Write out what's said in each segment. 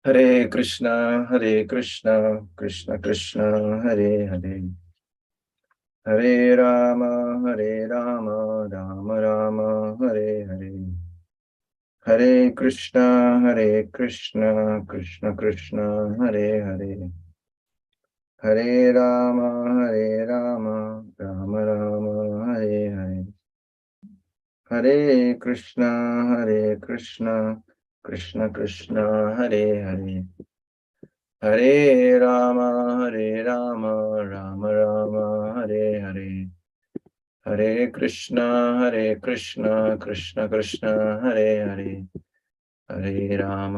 हरे कृष्णा कृष्ण कृष्ण हरे हरे, हरे राम राम राम हरे हरे, हरे कृष्णा कृष्ण कृष्ण हरे हरे, हरे राम राम राम हरे हरे, हरे कृष्णा कृष्ण कृष्ण हरे हरे, हरे राम राम राम हरे हरे, हरे कृष्णा कृष्ण कृष्ण हरे हरे, हरे राम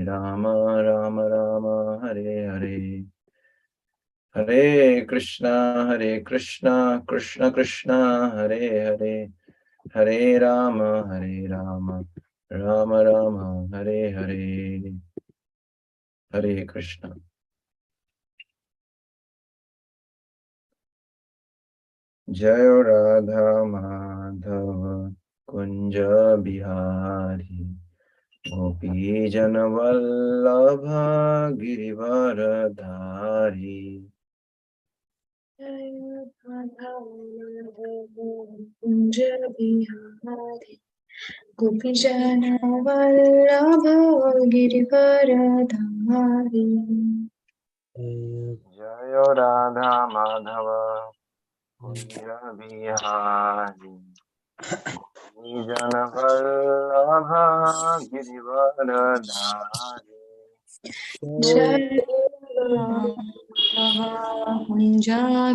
राम राम हरे हरे, हरे कृष्णा कृष्ण कृष्ण हरे हरे, हरे राम राम राम हरे हरे, हरे कृष्ण। जय राधा माधव कुंज बिहारी, गोपी जन वल्लभ गिरिवर धारी, कुंज बिहारी गोपी जन वल्लभ गिरिवर धारी। जय राधा माधव कुंज बिहारी, गोपी जन वल्लभ गिरिवर धारी, जय कुंज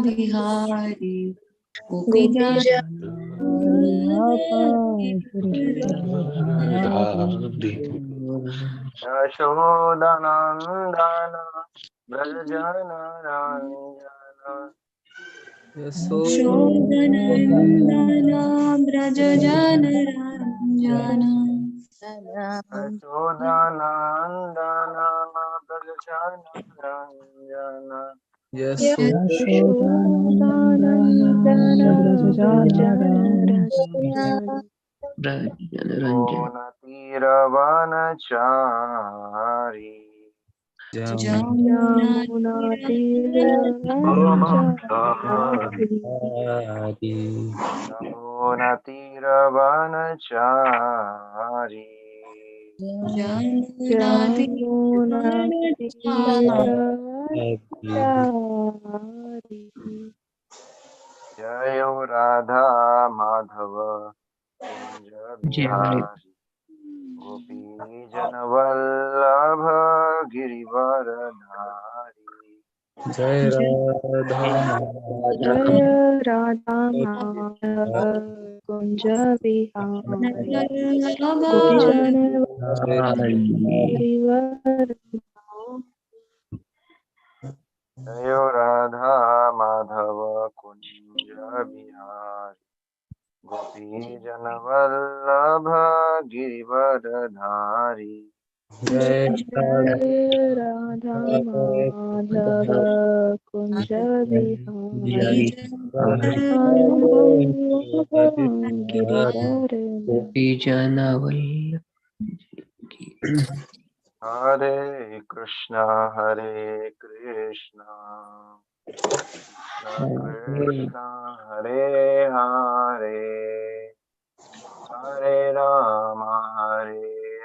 बिहारी गोपी जन यशोदनंदन व्रजन रंजन, यशोदनंदन ब्रज जन रंजन, यशोदनंदन व्रजन रंजन, यशोदानंदन ब्रज जन तीरवनचारी, जमुना तीरवनचारि यमुना तीरवनचारी, जमुना तीरवनचारि। जय राधा माधव कुंज बिहारी, गोपी जन वल्लभ गिरिवर धारी, जय राधा जय राधा माधव कुंज बिहारी गोपी जन गिरिवर। जय राधा माधव कुंज बिहारी, गोपी जन वल्लभ गिरिवर धारी, जय जय राधा माधव कुंज बिहारी गिरिवर। गोपी जनवल्लभ। हरे कृष्णा कृष्ण कृष्ण हरे हरे, हरे राम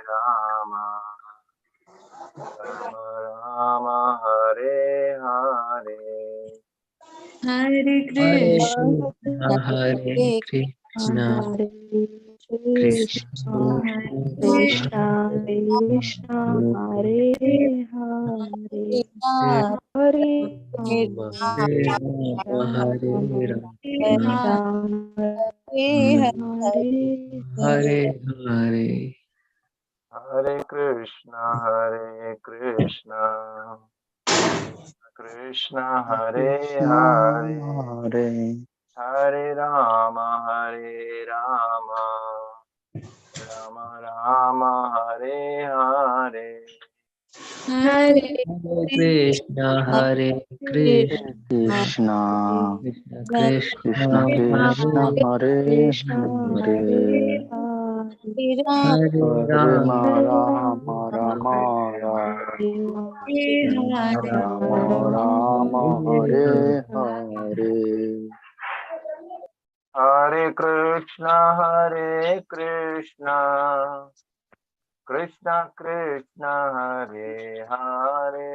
राम राम हरे हरे, हरे हरे कृष्ण हरे कृष्ण हरे कृष्ण कृष्ण कृष्ण कृष्ण हरे हरे, हरे राम हरे राम राम राम हरे हरे हरे। हरे कृष्ण कृष्ण हरे कृष्ण हरे, हरे हरे राम राम राम हरे हरे, हरे हरे कृष्ण कृष्ण कृष्ण कृष्ण कृष्ण हरे कृष्ण हरे कृष्ण हरे हरे हरे, हरे हरे राम राम हरे Ram Ram Ram Ram Ram Ram Ram Hare Hare Hare Krishna Krishna Krishna Hare Hare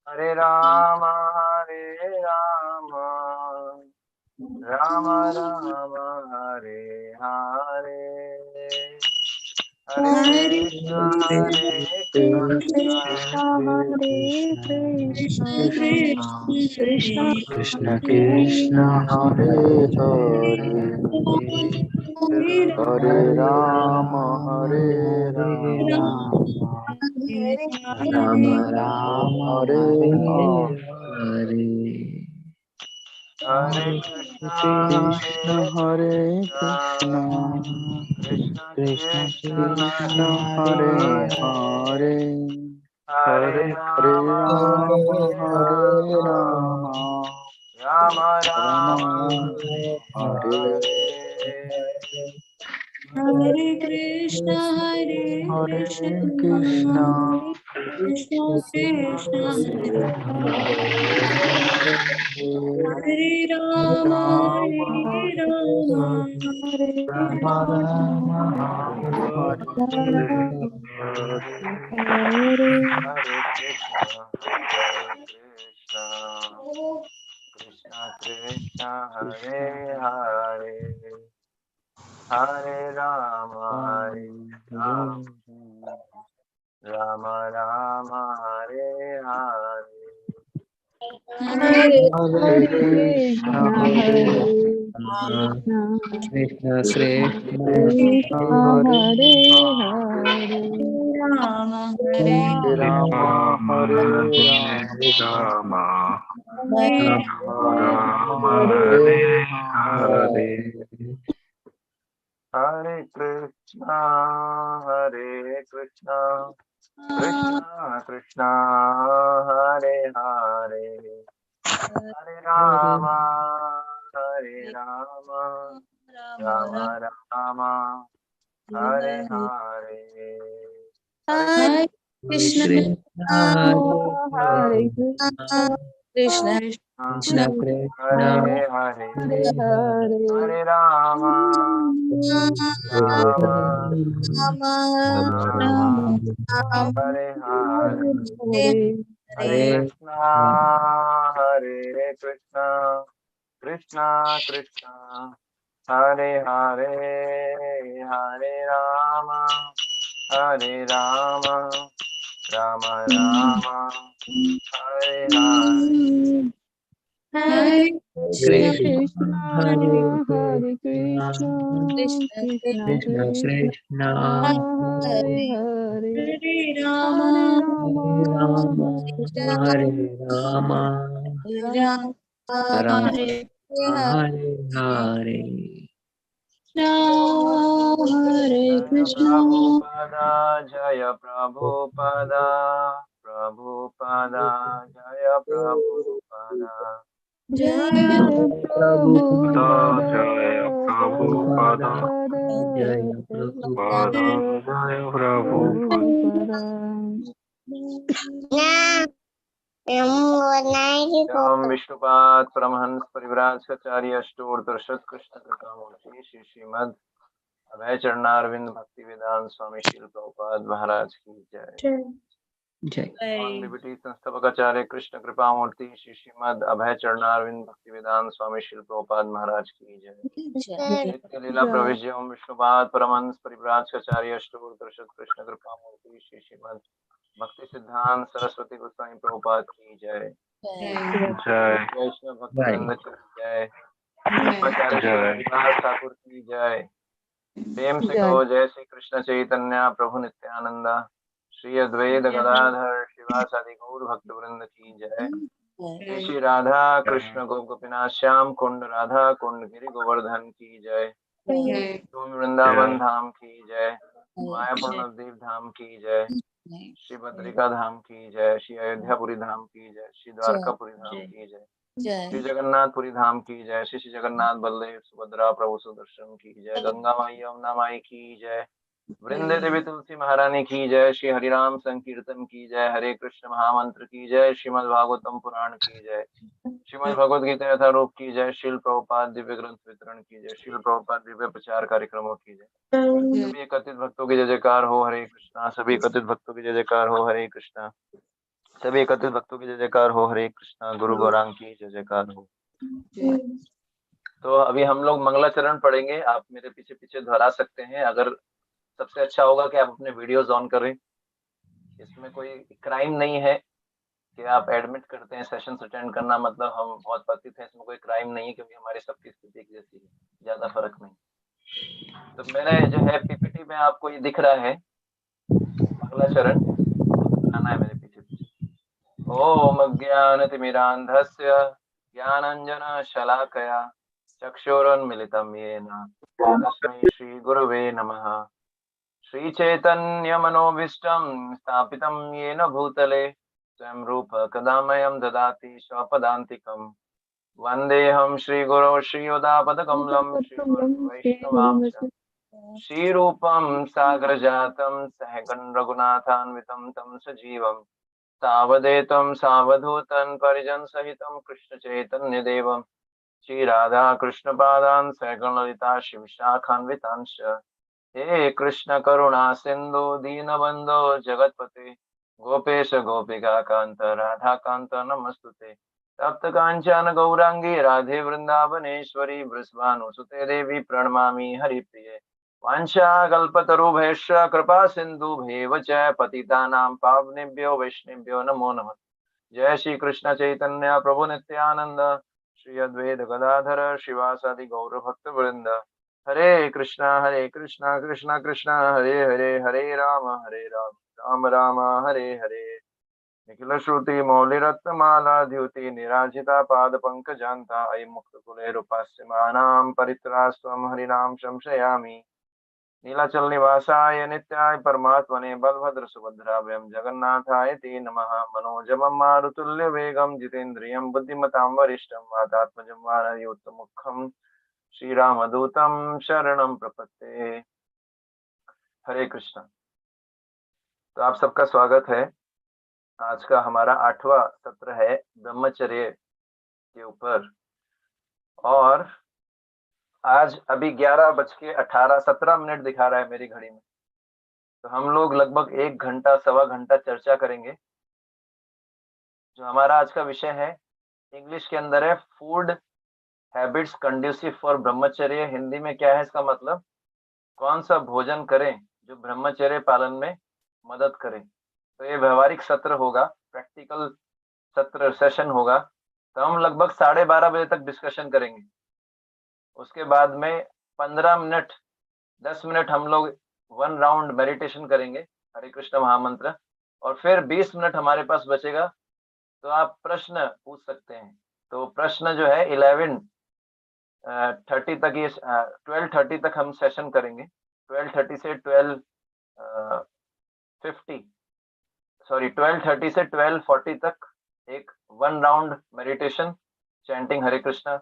Hare Ram Ram Ram Hare Hare Hare Krishna Krishna Hare Krishna Krishna Krishna Krishna Hare Hare Hare Ram हरे राम राम राम राम हरे हरे हरे हरे कृष्ण हरे कृष्ण कृष्ण कृष्ण कृष्ण कृष्ण हरे हरे हरे हरे हरे हरे राम हरे Ram Ram Ram Ram Hare Hare Hare Krishna Krishna Krishna Hare Ram Hare Ram Ram हरे Hare हरे कृष्ण कृष्ण कृष्ण हरे हरे हरे राम राम राम हरे हरे हरे कृष्ण हरे Krishna Krishna Krishna Krishna Krishna Krishna हरे Hare हरे Hare हरे राम हरे Ram Ram Ram Ram Hare Hare Hare Hare Krishna Krishna Krishna Hare Hare Hare Ram Ram Ram Hare Hare Hare Krishna Hare Krishna Krishna Krishna Hare Hare Hare Hare हरे Ram Ram Ram Hare Hare Hare Hare Hare Krishna Krishna Krishna Hare Hare Hare Ram Ram Ram Hare Hare Krishna Krishna Krishna हरे Hare Krishna Krishna Krishna Krishna Krishna Krishna Hare Hare Hare हरे Rama राम हरे Ram Rama Ram Hare Hare Hare Hare जय Krishna Prabhupada जय प्रभुपदा प्रभुपदा जय Prabhupada Jai Prabhupada जय Prabhupada Prabhupada जय पद प्रभुपाद जय Prabhupad Prabhupada एवं विष्णुपाद परमहंस परिव्राजकाचार्य अष्टोत्तरशत कृष्ण कृपामूर्ति श्री श्रीमद अभय चरणारविंद भक्ति वेदांत स्वामी श्रील प्रभुपाद महाराज की जय। जय ऑन लिबर्टी संस्थापकाचार्य कृष्ण कृपामूर्ति श्री श्रीमद अभय चरणारविंद भक्ति वेदांत स्वामी श्रील प्रभुपाद महाराज की जय। नित्य लीला Jai प्रविज्य ओम विष्णुपाद परमहंस परिव्राजकाचार्य अष्टोत्तरशत कृष्ण कृपामूर्ति श्री श्रीमद भक्ति सिद्धांत सरस्वती गोस्वामी प्रभुपाद की जय। जय वैष्णव जय भक्तवृंद की जय। आचार्य श्री हरिदास ठाकुर की जय। प्रेम से Jai कहो जय श्री कृष्ण चैतन्य प्रभु नित्यानंद श्री अद्वैत गदाधर शिवासादि गौर भक्त वृंद की जय। श्री श्री राधा कृष्ण गोपिनाथ श्याम कुंड राधा कुंड गिरि गोवर्धन की जय। तुम वृंदावन धाम की जय। मायापुर नवदीप धाम की जय। श्री बद्रिका धाम की जय। श्री अयोध्यापुरी धाम की जय। श्री द्वारकापुरी धाम की जय। श्री जगन्नाथपुरी धाम की जय। श्री श्री जगन्नाथ बल्लभ सुभद्रा प्रभु सुदर्शन की जय। गंगा माई यमुना माई की जय। वृंदे देवी तुलसी महारानी की जय। श्री हरिनाम संकीर्तन की जय। हरे कृष्ण महामंत्र की जय। श्रीमद् भागवतम पुराण की जय। श्रीमद् भगवद गीता यथारूप की जय। शील प्रभुपाद दिव्य ग्रंथ वितरण की जय। शील प्रभुपाद दिव्य प्रचार कार्यक्रमों की जय। सभी एकत्रित भक्तों की जय जयकार हो। हरे कृष्णा। सभी एकत्रित भक्तों की जय जयकार हो। हरे कृष्णा। सभी एकत्रित भक्तों की जय जयकार हो। हरे कृष्णा। गुरु गौरांग की जय जयकार हो। तो अभी हम लोग मंगलाचरण पढ़ेंगे। आप मेरे पीछे पीछे दोहरा सकते हैं। अगर सबसे अच्छा होगा कि आप अपने वीडियोस ऑन करें। इसमें कोई क्राइम नहीं है कि आप एडमिट करते हैं। सेशन अटेंड करना मतलब हम बहुत पतित हैं, इसमें कोई क्राइम नहीं है, क्योंकि हमारी सबकी स्थिति एक जैसी है, ज्यादा फर्क नहीं। तो मेरे जो है पीपीटी में आपको ये दिख रहा है मंगलाचरण, आना है मेरे पीछे पीछे। ओम अज्ञानतिमिरान्धस्य ज्ञानाञ्जनशलाकया चक्षुरुन्मिलितं येन तस्मै श्रीगुरवे नमः। श्रीचैतन्यमनोभीष्टं स्थापितं येन भूतले स्वयं रूप कदामयं ददाति स्वपदान्तिकम्। वन्देऽहं श्रीगुरो श्रीयुतापदकमलं श्रीगुरुं वैष्णवांश श्रीरूपं सागरजातं सहगण रघुनाथान्वितं तं सजीवं सावधेतं सावधूतं परिजन सहितं कृष्ण चैतन्य देवं श्री राधा कृष्ण पादान् सहगण ललिता श्री विशाखान्वितांश्च। हे कृष्ण करुणा सिंधु दीनबंधो जगतपते गोपेश गोपिका कांत राधा कांत नमस्तुते। तप्त कांचन गौरांगी राधे वृंदावनेश्वरी वृषभानुसुते देवी प्रणमामि हरिप्रिये। वाञ्छाकल्पतरुभ्यश्च कृपा सिन्धुभ्येव च पतितानां पावनेभ्यो वैष्णवेभ्यो नमो नमः। जय श्री कृष्ण चैतन्य प्रभु नित्यानंद श्री अद्वैत गदाधर श्रीवासादि गौर भक्त वृंद। हरे कृष्णा कृष्णा कृष्णा हरे हरे, हरे राम राम राम हरे हरे। निखिल श्रुति मौलिरत्नमाला द्युति निराजिता पाद पंकजान्ता अयि मुक्त कुले रूपास्य मानां परित्रास्त्वं हरिनाम संशयामि। नीलाचल निवासाय नित्याय परमात्मने बलभद्र सुभद्राभ्यं जगन्नाथाय ते नमः। मनोजवं मारुतुल्य वेगं जितेन्द्रियं बुद्धिमतां वरिष्ठं वातात्मजं वानरयूथमुखं श्रीरामदूतं शरणं प्रपत्ते। हरे कृष्ण। तो आप सबका स्वागत है। आज का हमारा 8वां सत्र है ब्रह्मचर्य के ऊपर, और आज अभी 11:17 दिखा रहा है मेरी घड़ी में। तो हम लोग लगभग 1 घंटा सवा घंटा चर्चा करेंगे। जो हमारा आज का विषय है इंग्लिश के अंदर है फूड हैबिट्स कंड्यूसिव फॉर ब्रह्मचर्य। हिंदी में क्या है इसका मतलब, कौन सा भोजन करें जो ब्रह्मचर्य पालन में मदद करे। तो ये व्यवहारिक सत्र होगा, प्रैक्टिकल सत्र सेशन होगा। तो हम लगभग 12:30 बजे तक डिस्कशन करेंगे। उसके बाद में 15 मिनट 10 मिनट हम लोग 1 राउंड मेडिटेशन करेंगे, हरे कृष्ण महामंत्र, और फिर 20 मिनट हमारे पास बचेगा। तो आप प्रश्न पूछ सकते हैं। तो प्रश्न जो है 11:30 तक, ये 12:30 तक हम सेशन करेंगे। 12:30 से 12:30 से 12:40 तक एक 1 राउंड मेडिटेशन चैंटिंग हरे कृष्णा,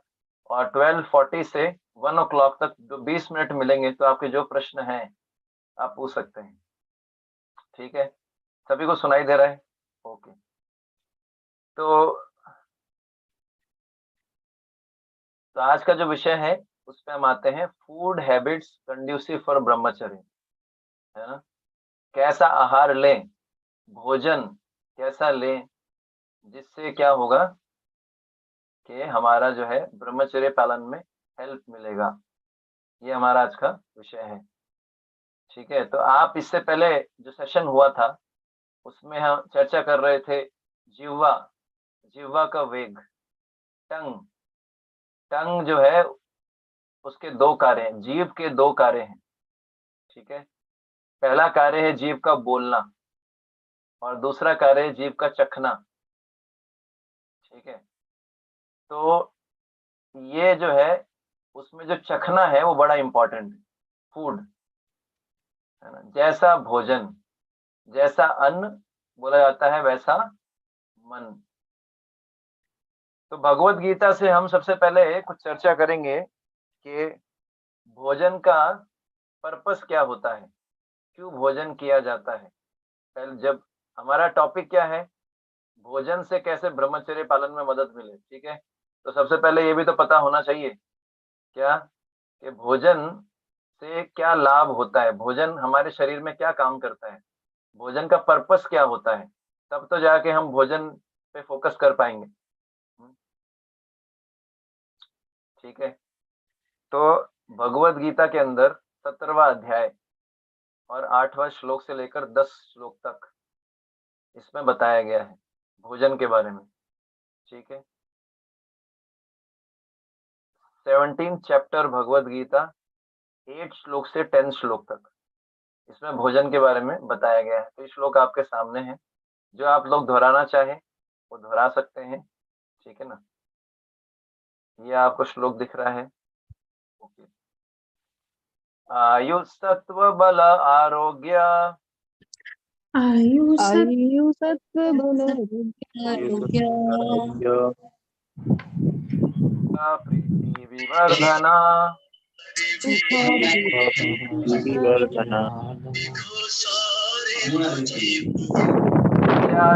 और 12:40 से 1 o'clock तक जो 20 मिनट मिलेंगे। तो आपके जो प्रश्न हैं आप पूछ सकते हैं। ठीक है, सभी को सुनाई दे रहा है? ओके। तो आज का जो विषय है उस पे हम आते हैं, फूड हैबिट्स कंड्यूसिव फॉर ब्रह्मचर्य, है ना। कैसा आहार लें, भोजन कैसा लें जिससे क्या होगा कि हमारा जो है ब्रह्मचर्य पालन में हेल्प मिलेगा। ये हमारा आज का विषय है। ठीक है, तो आप इससे पहले जो सेशन हुआ था उसमें हम चर्चा कर रहे थे जिह्वा का वेग, टंग जो है उसके 2 कार्य हैं, जीव के 2 कार्य हैं। ठीक है, पहला कार्य है जीव का बोलना और दूसरा कार्य है जीव का चखना। ठीक है, तो ये जो है उसमें जो चखना है वो बड़ा इंपॉर्टेंट है। फूड है ना, जैसा भोजन, जैसा अन्न बोला जाता है वैसा मन। तो भगवत गीता से हम सबसे पहले कुछ चर्चा करेंगे कि भोजन का पर्पस क्या होता है। क्यों भोजन किया जाता है। पहले जब हमारा टॉपिक क्या है, भोजन से कैसे ब्रह्मचर्य पालन में मदद मिले, ठीक है। तो सबसे पहले ये भी तो पता होना चाहिए क्या कि भोजन से क्या लाभ होता है, भोजन हमारे शरीर में क्या काम करता है, भोजन का पर्पस क्या होता है, तब तो जाके हम भोजन पे फोकस कर पाएंगे। ठीक है। तो भगवत गीता के अंदर 17वां अध्याय और 8वां श्लोक से लेकर 10 श्लोक तक इसमें बताया गया है भोजन के बारे में। ठीक है। 17 चैप्टर भगवत गीता 8 श्लोक से 10 श्लोक तक इसमें भोजन के बारे में बताया गया है। तो ये श्लोक आपके सामने है, जो आप लोग दोहराना चाहे वो दोहरा सकते हैं। ठीक है ना, ये आपको श्लोक दिख रहा है। ओके। आयु सत्व बल आरोग्य आयु आयु सत्व बल आरोग्य प्रीति विवर्धना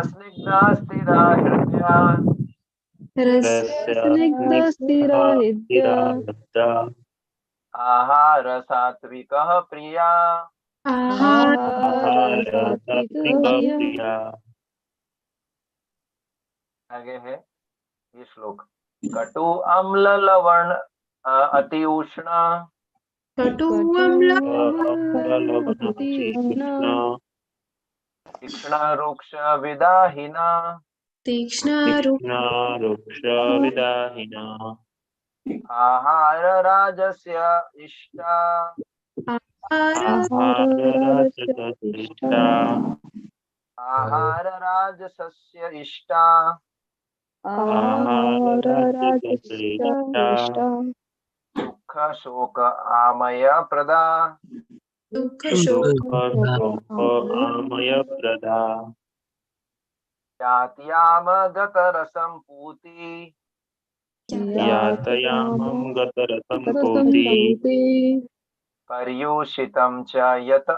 स्निग्धा स्थिरा हृदया स्निग्ध स्थिरा हृदया आहार सात्विकः प्रिया आहार आहार सात्विक आगे है ये श्लोक। कटु अम्ल लवण अति उष्ण कटु तीक्ष्ण रुक्ष विदाहिना तीक्ष्ण आहार राजस्य इष्टा आहार राजसस्य इष्टा दुःख शोक आमय प्रदा दुःख शोक यात्याम गतरसं पूति पर्यूषितं च यत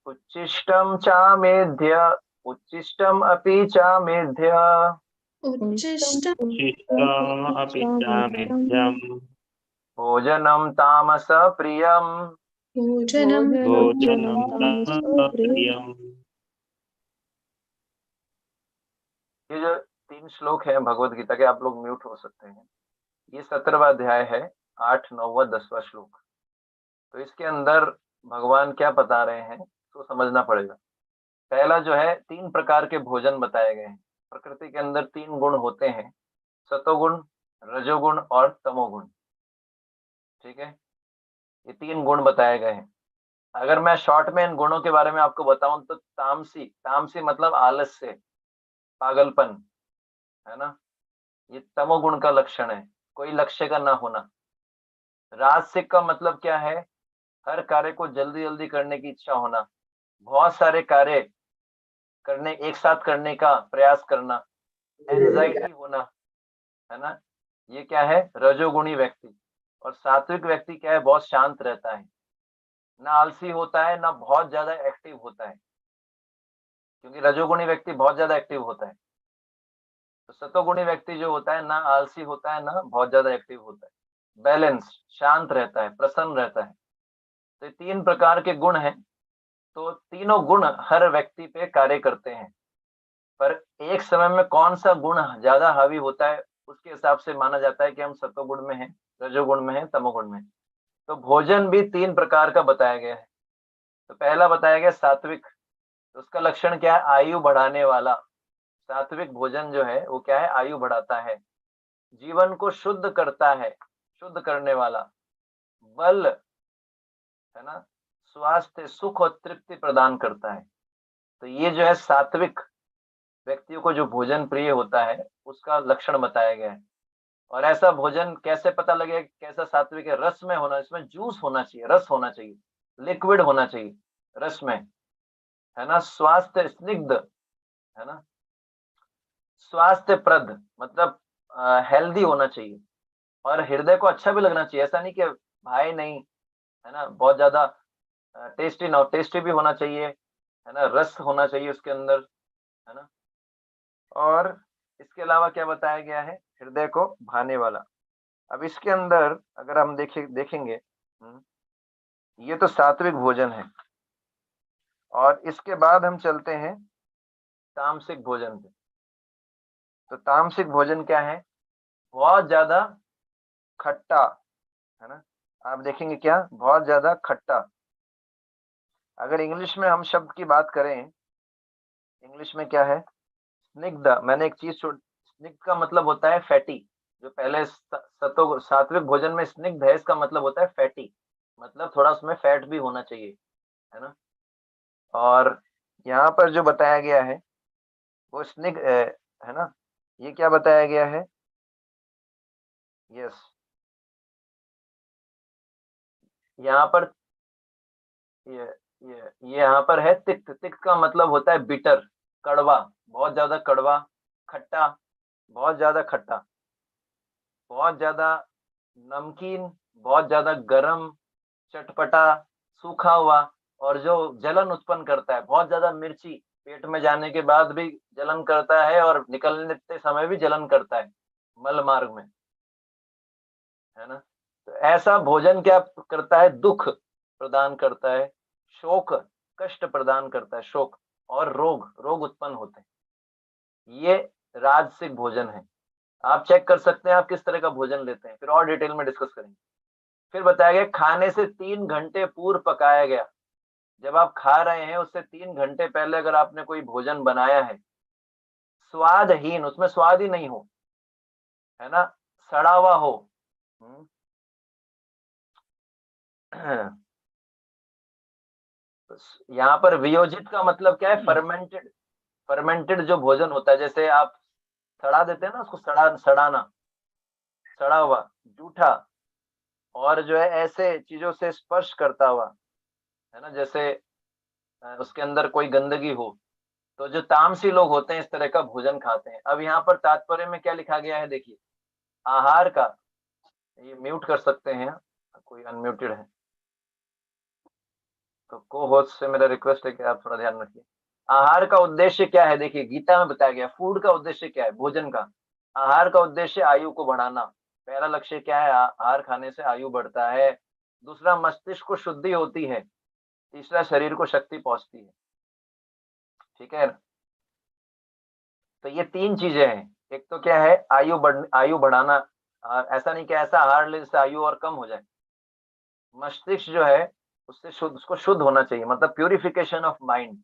उच्छिष्टं चामेध्य उच्छिष्टम् अपि चामेध्य उच्छिष्टं भोजनं तामस प्रियम् भोजनं ये जो 3 श्लोक है भगवत गीता के, आप लोग म्यूट हो सकते हैं। ये 17वां अध्याय है, 8, 9, 10वां श्लोक। तो इसके अंदर भगवान क्या बता रहे हैं तो समझना पड़ेगा। पहला जो है 3 प्रकार के भोजन बताए गए हैं। प्रकृति के अंदर 3 गुण होते हैं, सतोगुण, रजोगुण और तमोगुण। ठीक है, ये 3 गुण बताए गए हैं। अगर मैं शॉर्ट में इन गुणों के बारे में आपको बताऊं तो तामसी मतलब आलस्य, पागलपन, है ना, ये तमोगुण का लक्षण है, कोई लक्ष्य का ना होना। राजसिक का मतलब क्या है, हर कार्य को जल्दी जल्दी करने की इच्छा होना, बहुत सारे कार्य करने एक साथ करने का प्रयास करना, एंजाइटी होना, है ना, ये क्या है, रजोगुणी व्यक्ति। और सात्विक व्यक्ति क्या है, बहुत शांत रहता है, ना आलसी होता है ना बहुत ज्यादा एक्टिव होता है, क्योंकि रजोगुणी व्यक्ति बहुत ज्यादा एक्टिव होता है। तो सतोगुणी व्यक्ति जो होता है ना आलसी होता है ना बहुत ज्यादा एक्टिव होता है, बैलेंस, शांत रहता है, प्रसन्न रहता है। तो 3 प्रकार के गुण हैं। तो तीनों गुण हर व्यक्ति पे कार्य करते हैं, पर एक समय में कौन सा गुण ज्यादा हावी होता है उसके हिसाब से माना जाता है कि हम सतोगुण में हैं, रजोगुण में हैं, तमोगुण में। तो भोजन भी 3 प्रकार का बताया गया है। तो पहला बताया गया सात्विक, तो उसका लक्षण क्या है, आयु बढ़ाने वाला। सात्विक भोजन जो है वो क्या है, आयु बढ़ाता है, जीवन को शुद्ध करता है, शुद्ध करने वाला, बल, है ना, स्वास्थ्य, सुख और तृप्ति प्रदान करता है। तो ये जो है सात्विक व्यक्तियों को जो भोजन प्रिय होता है उसका लक्षण बताया गया है। और ऐसा भोजन कैसे पता लगेगा कैसा सात्विक है, रस में होना, इसमें जूस होना चाहिए, रस होना चाहिए, लिक्विड होना चाहिए रस में, है ना, स्वास्थ्य स्निग्ध, है ना, स्वास्थ्य प्रद मतलब हेल्दी होना चाहिए और हृदय को अच्छा भी लगना चाहिए। ऐसा नहीं कि भाई नहीं, है ना, बहुत ज्यादा टेस्टी ना हो, टेस्टी भी होना चाहिए, है ना, रस होना चाहिए उसके अंदर, है ना। और इसके अलावा क्या बताया गया है, हृदय को भाने वाला। अब इसके अंदर अगर हम देखेंगे, ये तो सात्विक भोजन है। और इसके बाद हम चलते हैं तामसिक भोजन पे। तो तामसिक भोजन क्या है, बहुत ज्यादा खट्टा, है ना। आप देखेंगे क्या, बहुत ज्यादा खट्टा। अगर इंग्लिश में हम शब्द की बात करें, इंग्लिश में क्या है, स्निग्ध। मैंने एक चीज स्निग्ध का मतलब होता है फैटी। जो पहले सात्विक भोजन में स्निग्ध है, इसका मतलब होता है फैटी, मतलब थोड़ा उसमें फैट भी होना चाहिए, है ना। और यहाँ पर जो बताया गया है वो स्निग्ध है ना। ये क्या बताया गया है, यस, यहाँ पर ये ये यहाँ पर है तिक्त। तिक्त का मतलब होता है बिटर, कड़वा, बहुत ज्यादा कड़वा, खट्टा, बहुत ज्यादा खट्टा, बहुत ज्यादा नमकीन, बहुत ज्यादा गरम, चटपटा, सूखा हुआ, और जो जलन उत्पन्न करता है, बहुत ज्यादा मिर्ची, पेट में जाने के बाद भी जलन करता है और निकलने समय भी जलन करता है मल मार्ग में, है ना। तो ऐसा भोजन क्या करता है, दुख प्रदान करता है, शोक, कष्ट प्रदान करता है, शोक, और रोग, रोग उत्पन्न होते हैं। ये राजसिक भोजन है। आप चेक कर सकते हैं आप किस तरह का भोजन लेते हैं, फिर और डिटेल में डिस्कस करेंगे। फिर बताया गया खाने से 3 घंटे पूर्व पकाया गया। जब आप खा रहे हैं उससे 3 घंटे पहले अगर आपने कोई भोजन बनाया है, स्वादहीन, उसमें स्वाद ही नहीं हो, है ना, सड़ा हुआ हो, यहाँ पर वियोजित का मतलब क्या है, फर्मेंटेड। फर्मेंटेड जो भोजन होता है, जैसे आप सड़ा देते हैं ना उसको, सड़ाना, सड़ा हुआ, जूठा, और जो है ऐसे चीजों से स्पर्श करता हुआ, है ना, जैसे उसके अंदर कोई गंदगी हो। तो जो तामसी लोग होते हैं इस तरह का भोजन खाते हैं। अब यहाँ पर तात्पर्य में क्या लिखा गया है देखिए, आहार का, ये म्यूट कर सकते हैं, कोई अनम्यूटेड है तो को होस्ट से मेरा रिक्वेस्ट है कि आप थोड़ा ध्यान रखिए। आहार का उद्देश्य क्या है, देखिए गीता में बताया गया, फूड का उद्देश्य क्या है, भोजन का। आहार का उद्देश्य आयु को बढ़ाना। पहला लक्ष्य क्या है, आहार खाने से आयु बढ़ता है। दूसरा, मस्तिष्क को शुद्धि होती है। तीसरा, शरीर को शक्ति पहुंचती है। ठीक है, तो ये 3 चीजें हैं। एक तो क्या है, आयु बढ़ाना। ऐसा नहीं कि ऐसा आहार ले जिससे आयु और कम हो जाए। मस्तिष्क जो है उससे शुद्ध, उसको शुद्ध होना चाहिए, मतलब प्यूरिफिकेशन ऑफ माइंड।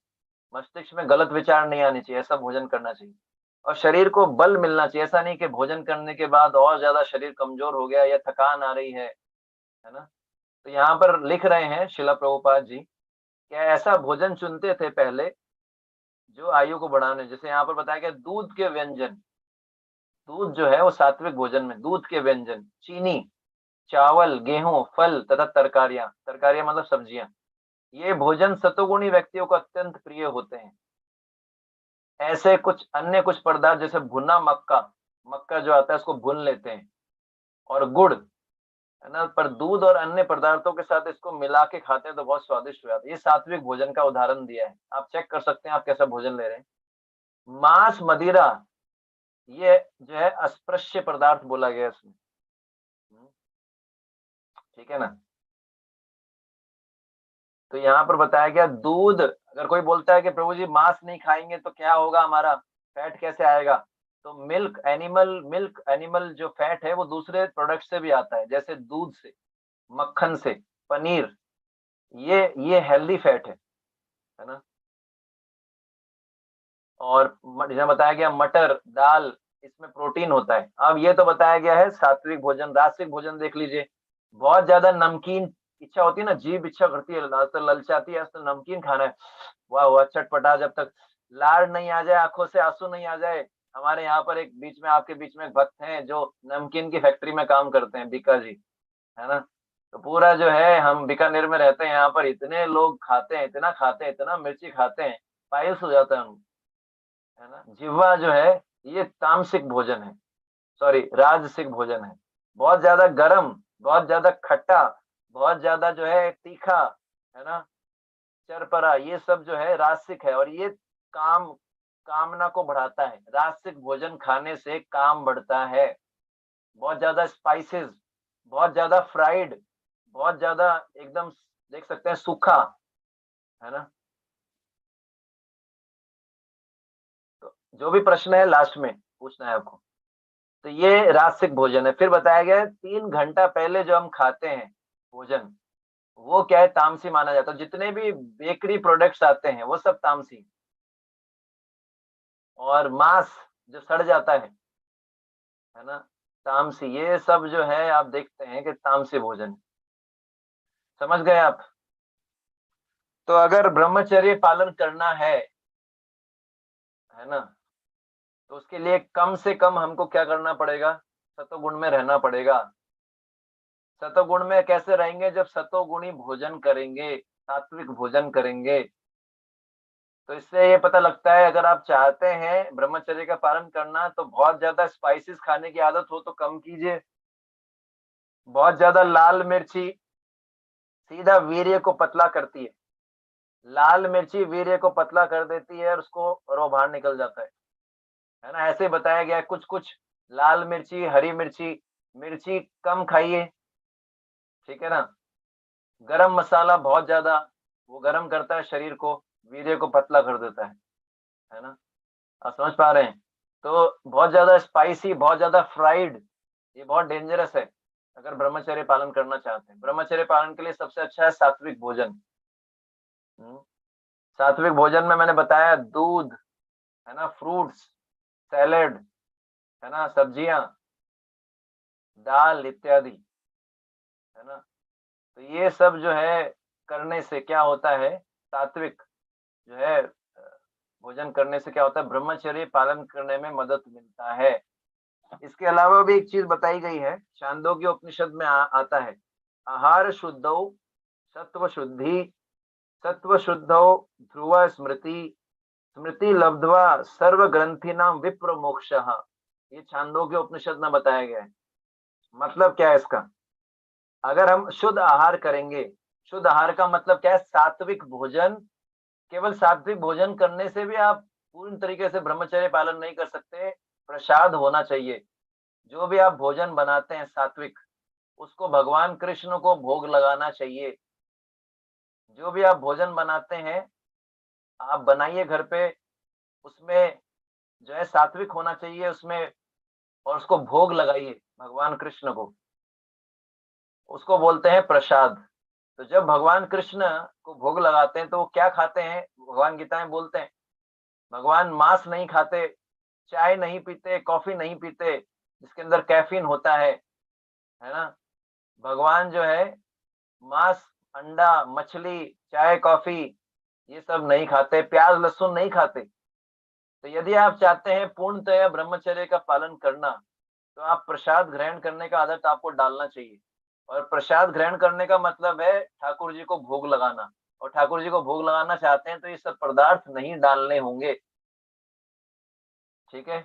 मस्तिष्क में गलत विचार नहीं आने चाहिए, ऐसा भोजन करना चाहिए। और शरीर को बल मिलना चाहिए। ऐसा नहीं कि भोजन करने के बाद और ज्यादा शरीर कमजोर हो गया या थकान आ रही है ना। तो यहाँ पर लिख रहे हैं शिला प्रभुपाद जी, क्या ऐसा भोजन चुनते थे पहले जो आयु को बढ़ाने। जैसे यहाँ पर बताया गया दूध के व्यंजन, दूध जो है वो सात्विक भोजन में दूध के व्यंजन, चीनी, चावल, गेहूं, फल तथा तरकारियां, तरकारियां मतलब सब्जियां, ये भोजन सतोगुणी व्यक्तियों को अत्यंत प्रिय होते हैं। ऐसे कुछ पदार्थ जैसे भुना मक्का, मक्का जो आता है उसको भून लेते हैं, और गुड़, है ना, पर दूध और अन्य पदार्थों के साथ इसको मिला के खाते हैं तो बहुत स्वादिष्ट हो जाता है। ये सात्विक भोजन का उदाहरण दिया है, आप चेक कर सकते हैं आप कैसा भोजन ले रहे हैं। मांस, मदिरा, ये जो है अस्पृश्य पदार्थ बोला गया इसमें। ठीक है ना। तो यहाँ पर बताया गया दूध, अगर कोई बोलता है कि प्रभु जी मांस नहीं खाएंगे तो क्या होगा, हमारा फैट कैसे आएगा, तो मिल्क एनिमल जो फैट है वो दूसरे प्रोडक्ट से भी आता है, जैसे दूध से, मक्खन से, पनीर, ये हेल्दी फैट है ना। और जैसे बताया गया मटर, दाल, इसमें प्रोटीन होता है। अब ये तो बताया गया है सात्विक भोजन। राजसिक भोजन देख लीजिए, बहुत ज्यादा नमकीन इच्छा होती है ना, जीभ इच्छा करती है, तो ललचाती है, तो नमकीन खाना है, वाह वाह, चटपटा, जब तक लार नहीं आ जाए, आंखों से आंसू नहीं आ जाए। हमारे यहाँ पर एक बीच में, आपके बीच में एक भक्त हैं जो नमकीन की फैक्ट्री में काम करते हैं, बीका जी, है ना। तो पूरा जो है, हम बीकानेर में रहते हैं, यहाँ पर इतने लोग खाते हैं, इतना खाते हैं, इतना मिर्ची खाते हैं, पायस हो जाता है उनको, है ना। जिह्वा जो है ये तामसिक भोजन है, सॉरी राजसिक भोजन है। बहुत ज्यादा गरम, बहुत ज्यादा खट्टा, बहुत ज्यादा जो है तीखा, है ना, चरपरा, ये सब जो है रासिक है। और ये कामना को बढ़ाता है। रासिक भोजन खाने से काम बढ़ता है। बहुत ज्यादा स्पाइसेस, बहुत ज्यादा फ्राइड, बहुत ज्यादा एकदम देख सकते हैं सूखा, है ना। तो जो भी प्रश्न है लास्ट में पूछना है आपको। तो ये रासिक भोजन है। फिर बताया गया है 3 घंटा पहले जो हम खाते हैं भोजन, वो क्या है, तामसी माना जाता है। जितने भी बेकरी प्रोडक्ट्स आते हैं वो सब तामसी। और मांस जो सड़ जाता है ना, तामसी। ये सब जो है आप देखते हैं कि तामसी भोजन है। समझ गए आप। तो अगर ब्रह्मचर्य पालन करना है ना, तो उसके लिए कम से कम हमको क्या करना पड़ेगा, सतोगुण में रहना पड़ेगा। सतोगुण में कैसे रहेंगे, जब सतोगुणी भोजन करेंगे, सात्विक भोजन करेंगे। तो इससे ये पता लगता है, अगर आप चाहते हैं ब्रह्मचर्य का पालन करना, तो बहुत ज्यादा स्पाइसेस खाने की आदत हो तो कम कीजिए। बहुत ज्यादा लाल मिर्ची सीधा वीर्य को पतला करती है। लाल मिर्ची वीर्य को पतला कर देती है और उसको रो बाहर निकल जाता है ना। ऐसे बताया गया है। कुछ कुछ लाल मिर्ची, हरी मिर्ची, मिर्ची कम खाइए, ठीक है ना। गरम मसाला बहुत ज्यादा, वो गरम करता है शरीर को, वीर्य को पतला कर देता है ना। आप समझ पा रहे हैं। तो बहुत ज्यादा स्पाइसी, बहुत ज्यादा फ्राइड, ये बहुत डेंजरस है अगर ब्रह्मचर्य पालन करना चाहते हैं। ब्रह्मचर्य पालन के लिए सबसे अच्छा है सात्विक भोजन। सात्विक भोजन में मैंने बताया दूध, है ना, फ्रूट्स, सैलेड, है ना, सब्जियां, दाल इत्यादि, है ना। तो ये सब जो है करने से क्या होता है, सात्विक जो है भोजन करने से क्या होता है, ब्रह्मचर्य पालन करने में मदद मिलता है। इसके अलावा भी एक चीज बताई गई है, छांदोग्य उपनिषद में आता है, आहार शुद्धौ सत्व शुद्धि, सत्व शुद्धौ ध्रुव स्मृति, स्मृति लब्ध्वा सर्व ग्रंथि नाम विप्र मोक्ष। ये छांदोग्य उपनिषद में बताया गया है। मतलब क्या है इसका, अगर हम शुद्ध आहार करेंगे, शुद्ध आहार का मतलब क्या है, सात्विक भोजन। केवल सात्विक भोजन करने से भी आप पूर्ण तरीके से ब्रह्मचर्य पालन नहीं कर सकते। प्रसाद होना चाहिए। जो भी आप भोजन बनाते हैं सात्विक, उसको भगवान कृष्ण को भोग लगाना चाहिए। जो भी आप भोजन बनाते हैं, आप बनाइए घर पे, उसमें जो है सात्विक होना चाहिए उसमें, और उसको भोग लगाइए भगवान कृष्ण को। उसको बोलते हैं प्रसाद। तो जब भगवान कृष्ण को भोग लगाते हैं तो वो क्या खाते हैं, भगवान गीता में बोलते हैं, भगवान मांस नहीं खाते, चाय नहीं पीते, कॉफी नहीं पीते जिसके अंदर कैफीन होता है ना। भगवान जो है मांस, अंडा, मछली, चाय, कॉफी ये सब नहीं खाते, प्याज लहसुन नहीं खाते। तो यदि आप चाहते हैं पूर्णतया ब्रह्मचर्य का पालन करना, तो आप प्रसाद ग्रहण करने का आदत आपको डालना चाहिए। और प्रसाद ग्रहण करने का मतलब है ठाकुर जी को भोग लगाना। और ठाकुर जी को भोग लगाना चाहते हैं तो ये सब पदार्थ नहीं डालने होंगे, ठीक है।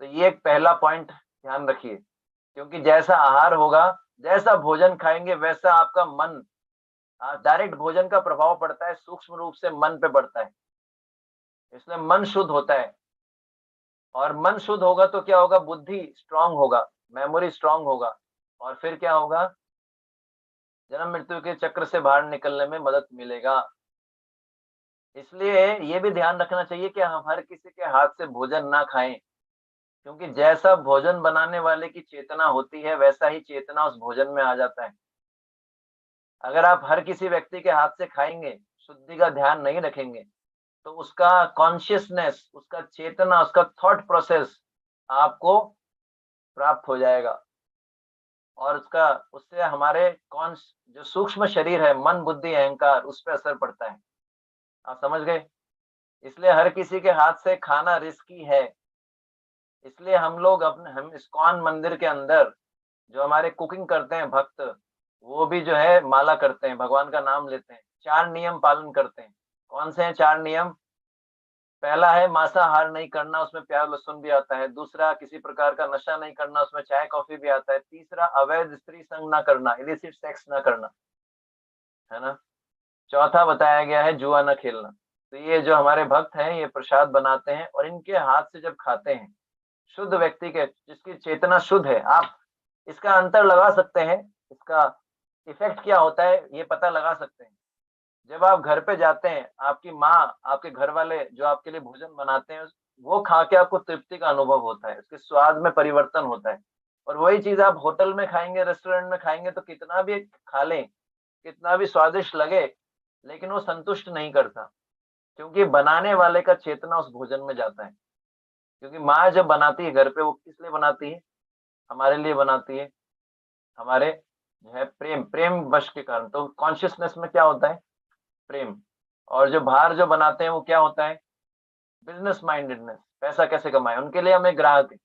तो ये एक पहला पॉइंट ध्यान रखिए। क्योंकि जैसा आहार होगा, जैसा भोजन खाएंगे, वैसा आपका मन, डायरेक्ट भोजन का प्रभाव पड़ता है, सूक्ष्म रूप से मन पे पड़ता है। इसलिए मन शुद्ध होता है। और मन शुद्ध होगा तो क्या होगा, बुद्धि स्ट्रांग होगा, मेमोरी स्ट्रांग होगा। और फिर क्या होगा, जन्म मृत्यु के चक्र से बाहर निकलने में मदद मिलेगा। इसलिए ये भी ध्यान रखना चाहिए कि हम हर किसी के हाथ से भोजन ना खाएं। क्योंकि जैसा भोजन बनाने वाले की चेतना होती है, वैसा ही चेतना उस भोजन में आ जाता है। अगर आप हर किसी व्यक्ति के हाथ से खाएंगे, शुद्धि का ध्यान नहीं रखेंगे, तो उसका कॉन्शियसनेस, उसका चेतना, उसका थॉट प्रोसेस आपको प्राप्त हो जाएगा। और उससे हमारे कौन जो सूक्ष्म शरीर है, मन, बुद्धि, अहंकार, उस पर असर पड़ता है। आप समझ गए। इसलिए हर किसी के हाथ से खाना रिस्की है। इसलिए हम इस्कॉन मंदिर के अंदर जो हमारे कुकिंग करते हैं भक्त, वो भी जो है माला करते हैं, भगवान का नाम लेते हैं, 4 नियम पालन करते हैं। कौन से हैं 4 नियम। पहला है मांसाहार नहीं करना, उसमें प्याज लहसुन भी आता है। दूसरा, किसी प्रकार का नशा नहीं करना, उसमें चाय कॉफी भी आता है। तीसरा, अवैध स्त्री संग ना करना, इलिसिट सेक्स ना करना, है ना। चौथा बताया गया है जुआ न खेलना। तो ये जो हमारे भक्त हैं ये प्रसाद बनाते हैं और इनके हाथ से जब खाते हैं, शुद्ध व्यक्ति के, जिसकी चेतना शुद्ध है, आप इसका अंतर लगा सकते हैं, इसका इफेक्ट क्या होता है ये पता लगा सकते हैं। जब आप घर पे जाते हैं, आपकी माँ, आपके घर वाले जो आपके लिए भोजन बनाते हैं, वो खा के आपको तृप्ति का अनुभव होता है, उसके स्वाद में परिवर्तन होता है। और वही चीज आप होटल में खाएंगे, रेस्टोरेंट में खाएंगे, तो कितना भी खा लें, कितना भी स्वादिष्ट लगे, लेकिन वो संतुष्ट नहीं करता, क्योंकि बनाने वाले का चेतना उस भोजन में जाता है। क्योंकि माँ जब बनाती है घर पे, वो किस लिए बनाती है? हमारे लिए बनाती है, हमारे जो है प्रेम, प्रेम वश के कारण। तो कॉन्शियसनेस में क्या होता है? प्रेम। और जो बाहर जो बनाते हैं वो क्या होता है? बिजनेस माइंडेडनेस, पैसा कैसे कमाए, उनके लिए हमें ग्राहक है।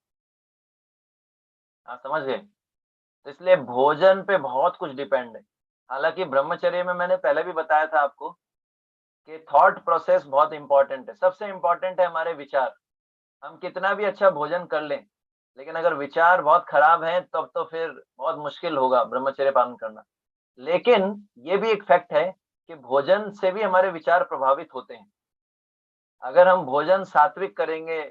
आप समझ गए? तो इसलिए भोजन पे बहुत कुछ डिपेंड है। हालांकि ब्रह्मचर्य में मैंने पहले भी बताया था आपको कि थॉट प्रोसेस बहुत इंपॉर्टेंट है। सबसे इंपॉर्टेंट है हमारे विचार। हम कितना भी अच्छा भोजन कर लें, लेकिन अगर विचार बहुत खराब हैं, तब तो फिर बहुत मुश्किल होगा ब्रह्मचर्य पालन करना। लेकिन ये भी एक फैक्ट है कि भोजन से भी हमारे विचार प्रभावित होते हैं। अगर हम भोजन सात्विक करेंगे,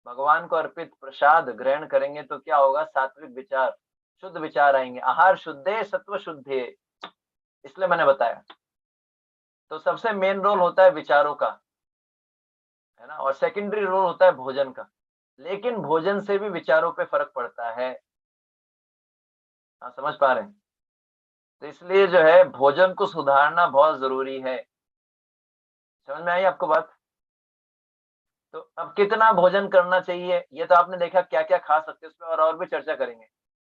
भगवान को अर्पित प्रसाद ग्रहण करेंगे, तो क्या होगा? सात्विक विचार, शुद्ध विचार आएंगे। आहार शुद्धे सत्व शुद्धे, इसलिए मैंने बताया। तो सबसे मेन रोल होता है विचारों का, है ना, और सेकेंडरी रोल होता है भोजन का। लेकिन भोजन से भी विचारों पे फर्क पड़ता है। आप समझ पा रहे हैं? तो इसलिए जो है भोजन को सुधारना बहुत जरूरी है। समझ में आई आपको बात? तो अब कितना भोजन करना चाहिए ये तो आपने देखा, क्या क्या खा सकते हैं उस पर और भी चर्चा करेंगे।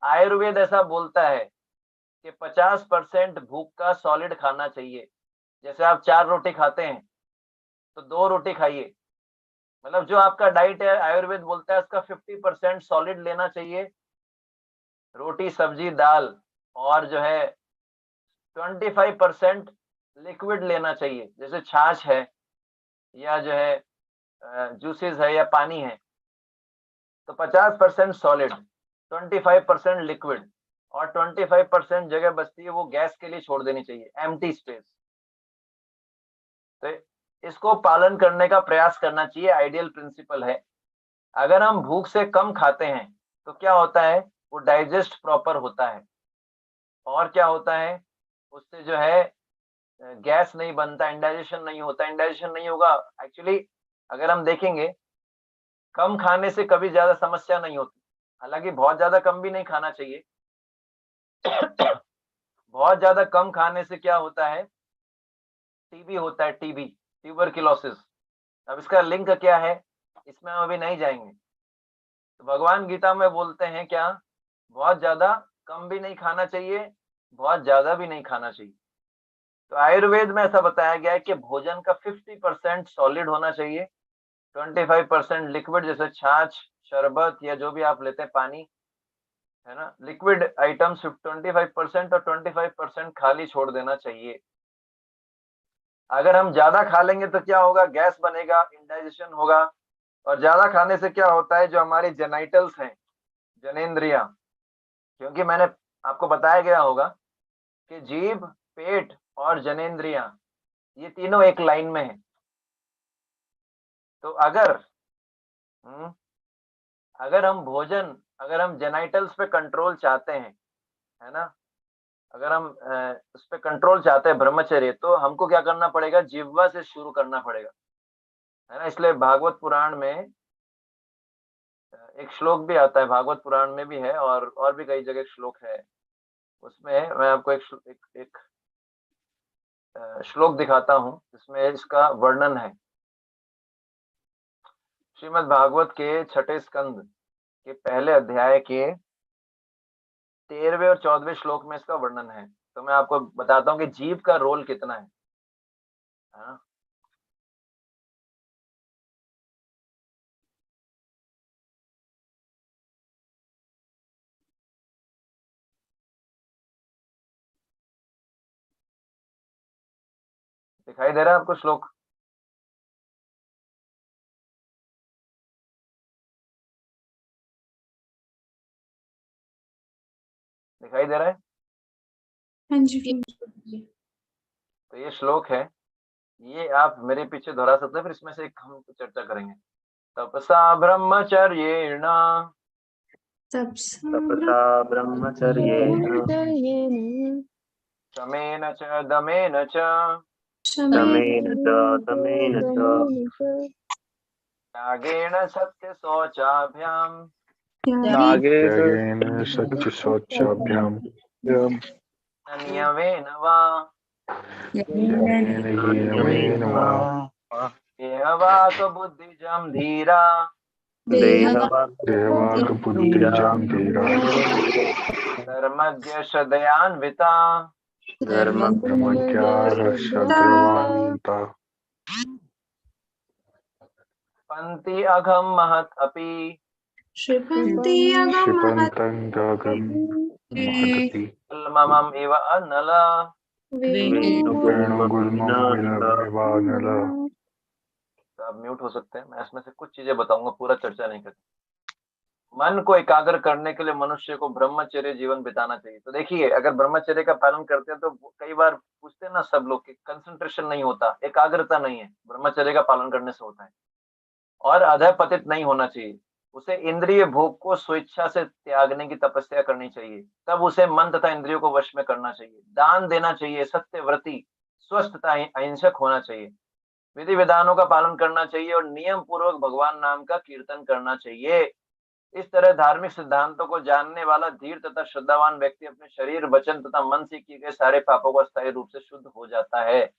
आयुर्वेद ऐसा बोलता है कि 50% भूख का सॉलिड खाना चाहिए। जैसे आप 4 रोटी खाते हैं, तो 2 रोटी खाइए। मतलब जो आपका डाइट है, आयुर्वेद बोलता है उसका 50% सॉलिड लेना चाहिए, रोटी सब्जी दाल, और जो है 25% लिक्विड लेना चाहिए, जैसे छाछ है, या जो है जूसेस है, या पानी है। तो 50% सॉलिड, 25% लिक्विड, और 25% जगह बचती है वो गैस के लिए छोड़ देनी चाहिए, एम्प्टी स्पेस। तो इसको पालन करने का प्रयास करना चाहिए, आइडियल प्रिंसिपल है। अगर हम भूख से कम खाते हैं तो क्या होता है? वो डाइजेस्ट प्रॉपर होता है, और क्या होता है? उससे जो है गैस नहीं बनता, इंडाइजेशन नहीं होता। इंडाइजेशन नहीं होगा, एक्चुअली अगर हम देखेंगे, कम खाने से कभी ज्यादा समस्या नहीं होती। हालांकि बहुत ज्यादा कम भी नहीं खाना चाहिए। बहुत ज्यादा कम खाने से क्या होता है? टीबी होता है, टीबी, ट्यूबरक्लोसिस। अब इसका लिंक क्या है, इसमें हम अभी नहीं जाएंगे। तो भगवान गीता में बोलते हैं क्या? बहुत ज्यादा कम भी नहीं खाना चाहिए, बहुत ज्यादा भी नहीं खाना चाहिए। तो आयुर्वेद में ऐसा बताया गया है कि भोजन का 50% सॉलिड होना चाहिए, 25% लिक्विड, जैसे छाछ, शरबत, या जो भी आप लेते हैं, पानी, है ना। लिक्विड आइटम्स 25% और 25% खाली छोड़ देना चाहिए। अगर हम ज्यादा खा लेंगे तो क्या होगा? गैस बनेगा, इंडाइजेशन होगा। और ज्यादा खाने से क्या होता है? जो हमारी जेनाइटल्स हैं, जनेंद्रिया, क्योंकि मैंने आपको बताया गया होगा कि जीभ, पेट और जनेंद्रिया, ये तीनों एक लाइन में है। तो हम्म, अगर हम जेनाइटल्स पे कंट्रोल चाहते हैं, है ना, अगर हम उस पे कंट्रोल चाहते हैं ब्रह्मचर्य, तो हमको क्या करना पड़ेगा? जिह्वा से शुरू करना पड़ेगा, है ना। इसलिए भागवत पुराण में एक श्लोक भी आता है, भागवत पुराण में भी है, और भी कई जगह श्लोक है। उसमें मैं आपको एक श्लोक दिखाता हूँ, जिसमें इसका वर्णन है। श्रीमद् भागवत के छठे स्कंद के पहले अध्याय के 13वें और 14वें श्लोक में इसका वर्णन है। तो मैं आपको बताता हूँ कि जीभ का रोल कितना है, हाँ? दिखाई दे रहा है आपको श्लोक? दिखाई दे रहा है? हाँ जी प्रभु। तो ये श्लोक है, ये आप मेरे पीछे दोहरा सकते हैं, फिर इसमें से एक हम चर्चा करेंगे। तपसा ब्रह्मचर्येण तपसा ब्रह्मचर्येण शमेन च दमेन च शमेन च दमेन च त्यागेन सत्यशौचाभ्याम् त्यागेन त्यागेन सत्यशौचाभ्याम् संयमेन वा यज्ञेन हीनमेन वा देहवाक्बुद्धिजं धीरा देवागबुद्धिजां धीरा धर्मज्ञ धर्मज्ञारसद्रवान्विता पंति अघम महत् अपि क्षिपन्ति अगमः क्षिपन्तं गगनं महदपि ममम् इव अनल। वेणुगुल्मं विलम्बिवानल। तो आप म्यूट हो सकते हैं, मैं इसमें से कुछ चीजें बताऊंगा, पूरा चर्चा नहीं करते। मन को एकाग्र करने के लिए मनुष्य को ब्रह्मचर्य जीवन बिताना चाहिए। तो देखिए, अगर ब्रह्मचर्य का पालन करते हैं तो कई बार पूछते हैं ना सब लोग कि कंसंट्रेशन नहीं होता, एकाग्रता नहीं है, ब्रह्मचर्य का पालन करने से होता है। और अधःपतित नहीं होना चाहिए, उसे इंद्रिय भोग को स्वेच्छा से त्यागने की तपस्या करनी चाहिए, तब उसे मन तथा इंद्रियों को वश में करना चाहिए, दान देना चाहिए, सत्यव्रती स्वस्थ तथा अहिंसक होना चाहिए, विधि विधानों का पालन करना चाहिए और नियम पूर्वक भगवान नाम का कीर्तन करना चाहिए। इस तरह धार्मिक सिद्धांतों को जानने वाला धीर तथा श्रद्धावान व्यक्ति अपने शरीर, वचन तथा मन से किए गए सारे पापों को स्थायी रूप से शुद्ध हो जाता है।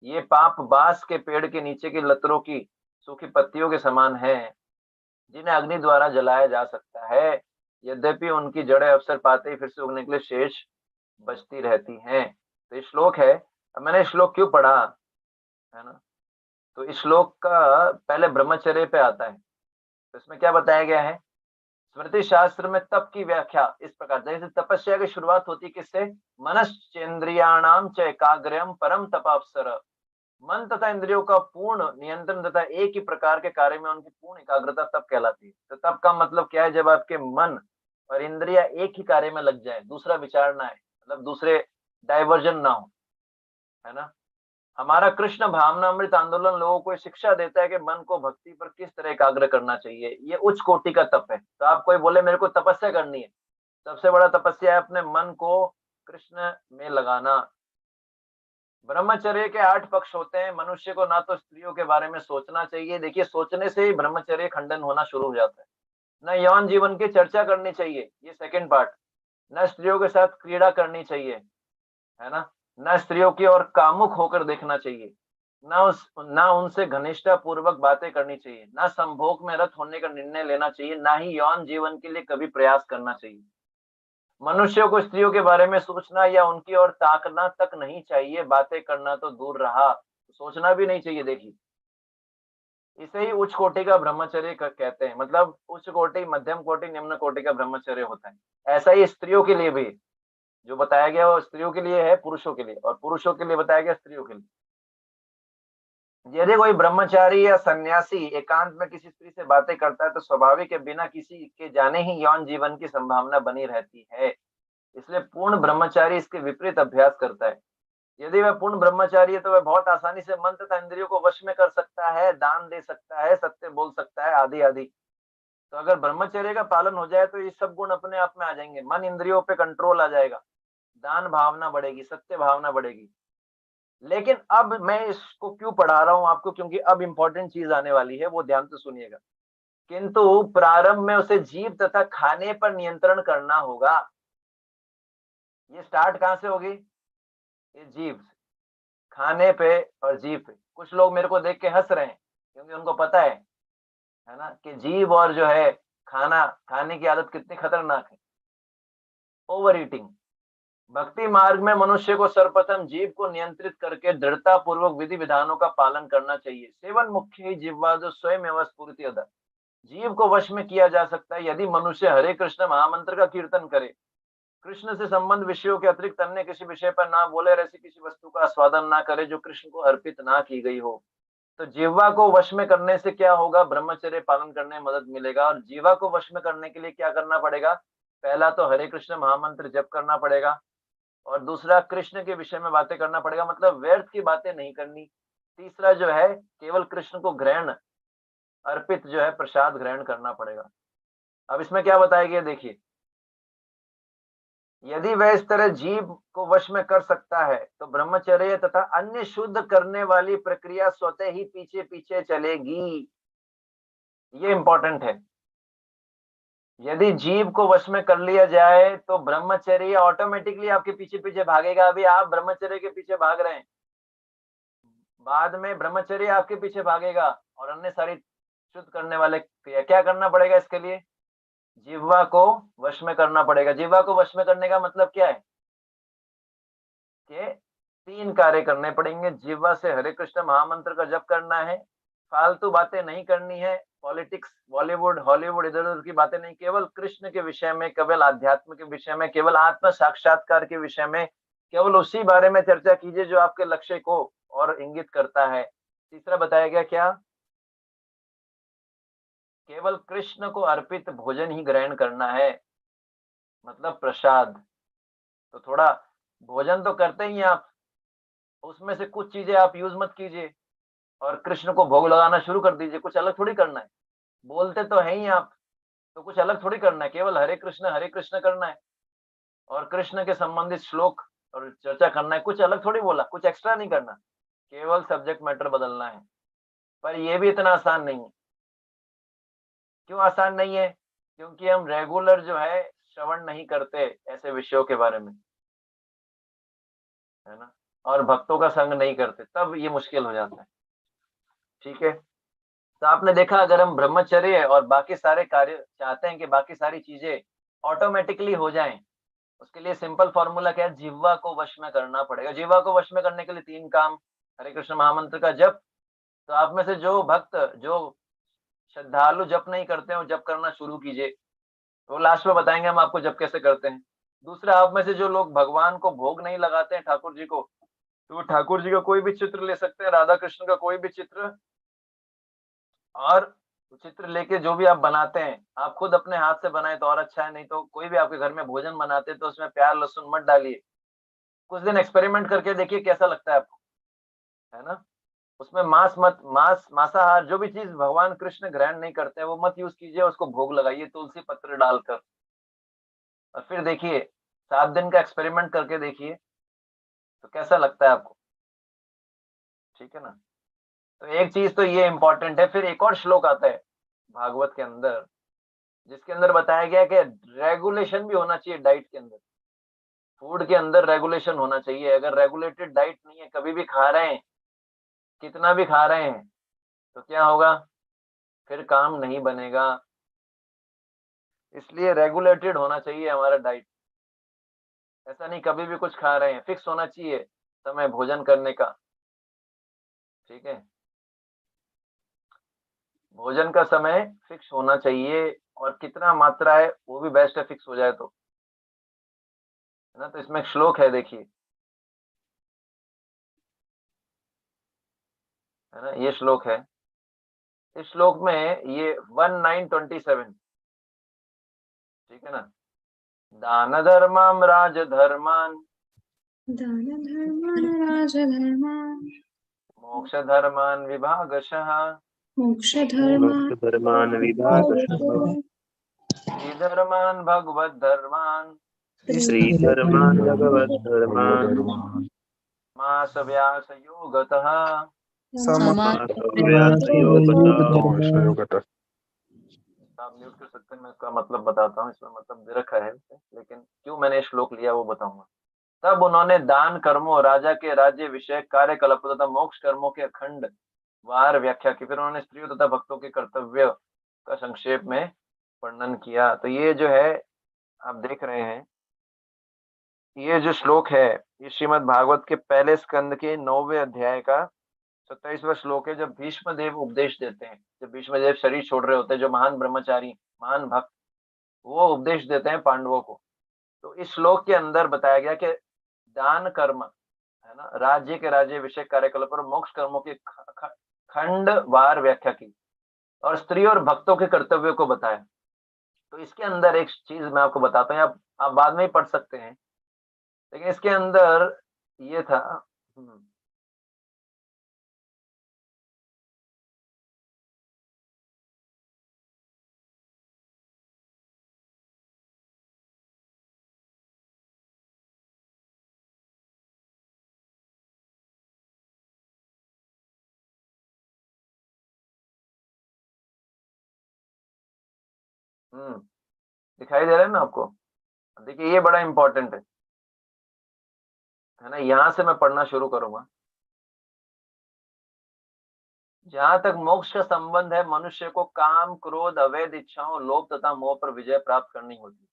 ये पाप बांस के पेड़ के नीचे की लतरों की सूखी पत्तियों के समान है, जिन्हें अग्नि द्वारा जलाया जा सकता है, यद्यपि उनकी जड़ें अवसर पाते ही फिर से उगने के लिए शेष बचती रहती हैं। तो ये श्लोक है। अब मैंने श्लोक क्यों पढ़ा है ना, तो इस श्लोक का पहले ब्रह्मचर्य पे आता है। तो इसमें क्या बताया गया है, स्मृति शास्त्र में तप की व्याख्या इस प्रकार, जैसे तपस्या की शुरुआत होती है किससे, मनश्चेन्द्रियाणाम च एकाग्र्यम परम तपावसर, मन तथा इंद्रियों का पूर्ण नियंत्रण तथा एक ही प्रकार के कार्य में उनकी पूर्ण एकाग्रता तप कहलाती है। तो तप का मतलब क्या है, जब आपके मन और इंद्रिया एक ही कार्य में लग जाए, दूसरा विचार ना है, मतलब दूसरे डाइवर्जन ना हो, है ना। हमारा कृष्ण भावनामृत आंदोलन लोगों को शिक्षा देता है कि मन को भक्ति पर किस तरह एकाग्र करना चाहिए। ये उच्च कोटि का तप है। तो आप कोई बोले मेरे को तपस्या करनी है, सबसे बड़ा तपस्या है अपने मन को कृष्ण में लगाना। ब्रह्मचर्य के 8 पक्ष होते हैं। मनुष्य को ना तो स्त्रियों के बारे में सोचना चाहिए, देखिए सोचने से ही ब्रह्मचर्य खंडन होना शुरू हो जाता है। न यौन जीवन की चर्चा करनी चाहिए, ये सेकंड पार्ट। न स्त्रियों के साथ क्रीड़ा करनी चाहिए, है ना। न स्त्रियों की ओर कामुक होकर देखना चाहिए, न उनसे घनिष्ठता पूर्वक बातें करनी चाहिए, न संभोग में रत होने का निर्णय लेना चाहिए, ना ही यौन जीवन के लिए कभी प्रयास करना चाहिए। मनुष्यों को स्त्रियों के बारे में सोचना या उनकी ओर ताकना तक नहीं चाहिए, बातें करना तो दूर रहा, सोचना भी नहीं चाहिए। देखिए, इसे ही उच्च कोटि का ब्रह्मचर्य कहते हैं। मतलब उच्च कोटि, मध्यम कोटि, निम्न कोटि का ब्रह्मचर्य होता है। ऐसा ही स्त्रियों के लिए भी जो बताया गया वो स्त्रियों के लिए है, पुरुषों के लिए, और पुरुषों के लिए बताया गया स्त्रियों के लिए। यदि कोई ब्रह्मचारी या सन्यासी एकांत में किसी स्त्री से बातें करता है तो स्वाभाविक है बिना किसी के जाने ही यौन जीवन की संभावना बनी रहती है। इसलिए पूर्ण ब्रह्मचारी इसके विपरीत अभ्यास करता है। यदि वह पूर्ण ब्रह्मचारी है तो वह बहुत आसानी से मन तथा इंद्रियों को वश में कर सकता है, दान दे सकता है, सत्य बोल सकता है, आदि आदि। तो अगर ब्रह्मचर्य का पालन हो जाए तो ये सब गुण अपने आप में आ जाएंगे। मन इंद्रियों पे कंट्रोल आ जाएगा, दान भावना बढ़ेगी, सत्य भावना बढ़ेगी। लेकिन अब मैं इसको क्यों पढ़ा रहा हूं आपको, क्योंकि अब इंपॉर्टेंट चीज आने वाली है, वो ध्यान से सुनिएगा। किंतु प्रारंभ में उसे जीभ तथा खाने पर नियंत्रण करना होगा। ये स्टार्ट कहां से होगी, ये जीभ से, खाने पे और जीभ पे। कुछ लोग मेरे को देख के हंस रहे हैं क्योंकि उनको पता है ना, कि जीभ और जो है खाना, खाने की आदत कितनी खतरनाक है, ओवर ईटिंग। भक्ति मार्ग में मनुष्य को सर्वप्रथम जीभ को नियंत्रित करके दृढ़ता पूर्वक विधि विधानों का पालन करना चाहिए। सेवन मुख्य ही जिह्वा जो स्वयं स्फुरति अदर, जीव को वश में किया जा सकता है यदि मनुष्य हरे कृष्ण महामंत्र का कीर्तन करे, कृष्ण से संबंध विषयों के अतिरिक्त अन्य किसी विषय पर ना बोले और ऐसी किसी वस्तु का आस्वादन ना करे जो कृष्ण को अर्पित ना की गई हो। तो जीवा को वश में करने से क्या होगा, ब्रह्मचर्य पालन करने में मदद मिलेगा। और जीवा को वश में करने के लिए क्या करना पड़ेगा, पहला तो हरे कृष्ण महामंत्र जप करना पड़ेगा, और दूसरा कृष्ण के विषय में बातें करना पड़ेगा, मतलब व्यर्थ की बातें नहीं करनी। तीसरा जो है केवल कृष्ण को ग्रहण अर्पित जो है प्रसाद ग्रहण करना पड़ेगा। अब इसमें क्या बताया गया देखिए, यदि वह इस तरह जीव को वश में कर सकता है तो ब्रह्मचर्य तथा अन्य शुद्ध करने वाली प्रक्रिया स्वतः ही पीछे पीछे चलेगी। ये इंपॉर्टेंट है। यदि जीव को वश में कर लिया जाए तो ब्रह्मचर्य ऑटोमेटिकली आपके पीछे पीछे भागेगा। अभी आप ब्रह्मचर्य के पीछे भाग रहे हैं, बाद में ब्रह्मचर्य आपके पीछे भागेगा और अन्य सारी शुद्ध करने वाले क्रिया। क्या करना पड़ेगा इसके लिए? जिह्वा को वश में करना पड़ेगा। जिह्वा को वश में करने का मतलब क्या है कि 3 कार्य करने पड़ेंगे। जिह्वा से हरे कृष्ण महामंत्र का जप करना है, फालतू बातें नहीं करनी है, पॉलिटिक्स, बॉलीवुड, हॉलीवुड, इधर उधर की बातें नहीं, केवल कृष्ण के विषय में, केवल आध्यात्म के विषय में, केवल आत्म साक्षात्कार के विषय में, केवल उसी बारे में चर्चा कीजिए जो आपके लक्ष्य को और इंगित करता है। तीसरा बताया गया क्या? केवल कृष्ण को अर्पित भोजन ही ग्रहण करना है, मतलब प्रसाद। तो थोड़ा भोजन तो करते ही आप, उसमें से कुछ चीजें आप यूज मत कीजिए और कृष्ण को भोग लगाना शुरू कर दीजिए। कुछ अलग थोड़ी करना है, बोलते तो है ही आप, तो कुछ अलग थोड़ी करना है, केवल हरे कृष्ण करना है और कृष्ण के संबंधित श्लोक और चर्चा करना है। कुछ अलग थोड़ी बोला, कुछ एक्स्ट्रा नहीं करना, केवल सब्जेक्ट मैटर बदलना है। पर यह भी इतना आसान नहीं है। क्यों आसान नहीं है? क्योंकि हम रेगुलर जो है श्रवण नहीं करते ऐसे विषयों के बारे में, है ना, और भक्तों का संग नहीं करते, तब ये मुश्किल हो जाता है। ठीक है, तो आपने देखा, अगर हम ब्रह्मचर्य और बाकी सारे कार्य चाहते हैं कि बाकी सारी चीजें ऑटोमेटिकली हो जाएं, उसके लिए सिंपल फॉर्मूला क्या है? जिह्वा को वश में करना पड़ेगा। जिह्वा को वश में करने के लिए 3 काम: हरे कृष्ण महामंत्र का जप। तो आप में से जो भक्त, जो श्रद्धालु जप नहीं करते हो, जप करना शुरू कीजिए, तो लास्ट में बताएंगे हम आपको जप कैसे करते हैं। दूसरा, आप में से जो लोग भगवान को भोग नहीं लगाते हैं, ठाकुर जी को, तो वो ठाकुर जी का कोई भी चित्र ले सकते हैं, राधा कृष्ण का कोई भी चित्र, और चित्र लेके जो भी आप बनाते हैं, आप खुद अपने हाथ से बनाए तो और अच्छा है, नहीं तो कोई भी आपके घर में भोजन बनाते तो उसमें प्याज लहसुन मत डालिए। कुछ दिन एक्सपेरिमेंट करके देखिए कैसा लगता है आपको, है ना। उसमें मांसाहार, जो भी चीज भगवान कृष्ण ग्रहण नहीं करते हैं वो मत यूज कीजिए, उसको भोग लगाइए तुलसी पत्र डालकर, और फिर देखिए 7 दिन का एक्सपेरिमेंट करके देखिए तो कैसा लगता है आपको। ठीक है ना। तो एक चीज तो ये इंपॉर्टेंट है। फिर एक और श्लोक आता है भागवत के अंदर, जिसके अंदर बताया गया कि रेगुलेशन भी होना चाहिए डाइट के अंदर, फूड के अंदर रेगुलेशन होना चाहिए। अगर रेगुलेटेड डाइट नहीं है, कभी भी खा रहे हैं, कितना भी खा रहे हैं, तो क्या होगा? फिर काम नहीं बनेगा। इसलिए रेगुलेटेड होना चाहिए हमारा डाइट। ऐसा नहीं कभी भी कुछ खा रहे हैं, फिक्स होना चाहिए समय भोजन करने का। ठीक है, भोजन का समय फिक्स होना चाहिए, और कितना मात्रा है वो भी बेस्ट है, फिक्स हो जाए तो, है ना। तो इसमें एक श्लोक है, देखिए, है ना, ये श्लोक है। इस श्लोक में ये 1927, ठीक है ना, दान धर्मम राजधर्मान दान धर्मान राजधर्मान मोक्ष धर्मान विभागशः मोक्ष धर्मान धर्मान विभागशः धर्मान भगवत धर्मान श्रीधर्मान भगवद्धर्मान धर्मान् मास व्यास योगतः। समासयोगतः। आप म्यूट कर सकते हैं, मैं इसका मतलब बताता हूँ। इसमें मतलब दे रखा है, लेकिन क्यों मैंने श्लोक लिया वो बताऊंगा। तब उन्होंने दान कर्मों, राजा के राज्य विषय कार्यकलाप तथा मोक्ष कर्मों के अखंड वार व्याख्या की। फिर उन्होंने स्त्रियों तथा भक्तों के कर्तव्य का संक्षेप में वर्णन किया। तो ये जो है आप देख रहे हैं, ये जो श्लोक है ये श्रीमद् भागवत के पहले स्कंद के 9वें अध्याय का 27वां श्लोक है। जब भीष्म देव उपदेश देते हैं, जब भीष्म देव शरीर छोड़ रहे होते हैं, जो महान ब्रह्मचारी, महान भक्त, वो उपदेश देते हैं पांडवों को। तो इस श्लोक के अंदर बताया गया कि दान कर्म, है ना, राज्य के राज्य विषय कार्यकलाप और मोक्ष कर्मों की खंड वार व्याख्या की, और स्त्री और भक्तों के कर्तव्यों को बताया। तो इसके अंदर एक चीज मैं आपको बताता हूँ, आप बाद में ही पढ़ सकते हैं, लेकिन इसके अंदर ये था। दिखाई दे रहा है ना आपको? देखिए ये बड़ा इंपॉर्टेंट है ना, यहां से मैं पढ़ना शुरू करूंगा। जहां तक मोक्ष का संबंध है, मनुष्य को काम, क्रोध, अवैध इच्छाओं, लोभ तथा मोह पर विजय प्राप्त करनी होती है।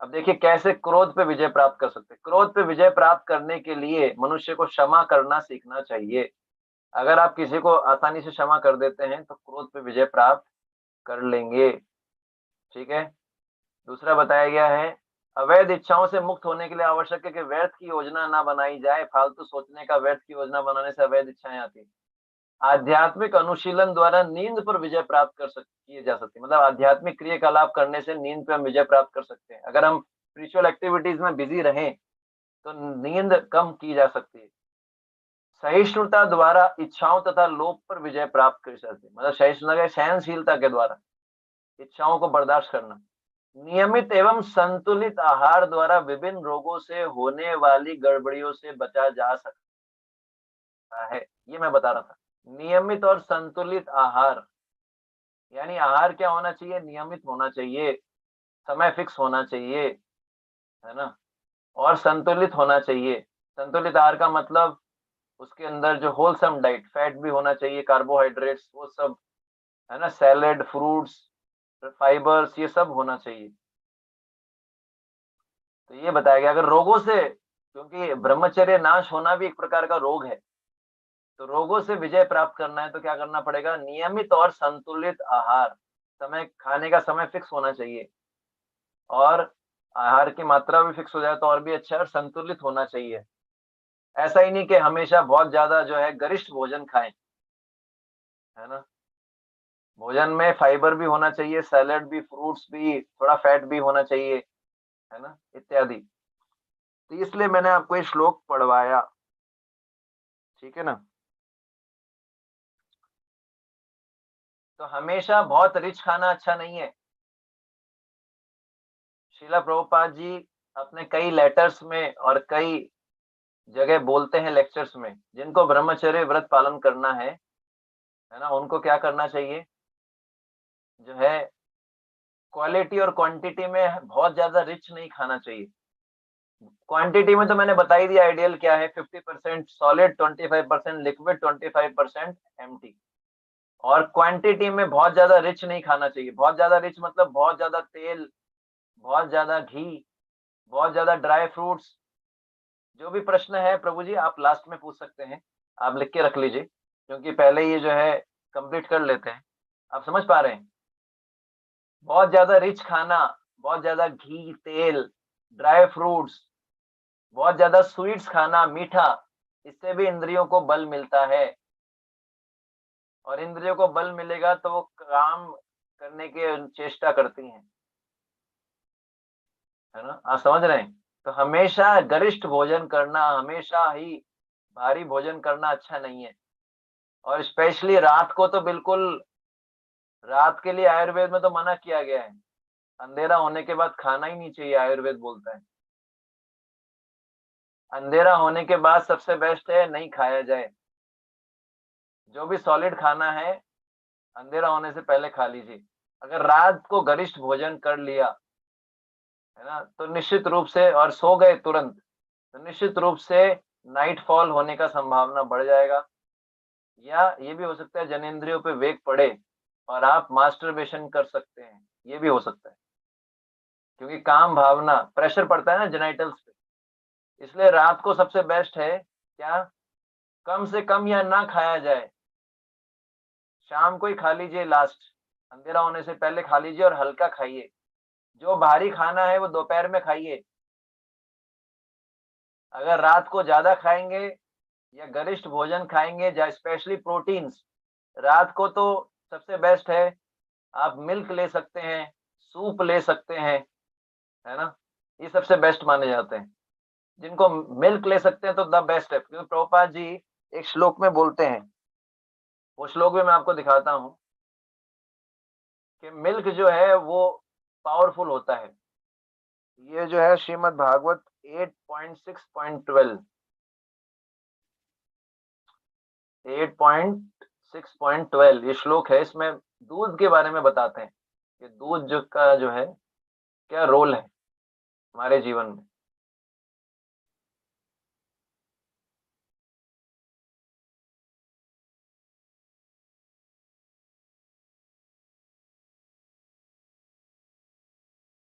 अब देखिए कैसे क्रोध पे विजय प्राप्त कर सकते हैं। क्रोध पे विजय प्राप्त करने के लिए मनुष्य को क्षमा करना सीखना चाहिए। अगर आप किसी को आसानी से क्षमा कर देते हैं तो क्रोध पे विजय प्राप्त कर लेंगे। ठीक है। दूसरा बताया गया है, अवैध इच्छाओं से मुक्त होने के लिए आवश्यक है कि व्यर्थ की योजना ना बनाई जाए। फालतू सोचने का, व्यर्थ की योजना बनाने से अवैध इच्छाएं आती हैं। आध्यात्मिक अनुशीलन द्वारा नींद पर विजय प्राप्त किए जा सकते हैं। मतलब आध्यात्मिक क्रियाकलाप करने से नींद पर हम विजय प्राप्त कर सकते हैं। अगर हम स्पिरिचुअल एक्टिविटीज में बिजी रहें तो नींद कम की जा सकती है। सहिष्णुता द्वारा इच्छाओं तथा लोभ पर विजय प्राप्त कर सकते हैं। मतलब सहिष्णुता, सहनशीलता के द्वारा इच्छाओं को बर्दाश्त करना। नियमित एवं संतुलित आहार द्वारा विभिन्न रोगों से होने वाली गड़बड़ियों से बचा जा सकता है। ये मैं बता रहा था, नियमित और संतुलित आहार, यानी आहार क्या होना चाहिए? नियमित होना चाहिए, समय फिक्स होना चाहिए, है ना, और संतुलित होना चाहिए। संतुलित आहार का मतलब उसके अंदर जो होलसम डाइट, फैट भी होना चाहिए, कार्बोहाइड्रेट्स वो सब, है ना, सैलेड, फ्रूट्स, फाइबर्स, ये सब होना चाहिए। तो ये बताया गया। अगर रोगों से, क्योंकि ब्रह्मचर्य नाश होना भी एक प्रकार का रोग है, तो रोगों से विजय प्राप्त करना है तो क्या करना पड़ेगा? नियमित और संतुलित आहार, समय, खाने का समय फिक्स होना चाहिए, और आहार की मात्रा भी फिक्स हो जाए तो और भी अच्छा है, और संतुलित होना चाहिए। ऐसा ही नहीं कि हमेशा बहुत ज्यादा जो है गरिष्ठ भोजन खाएं, है ना। भोजन में फाइबर भी होना चाहिए, सैलेड भी, फ्रूट्स भी, थोड़ा फैट भी होना चाहिए, है ना, इत्यादि। तो इसलिए मैंने आपको ये श्लोक पढ़वाया। ठीक है ना। तो हमेशा बहुत रिच खाना अच्छा नहीं है। श्रीला प्रभुपाद जी अपने कई लेटर्स में और कई जगह बोलते हैं, लेक्चर्स में, जिनको ब्रह्मचर्य व्रत पालन करना है ना, उनको क्या करना चाहिए? जो है क्वालिटी और क्वांटिटी में बहुत ज्यादा रिच नहीं खाना चाहिए। क्वांटिटी में तो मैंने बता ही दिया आइडियल क्या है, 50% सॉलिड, 25% लिक्विड, 25% एम्प्टी। और क्वांटिटी में बहुत ज्यादा रिच नहीं खाना चाहिए। बहुत ज्यादा रिच मतलब बहुत ज्यादा तेल, बहुत ज्यादा घी, बहुत ज्यादा ड्राई फ्रूट्स। जो भी प्रश्न है प्रभु जी आप लास्ट में पूछ सकते हैं, आप लिख के रख लीजिए, क्योंकि पहले ये जो है कंप्लीट कर लेते हैं। आप समझ पा रहे हैं? बहुत ज्यादा रिच खाना, बहुत ज्यादा घी, तेल, ड्राई फ्रूट्स, बहुत ज्यादा स्वीट्स खाना, मीठा, इससे भी इंद्रियों को बल मिलता है। और इंद्रियों को बल मिलेगा तो वो काम करने की चेष्टा करती हैं, है ना। आप समझ रहे हैं? तो हमेशा गरिष्ठ भोजन करना, हमेशा ही भारी भोजन करना अच्छा नहीं है। और स्पेशली रात को तो बिल्कुल, रात के लिए आयुर्वेद में तो मना किया गया है। अंधेरा होने के बाद खाना ही नहीं चाहिए, आयुर्वेद बोलता है। अंधेरा होने के बाद सबसे बेस्ट है नहीं खाया जाए। जो भी सॉलिड खाना है अंधेरा होने से पहले खा लीजिए। अगर रात को गरिष्ठ भोजन कर लिया, है ना, तो निश्चित रूप से, और सो गए तुरंत, तो निश्चित रूप से नाइट फॉल होने का संभावना बढ़ जाएगा। या ये भी हो सकता है जनेंद्रियों पे वेग पड़े और आप मास्टरबेशन कर सकते हैं, ये भी हो सकता है। क्योंकि काम भावना, प्रेशर पड़ता है ना जेनाइटल्स पे। इसलिए रात को सबसे बेस्ट है क्या? कम से कम या ना खाया जाए। शाम को ही खा लीजिए, लास्ट अंधेरा होने से पहले खा लीजिए, और हल्का खाइए। जो भारी खाना है वो दोपहर में खाइए। अगर रात को ज्यादा खाएंगे या गरिष्ठ भोजन खाएंगे, या स्पेशली प्रोटीन्स, रात को तो सबसे बेस्ट है आप मिल्क ले सकते हैं, सूप ले सकते हैं, है ना, ये सबसे बेस्ट माने जाते हैं। जिनको मिल्क ले सकते हैं तो द बेस्ट है, क्योंकि प्रभुपाद जी एक श्लोक में बोलते हैं, वो श्लोक भी मैं आपको दिखाता हूँ कि मिल्क जो है वो पावरफुल होता है। ये जो है श्रीमद् भागवत 8.6.12 8.6.12 ये श्लोक है। इसमें दूध के बारे में बताते हैं कि दूध जो का जो है क्या रोल है हमारे जीवन में।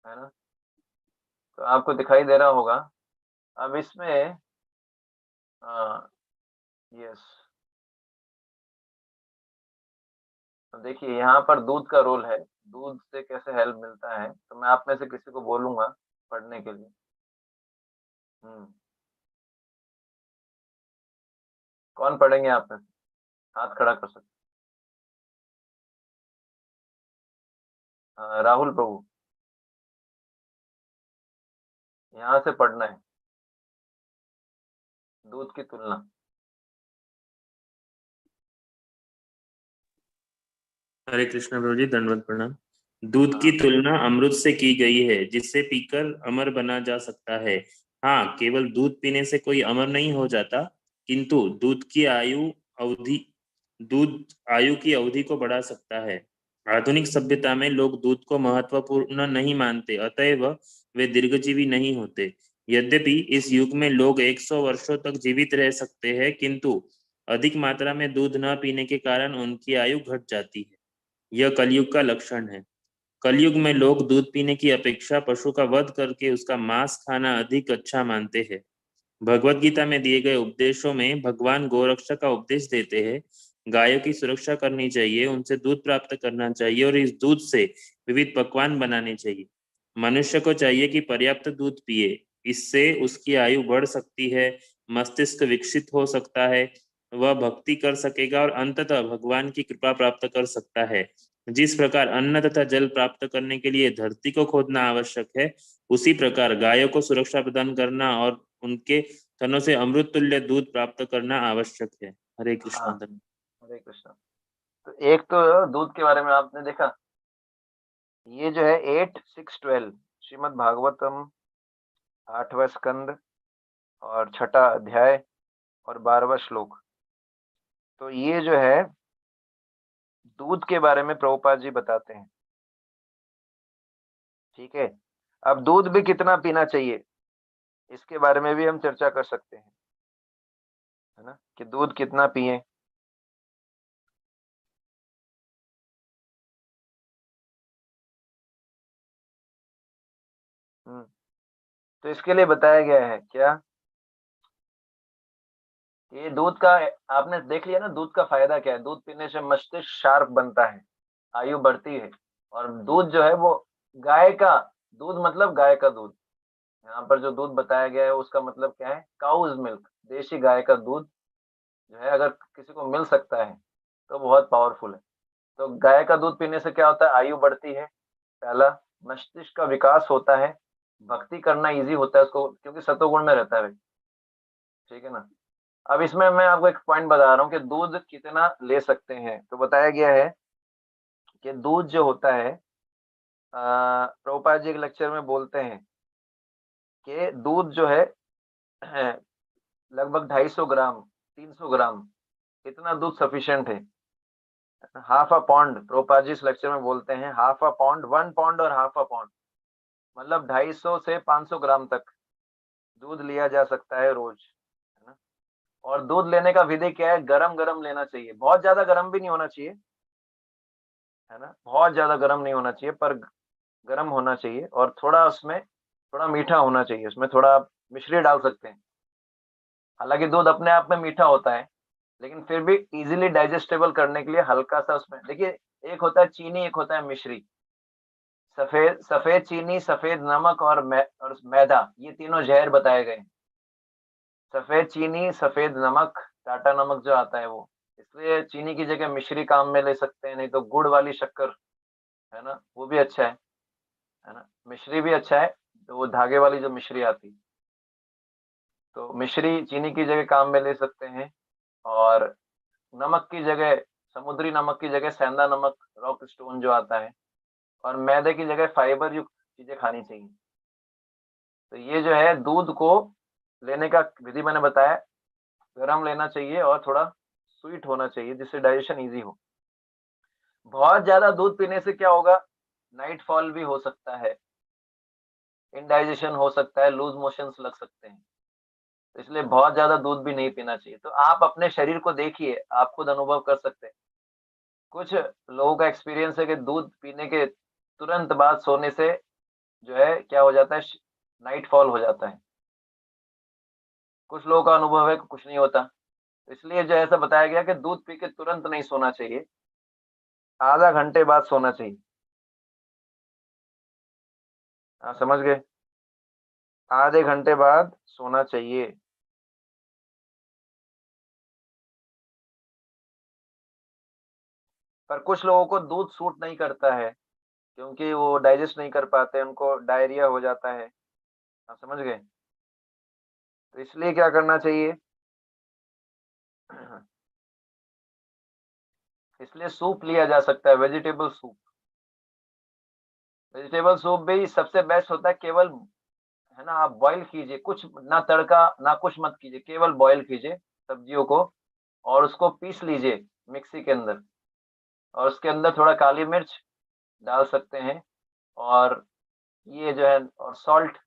है ना, तो आपको दिखाई दे रहा होगा। अब इसमें यस, तो देखिए यहाँ पर दूध का रोल है, दूध से कैसे हेल्प मिलता है। तो मैं आप में से किसी को बोलूंगा पढ़ने के लिए। कौन पढ़ेंगे आप में से? हाथ खड़ा कर सकते। राहुल प्रभु, यहाँ से पढ़ना है दूध की तुलना। हरे कृष्णा प्रभु जी, दंडवत प्रणाम। दूध की तुलना अमृत से की गई है, जिससे पीकर अमर बना जा सकता है। हाँ, केवल दूध पीने से कोई अमर नहीं हो जाता, किंतु दूध आयु की अवधि को बढ़ा सकता है। आधुनिक सभ्यता में लोग दूध को महत्वपूर्ण नहीं मानते, अतएव वे दीर्घजीवी नहीं होते। यद्यपि इस युग में लोग 100 वर्षों तक जीवित रह सकते हैं, किंतु अधिक मात्रा में दूध न पीने के कारण उनकी आयु घट जाती है। यह कलयुग का लक्षण है। कलयुग में लोग दूध पीने की अपेक्षा पशु का वध करके उसका मांस खाना अधिक अच्छा मानते हैं। भगवत गीता में दिए गए उपदेशों में भगवान गोरक्षा का उपदेश देते हैं। गायों की सुरक्षा करनी चाहिए, उनसे दूध प्राप्त करना चाहिए और इस दूध से विविध पकवान बनाने चाहिए। मनुष्य को चाहिए कि पर्याप्त दूध पिए, इससे उसकी आयु बढ़ सकती है, मस्तिष्क विकसित हो सकता है, वह भक्ति कर सकेगा और अंततः भगवान की कृपा प्राप्त कर सकता है। जिस प्रकार अन्न तथा जल प्राप्त करने के लिए धरती को खोदना आवश्यक है, उसी प्रकार गायों को सुरक्षा प्रदान करना और उनके थनों से अमृत तुल्य दूध प्राप्त करना आवश्यक है। हरे कृष्णा। हाँ, हरे कृष्णा। तो एक तो दूध के बारे में आपने देखा, ये जो है 8.6.12 श्रीमद् भागवतम 8वां स्कंद और 6ठा अध्याय और 12वां श्लोक। तो ये जो है दूध के बारे में प्रभुपाद जी बताते हैं। ठीक है, अब दूध भी कितना पीना चाहिए इसके बारे में भी हम चर्चा कर सकते हैं, है ना, कि दूध कितना पिए। तो इसके लिए बताया गया है क्या, ये दूध का आपने देख लिया ना, दूध का फायदा क्या है। दूध पीने से मस्तिष्क शार्प बनता है, आयु बढ़ती है। और दूध जो है वो गाय का दूध, मतलब गाय का दूध, यहाँ पर जो दूध बताया गया है उसका मतलब क्या है, काउज मिल्क, देशी गाय का दूध जो है अगर किसी को मिल सकता है तो बहुत पावरफुल है। तो गाय का दूध पीने से क्या होता है, आयु बढ़ती है, पहला। मस्तिष्क का विकास होता है, भक्ति करना इजी होता है उसको, क्योंकि सतोगुण में रहता है भाई। ठीक है ना। अब इसमें मैं आपको एक पॉइंट बता रहा हूँ कि दूध कितना ले सकते हैं। तो बताया गया है कि दूध जो होता है, प्रभुपाद जी एक लेक्चर में बोलते हैं कि दूध जो है लगभग 250 ग्राम 300 ग्राम, इतना दूध सफिशिएंट है। Half a pond, Prabhupada ji इस लेक्चर में बोलते हैं हाफ अ पॉन्ड, 1 पॉन्ड और हाफ अ पॉन्ड, मतलब 250 से 500 ग्राम तक दूध लिया जा सकता है रोज, है ना। और दूध लेने का विधि क्या है, गरम गरम लेना चाहिए, बहुत ज्यादा गरम भी नहीं होना चाहिए, है ना, बहुत ज्यादा गरम नहीं होना चाहिए, पर गरम होना चाहिए। और थोड़ा उसमें थोड़ा मीठा होना चाहिए, उसमें थोड़ा आप मिश्री डाल सकते हैं। हालांकि दूध अपने आप में मीठा होता है, लेकिन फिर भी इजीली डाइजेस्टेबल करने के लिए हल्का सा उसमें देखिए, एक होता है चीनी, एक होता है मिश्री। सफेद सफेद चीनी, सफेद नमक और मैदा, ये तीनों जहर बताए गए हैं। सफेद चीनी, सफेद नमक, टाटा नमक जो आता है वो, इसलिए चीनी की जगह मिश्री काम में ले सकते हैं, नहीं तो गुड़ वाली शक्कर, है ना, वो भी अच्छा है। है ना। मिश्री भी अच्छा है, तो वो धागे वाली जो मिश्री आती, तो मिश्री चीनी की जगह काम में ले सकते हैं। और नमक की जगह, समुद्री नमक की जगह सेंधा नमक, रॉक स्टोन जो आता है, और मैदे की जगह फाइबर युक्त चीजें खानी चाहिए। तो ये जो है दूध को लेने का विधि मैंने बताया, गर्म लेना चाहिए और थोड़ा स्वीट होना चाहिए जिससे डाइजेशन इजी हो। बहुत ज्यादा दूध पीने से क्या होगा, नाइट फॉल भी हो सकता है, इनडाइजेशन हो सकता है, लूज मोशंस लग सकते हैं। तो इसलिए बहुत ज्यादा दूध भी नहीं पीना चाहिए। तो आप अपने शरीर को देखिए, आप खुद अनुभव कर सकते हैं। कुछ लोगों का एक्सपीरियंस है कि दूध पीने के तुरंत बाद सोने से जो है क्या हो जाता है, नाइट फॉल हो जाता है। कुछ लोगों का अनुभव है कि कुछ नहीं होता। इसलिए जो ऐसा बताया गया कि दूध पी के तुरंत नहीं सोना चाहिए, आधा घंटे बाद सोना चाहिए। हाँ, समझ गए, आधे घंटे बाद सोना चाहिए। पर कुछ लोगों को दूध सूट नहीं करता है, क्योंकि वो डाइजेस्ट नहीं कर पाते, उनको डायरिया हो जाता है। आप समझ गए, तो इसलिए क्या करना चाहिए इसलिए सूप लिया जा सकता है, वेजिटेबल सूप। वेजिटेबल सूप भी सबसे बेस्ट होता है, केवल है ना, आप बॉईल कीजिए, कुछ ना तड़का ना कुछ मत कीजिए, केवल बॉईल कीजिए सब्जियों को, और उसको पीस लीजिए मिक्सी के अंदर, और उसके अंदर थोड़ा काली मिर्च डाल सकते हैं, और ये जो है, और सॉल्ट।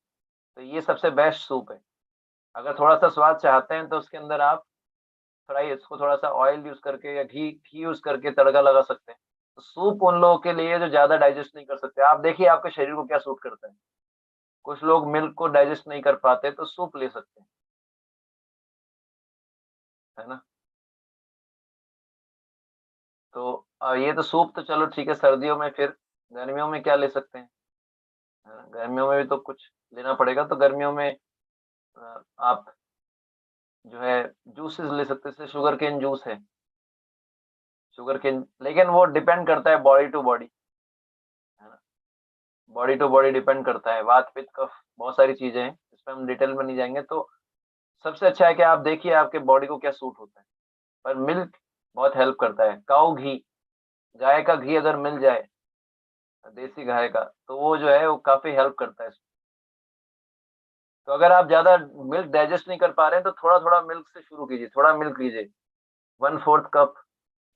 तो ये सबसे बेस्ट सूप है। अगर थोड़ा सा स्वाद चाहते हैं तो उसके अंदर आप फ्राई, इसको थोड़ा सा ऑयल यूज करके या घी घी यूज करके तड़का लगा सकते हैं। तो सूप उन लोगों के लिए जो ज्यादा डाइजेस्ट नहीं कर सकते, आप देखिए आपके शरीर को क्या सूट करता है। कुछ लोग मिल्क को डाइजेस्ट नहीं कर पाते, तो सूप ले सकते हैं, है ना। तो ये तो सूप तो चलो ठीक है सर्दियों में, फिर गर्मियों में क्या ले सकते हैं, है ना? गर्मियों में भी तो कुछ लेना पड़ेगा। तो गर्मियों में आप जो है जूसेस ले सकते हैं, जैसे शुगर केन जूस है, शुगर केन, लेकिन वो डिपेंड करता है बॉडी टू बॉडी, है ना। बॉडी टू बॉडी डिपेंड करता है, वात पित्त कफ बहुत सारी चीजें हैं, इसमें हम डिटेल में नहीं जाएंगे। तो सबसे अच्छा है कि आप देखिए आपके बॉडी को क्या सूट होता है। पर मिल्क बहुत हेल्प करता है, काऊ घी, गाय का घी अगर मिल जाए, देसी गाय का, तो वो जो है वो काफी हेल्प करता है। तो अगर आप ज्यादा मिल्क डाइजेस्ट नहीं कर पा रहे हैं तो थोड़ा थोड़ा मिल्क से शुरू कीजिए, थोड़ा मिल्क लीजिए, 1/4 कप,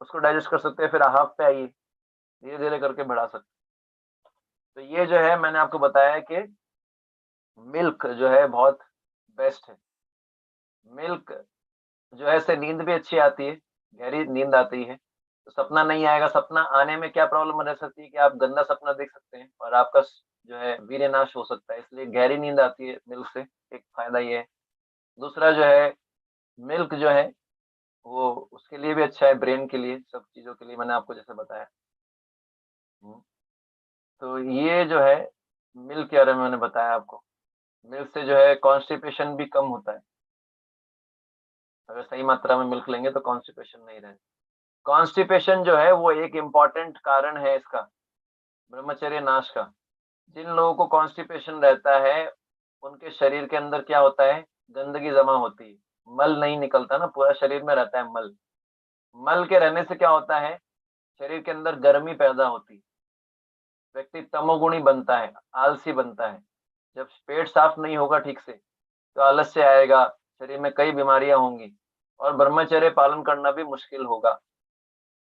उसको डाइजेस्ट कर सकते हैं, फिर हाफ पे आइए, धीरे धीरे करके बढ़ा सकते हैं। तो ये जो है मैंने आपको बताया कि मिल्क जो है बहुत बेस्ट है। मिल्क जो है इससे नींद भी अच्छी आती है, गहरी नींद आती है। तो सपना नहीं आएगा, सपना आने में क्या प्रॉब्लम रह सकती है कि आप गंदा सपना देख सकते हैं और आपका जो है वीर्य नाश हो सकता है। इसलिए गहरी नींद आती है मिल्क से, एक फायदा ये है। दूसरा जो है, मिल्क जो है वो उसके लिए भी अच्छा है, ब्रेन के लिए, सब चीजों के लिए, मैंने आपको जैसे बताया। हम्म, तो ये जो है मिल्क के बारे में मैंने बताया आपको। मिल्क से जो है कॉन्स्टिपेशन भी कम होता है, अगर सही मात्रा में मिल्क लेंगे तो कॉन्स्टिपेशन नहीं रहेगा। कॉन्स्टिपेशन जो है वो एक इम्पॉर्टेंट कारण है इसका, ब्रह्मचर्य नाश का। जिन लोगों को कॉन्स्टिपेशन रहता है उनके शरीर के अंदर क्या होता है, गंदगी जमा होती है, मल नहीं निकलता ना, पूरा शरीर में रहता है मल। मल के रहने से क्या होता है, शरीर के अंदर गर्मी पैदा होती है, व्यक्ति तमोगुणी बनता है, आलसी बनता है। जब पेट साफ नहीं होगा ठीक से तो आलस्य आएगा, शरीर में कई बीमारियां होंगी, और ब्रह्मचर्य पालन करना भी मुश्किल होगा।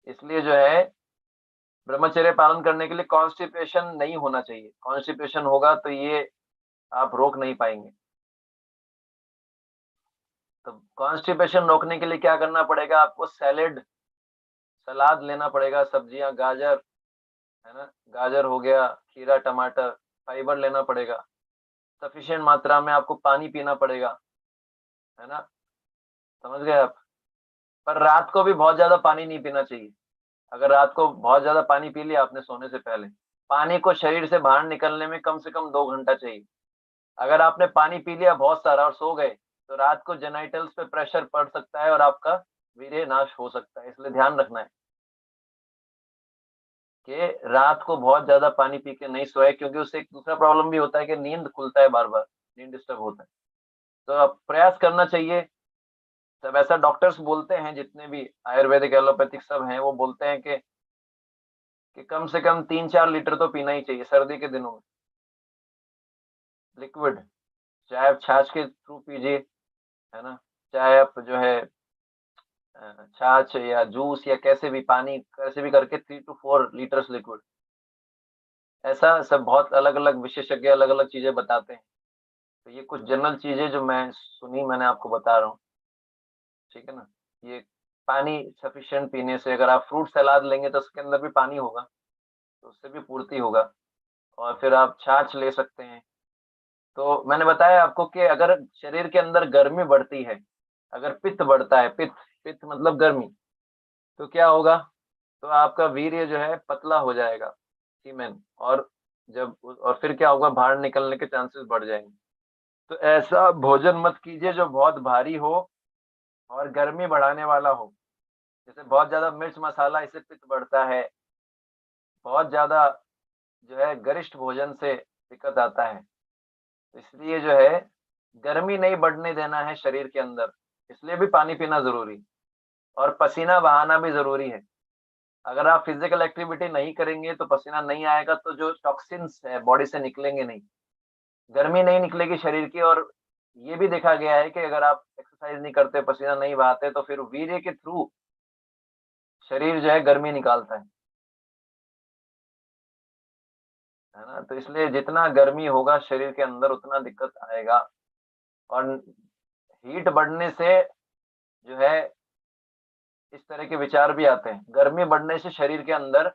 इसलिए जो है ब्रह्मचर्य पालन करने के लिए कॉन्स्टिपेशन नहीं होना चाहिए। कॉन्स्टिपेशन होगा तो ये आप रोक नहीं पाएंगे। तो कॉन्स्टिपेशन रोकने के लिए क्या करना पड़ेगा, आपको सैलेड, सलाद लेना पड़ेगा, सब्जियां, गाजर, है ना, गाजर हो गया, खीरा, टमाटर, फाइबर लेना पड़ेगा। सफिशिएंट मात्रा में आपको पानी पीना पड़ेगा, है ना, समझ गए आप। पर रात को भी बहुत ज्यादा पानी नहीं पीना चाहिए। अगर रात को बहुत ज्यादा पानी पी लिया आपने सोने से पहले, पानी को शरीर से बाहर निकलने में कम से कम 2 घंटा चाहिए। अगर आपने पानी पी लिया बहुत सारा और सो गए तो रात को जेनाइटल्स पे प्रेशर पड़ सकता है और आपका वीर्य नाश हो सकता है, इसलिए ध्यान रखना है। कि रात को बहुत ज्यादा पानी पी के नहीं सोए, क्योंकि उससे एक दूसरा प्रॉब्लम भी होता है कि नींद खुलता है, बार बार नींद डिस्टर्ब होता है। तो अब प्रयास करना चाहिए। सब ऐसा डॉक्टर्स बोलते हैं, जितने भी आयुर्वेदिक एलोपैथिक सब हैं, वो बोलते हैं कि कम से कम 3-4 लीटर तो पीना ही चाहिए सर्दी के दिनों में, लिक्विड। चाहे आप छाछ के थ्रू पीजिए, है ना, चाहे आप जो है छाछ या जूस या कैसे भी पानी कैसे भी करके 3 to 4 लीटर्स लिक्विड। ऐसा सब बहुत अलग अलग विशेषज्ञ अलग अलग चीजें बताते हैं। तो ये कुछ जनरल चीजें जो मैं सुनी, मैंने आपको बता रहा हूँ, ठीक है ना। ये पानी सफिशिएंट पीने से, अगर आप फ्रूट सलाद लेंगे तो उसके अंदर भी पानी होगा, तो उससे भी पूर्ति होगा। और फिर आप छाछ ले सकते हैं। तो मैंने बताया आपको कि अगर शरीर के अंदर गर्मी बढ़ती है, अगर पित्त बढ़ता है, पित्त पित्त मतलब गर्मी, तो क्या होगा, तो आपका वीर्य जो है पतला हो जाएगा, सीमेन, और फिर क्या होगा, बाहर निकलने के चांसेस बढ़ जाएंगे। तो ऐसा भोजन मत कीजिए जो बहुत भारी हो और गर्मी बढ़ाने वाला हो। जैसे बहुत ज्यादा मिर्च मसाला, इससे पित्त बढ़ता है। बहुत ज्यादा जो है गरिष्ठ भोजन से दिक्कत आता है। इसलिए जो है गर्मी नहीं बढ़ने देना है शरीर के अंदर, इसलिए भी पानी पीना जरूरी, और पसीना बहाना भी जरूरी है। अगर आप फिजिकल एक्टिविटी नहीं करेंगे तो पसीना नहीं आएगा, तो जो टॉक्सिन्स है बॉडी से निकलेंगे नहीं, गर्मी नहीं निकलेगी शरीर की। और ये भी देखा गया है कि अगर आप एक्सरसाइज नहीं करते, पसीना नहीं बहाते, तो फिर वीर्य के थ्रू शरीर जो है गर्मी निकालता है ना। तो इसलिए जितना गर्मी होगा शरीर के अंदर उतना दिक्कत आएगा। और हीट बढ़ने से जो है इस तरह के विचार भी आते हैं। गर्मी बढ़ने से शरीर के अंदर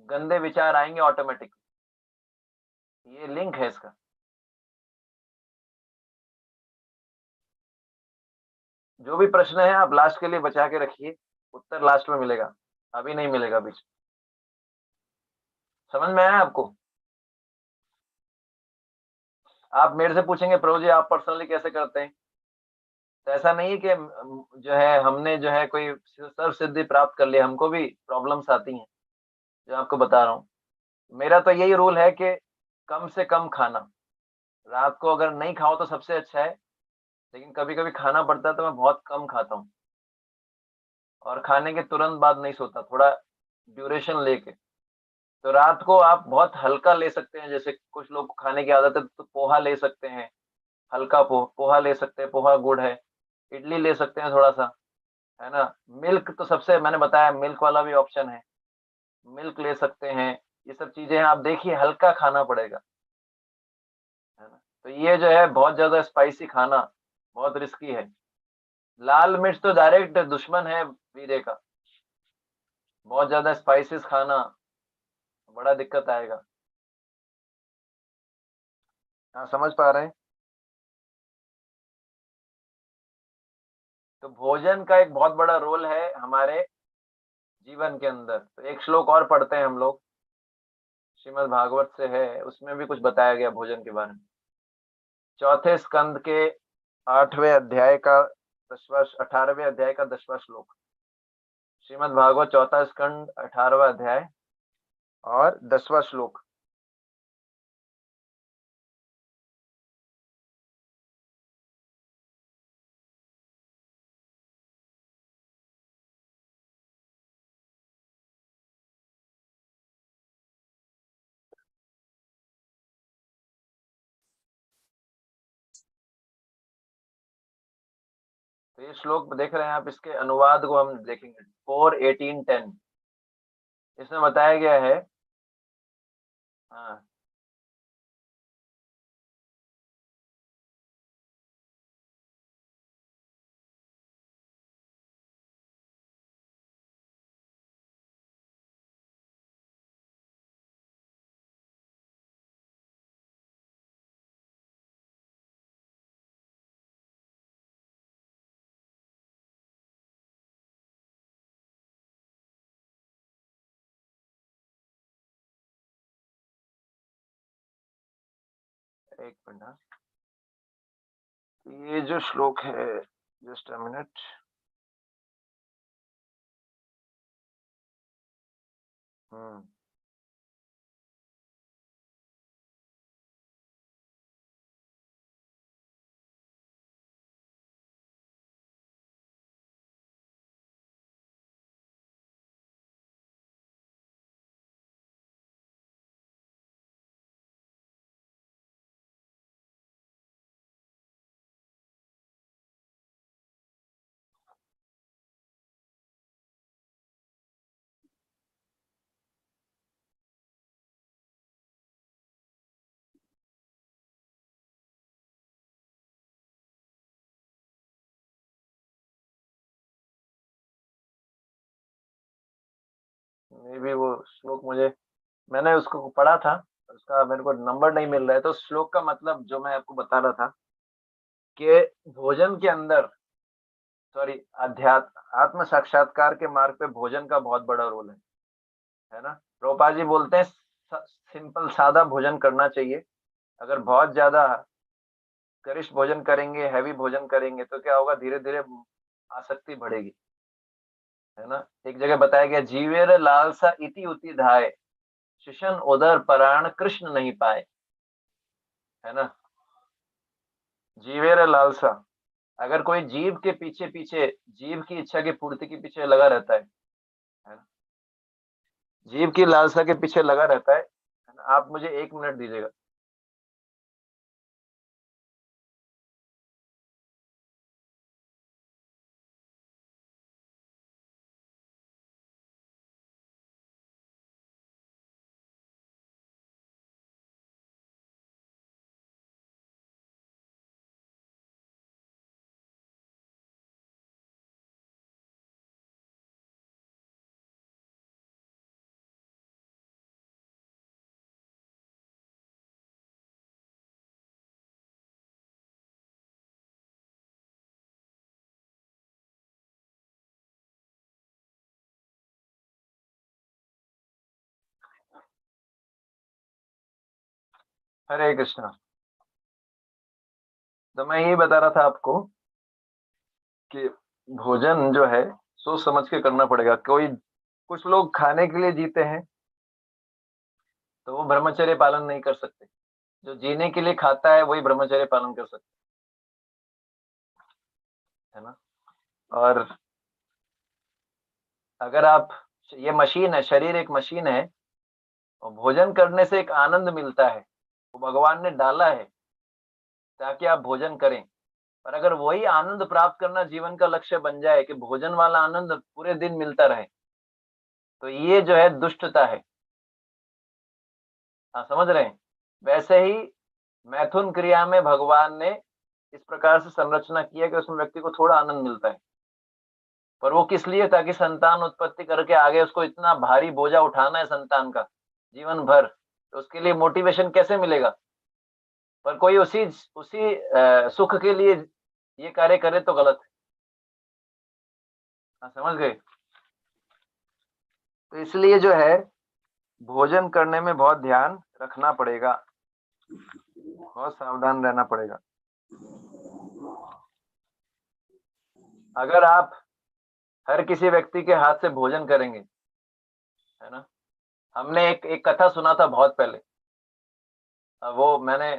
गंदे विचार आएंगे ऑटोमेटिक, ये लिंक है इसका। जो भी प्रश्न है आप लास्ट के लिए बचा के रखिए, उत्तर लास्ट में मिलेगा, अभी नहीं मिलेगा बीच में। समझ में आया आपको? आप मेरे से पूछेंगे प्रभु जी आप पर्सनली कैसे करते हैं, तो ऐसा नहीं है कि जो है हमने जो है कोई सर्व सिद्धि प्राप्त कर लिया, हमको भी प्रॉब्लम्स आती हैं जो आपको बता रहा हूँ। मेरा तो यही रूल है कि कम से कम खाना, रात को अगर नहीं खाओ तो सबसे अच्छा है, लेकिन कभी कभी खाना पड़ता है तो मैं बहुत कम खाता हूँ। और खाने के तुरंत बाद नहीं सोता, थोड़ा ड्यूरेशन लेके। तो रात को आप बहुत हल्का ले सकते हैं, जैसे कुछ लोग को खाने की आदत है तो पोहा ले सकते हैं, हल्का पोहा ले सकते हैं, पोहा गुड़ है। इडली ले सकते हैं थोड़ा सा, है ना। मिल्क तो सबसे, मैंने बताया मिल्क वाला भी ऑप्शन है, मिल्क ले सकते हैं। ये सब चीजें हैं, आप देखिए हल्का खाना पड़ेगा, है ना। तो ये जो है बहुत ज्यादा स्पाइसी खाना बहुत रिस्की है। लाल मिर्च तो डायरेक्ट दुश्मन है वीर्य का। बहुत ज्यादा स्पाइसेस खाना बड़ा दिक्कत आएगा। हाँ, समझ पा रहे हैं? तो भोजन का एक बहुत बड़ा रोल है हमारे जीवन के अंदर। तो एक श्लोक और पढ़ते हैं हम लोग, श्रीमद् भागवत से है, उसमें भी कुछ बताया गया भोजन के बारे में। चौथे स्कंद के 8वें अध्याय का 18वें अध्याय का 10वां श्लोक। श्रीमद् भागवत चौथा स्कंद 18वां अध्याय और 10वां श्लोक। तो ये श्लोक देख रहे हैं आप, इसके अनुवाद को हम देखेंगे 4:18-10। इसमें बताया गया है, हाँ, एक मिनट, हाँ। ये जो श्लोक है, जस्ट अ मिनट, हम्म। मे भी वो श्लोक मैंने उसको पढ़ा था, उसका मेरे को नंबर नहीं मिल रहा है। तो श्लोक का मतलब जो मैं आपको बता रहा था कि भोजन के अंदर, सॉरी, अध्यात्म आत्म साक्षात्कार के मार्ग पे भोजन का बहुत बड़ा रोल है ना। प्रभुपाद जी बोलते हैं सिंपल सादा भोजन करना चाहिए। अगर बहुत ज्यादा गरिष्ठ भोजन करेंगे, हैवी भोजन करेंगे, तो क्या होगा, धीरे धीरे आसक्ति बढ़ेगी, है ना। एक जगह बताया गया, जीवेर लालसा इति उति धाय, शिशन उदर पराण कृष्ण नहीं पाए, है ना। जीवेर लालसा, अगर कोई जीव के पीछे पीछे, जीव की इच्छा की पूर्ति के पीछे लगा रहता है ना, जीव की लालसा के पीछे लगा रहता है ना। आप मुझे 1 मिनट दीजिएगा। हरे कृष्णा। तो मैं यही बता रहा था आपको कि भोजन जो है सोच समझ के करना पड़ेगा। कुछ लोग खाने के लिए जीते हैं, तो वो ब्रह्मचर्य पालन नहीं कर सकते। जो जीने के लिए खाता है वही ब्रह्मचर्य पालन कर सकते है ना। और अगर आप, ये मशीन है, शरीर एक मशीन है, और भोजन करने से एक आनंद मिलता है, वो भगवान ने डाला है ताकि आप भोजन करें। पर अगर वही आनंद प्राप्त करना जीवन का लक्ष्य बन जाए कि भोजन वाला आनंद पूरे दिन मिलता रहे, तो ये जो है दुष्टता है। हाँ, समझ रहे हैं। वैसे ही मैथुन क्रिया में भगवान ने इस प्रकार से संरचना की है कि उसमें व्यक्ति को थोड़ा आनंद मिलता है, पर वो किस लिए, ताकि संतान उत्पत्ति करके आगे उसको इतना भारी बोझा उठाना है संतान का जीवन भर, तो उसके लिए मोटिवेशन कैसे मिलेगा। पर कोई उसी उसी सुख के लिए ये कार्य करे तो गलत है। हाँ, समझ गए। तो इसलिए जो है भोजन करने में बहुत ध्यान रखना पड़ेगा, बहुत सावधान रहना पड़ेगा। अगर आप हर किसी व्यक्ति के हाथ से भोजन करेंगे, है ना। हमने एक कथा सुना था बहुत पहले, वो मैंने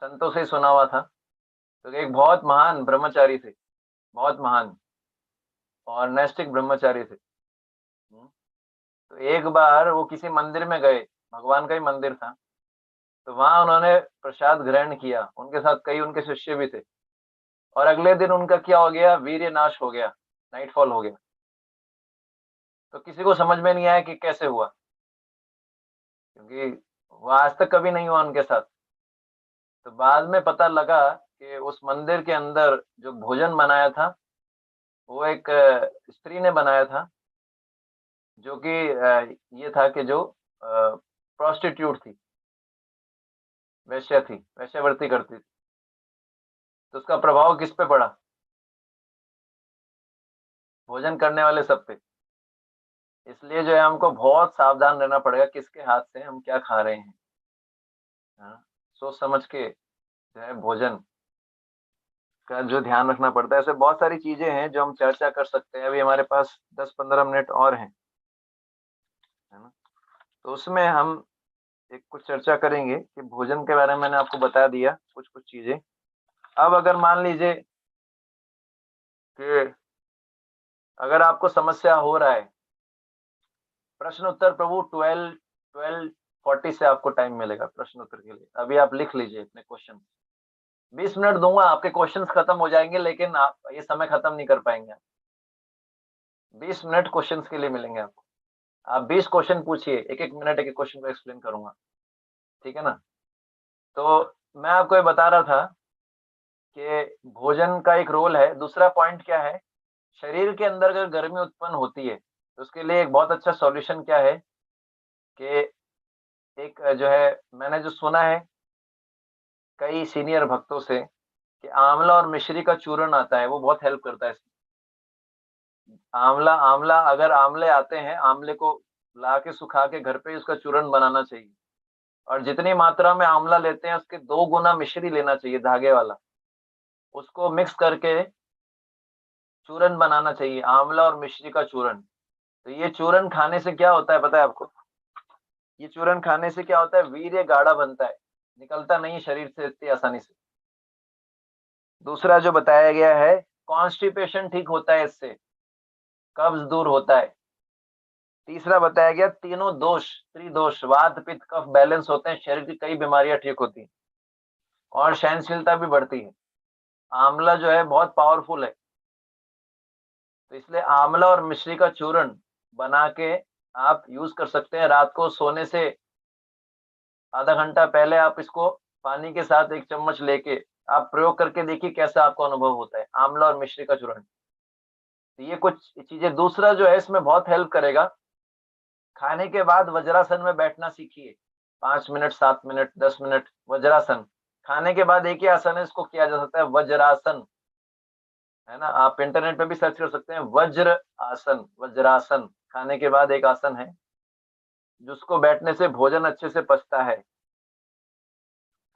संतों से सुना हुआ था। तो एक बहुत महान ब्रह्मचारी थे, बहुत महान और नैष्ठिक ब्रह्मचारी थे। तो एक बार वो किसी मंदिर में गए, भगवान का ही मंदिर था, तो वहां उन्होंने प्रसाद ग्रहण किया, उनके साथ कई उनके शिष्य भी थे। और अगले दिन उनका क्या हो गया, वीर्य नाश हो गया, नाइटफॉल हो गया। तो किसी को समझ में नहीं आया कि कैसे हुआ, क्योंकि वो आज तक कभी नहीं हुआ उनके साथ। तो बाद में पता लगा कि उस मंदिर के अंदर जो भोजन बनाया था, वो एक स्त्री ने बनाया था, जो कि ये था कि जो प्रोस्टिट्यूट थी, वैश्या थी, वैश्यावृत्ति करती थी। तो उसका प्रभाव किस पे पड़ा, भोजन करने वाले सब पे। इसलिए जो है हमको बहुत सावधान रहना पड़ेगा किसके हाथ से हम क्या खा रहे हैं। हाँ, सोच समझ के जो है भोजन का जो ध्यान रखना पड़ता है। ऐसे बहुत सारी चीजें हैं जो हम चर्चा कर सकते हैं। अभी हमारे पास 10-15 मिनट और हैं। है ना। तो उसमें हम एक कुछ चर्चा करेंगे कि भोजन के बारे में मैंने आपको बता दिया कुछ कुछ चीजें। अब अगर मान लीजिए कि अगर आपको समस्या हो रहा है, प्रश्न उत्तर प्रभु 12:40 से आपको टाइम मिलेगा प्रश्न उत्तर के लिए। अभी आप लिख लीजिए अपने क्वेश्चन। 20 मिनट दूंगा, आपके क्वेश्चंस खत्म हो जाएंगे, लेकिन आप ये समय खत्म नहीं कर पाएंगे। 20 मिनट क्वेश्चंस के लिए मिलेंगे आपको। आप 20 क्वेश्चन पूछिए, एक एक मिनट एक एक क्वेश्चन को एक्सप्लेन करूंगा, ठीक है ना। तो मैं आपको ये बता रहा था कि भोजन का एक रोल है। दूसरा पॉइंट क्या है, शरीर के अंदर अगर गर्मी उत्पन्न होती है तो उसके लिए एक बहुत अच्छा सॉल्यूशन क्या है कि एक जो है, मैंने जो सुना है कई सीनियर भक्तों से कि आंवला और मिश्री का चूर्ण आता है, वो बहुत हेल्प करता है इसमें। आंवला आंवला अगर आंवले आते हैं, आंवले को ला के सुखा के घर पे ही उसका चूर्ण बनाना चाहिए, और जितनी मात्रा में आंवला लेते हैं उसके 2 गुना मिश्री लेना चाहिए, धागे वाला। उसको मिक्स करके चूर्ण बनाना चाहिए, आंवला और मिश्री का चूर्ण। तो ये चूर्ण खाने से क्या होता है पता है आपको? ये चूर्ण खाने से क्या होता है, वीर्य गाढ़ा बनता है, निकलता नहीं शरीर से इतनी आसानी से। दूसरा जो बताया गया है, कॉन्स्टिपेशन ठीक होता है इससे, कब्ज दूर होता है। तीसरा बताया गया, तीनों दोष, त्रिदोष, वात पित्त कफ बैलेंस होते हैं, शरीर की कई बीमारियां ठीक होती हैं और सहनशीलता भी बढ़ती है। आंवला जो है बहुत पावरफुल है, तो इसलिए आंवला और मिश्री का चूर्ण बना के आप यूज कर सकते हैं। रात को सोने से आधा घंटा पहले आप इसको पानी के साथ 1 चम्मच लेके आप प्रयोग करके देखिए कैसा आपको अनुभव होता है, आंवला और मिश्री का चूर्ण। तो ये कुछ चीजें। दूसरा जो है इसमें बहुत हेल्प करेगा, खाने के बाद वज्रासन में बैठना सीखिए। 5 मिनट, 7 मिनट, 10 मिनट वज्रासन। खाने के बाद एक ही आसन है, इसको किया जा सकता है वज्रासन, है ना। आप इंटरनेट पे भी सर्च कर सकते हैं, वज्र आसन, वज्रासन। खाने के बाद एक आसन है जिसको बैठने से भोजन अच्छे से पचता है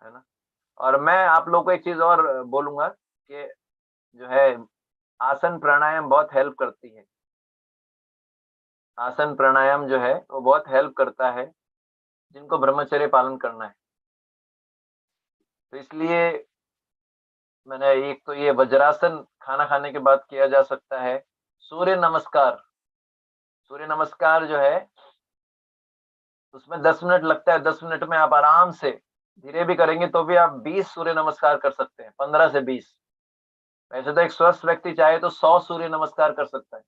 ना। और मैं आप लोग को एक चीज और बोलूंगा कि जो है आसन प्राणायाम बहुत हेल्प करती है। आसन प्राणायाम जो है वो बहुत हेल्प करता है जिनको ब्रह्मचर्य पालन करना है। तो इसलिए मैंने एक तो ये वज्रासन खाना खाने के बाद किया जा सकता है। सूर्य नमस्कार, सूर्य नमस्कार जो है उसमें 10 मिनट लगता है। 10 मिनट में आप आराम से, धीरे भी करेंगे तो भी आप 20 सूर्य नमस्कार कर सकते हैं, 15 से 20। वैसे तो एक स्वस्थ व्यक्ति चाहे तो 100 सूर्य नमस्कार कर सकता है।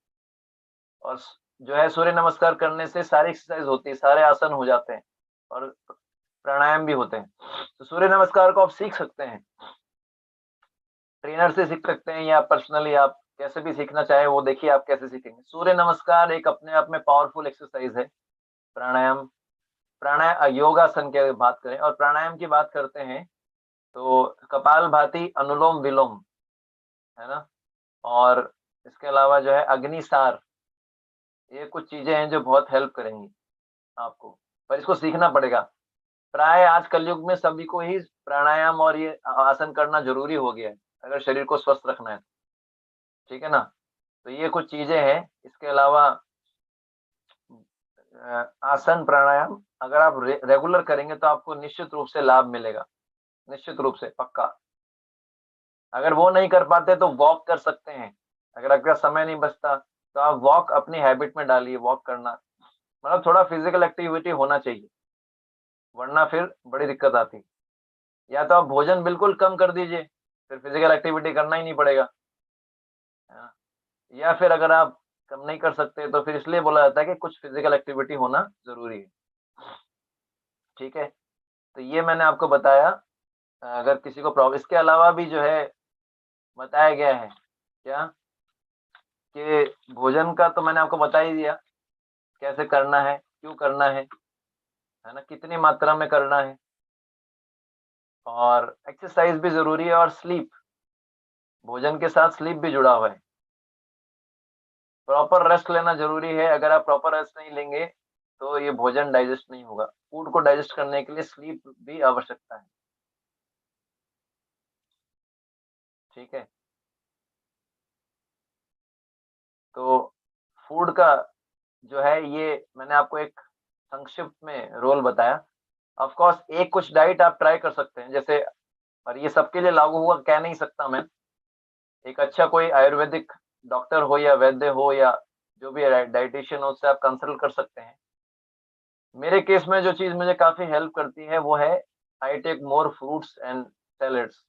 और जो है सूर्य नमस्कार करने से सारी एक्सरसाइज होती है, सारे आसन हो जाते हैं और प्राणायाम भी होते हैं। तो सूर्य नमस्कार को आप सीख सकते हैं, ट्रेनर से सीख सकते हैं या पर्सनली आप कैसे भी सीखना चाहे वो देखिए आप कैसे सीखेंगे। सूर्य नमस्कार एक अपने आप में पावरफुल एक्सरसाइज है। प्राणायाम, योगासन की बात करें और प्राणायाम की बात करते हैं तो कपाल भाती, अनुलोम विलोम, है ना। और इसके अलावा जो है अग्निसार, ये कुछ चीजें हैं जो बहुत हेल्प करेंगी आपको, पर इसको सीखना पड़ेगा। प्राय आज कलयुग में सभी को ही प्राणायाम और ये आसन करना जरूरी हो गया है अगर शरीर को स्वस्थ रखना है, ठीक है ना। तो ये कुछ चीजें हैं। इसके अलावा आसन प्राणायाम अगर आप रेगुलर करेंगे तो आपको निश्चित रूप से लाभ मिलेगा, निश्चित रूप से, पक्का। अगर वो नहीं कर पाते तो वॉक कर सकते हैं। अगर आपका समय नहीं बचता तो आप वॉक अपनी हैबिट में डालिए, वॉक करना, मतलब थोड़ा फिजिकल एक्टिविटी होना चाहिए, वरना फिर बड़ी दिक्कत आती है। या तो आप भोजन बिल्कुल कम कर दीजिए, फिर फिजिकल एक्टिविटी करना ही नहीं पड़ेगा, है ना। या फिर अगर आप कम नहीं कर सकते तो फिर इसलिए बोला जाता है कि कुछ फिजिकल एक्टिविटी होना जरूरी है, ठीक है। तो ये मैंने आपको बताया। अगर किसी को प्रॉब्लम, इसके अलावा भी जो है बताया गया है क्या कि भोजन का तो मैंने आपको बता ही दिया, कैसे करना है, क्यों करना है ना, कितनी मात्रा में करना है, और एक्सरसाइज भी जरूरी है, और स्लीप, भोजन के साथ स्लीप भी जुड़ा हुआ है। प्रॉपर रेस्ट लेना जरूरी है। अगर आप प्रॉपर रेस्ट नहीं लेंगे तो ये भोजन डाइजेस्ट नहीं होगा। फूड को डाइजेस्ट करने के लिए स्लीप भी आवश्यकता है, ठीक है। तो फूड का जो है, ये मैंने आपको एक संक्षिप्त में रोल बताया। ऑफ कोर्स एक कुछ डाइट आप ट्राई कर सकते हैं, जैसे, पर ये सबके लिए लागू हुआ कह नहीं सकता मैं। एक अच्छा कोई आयुर्वेदिक डॉक्टर हो या वैद्य हो या जो भी डाइटिशियन हो, उससे आप कंसल्ट कर सकते हैं। मेरे केस में जो चीज मुझे काफी हेल्प करती है वो है I take more fruits and salads.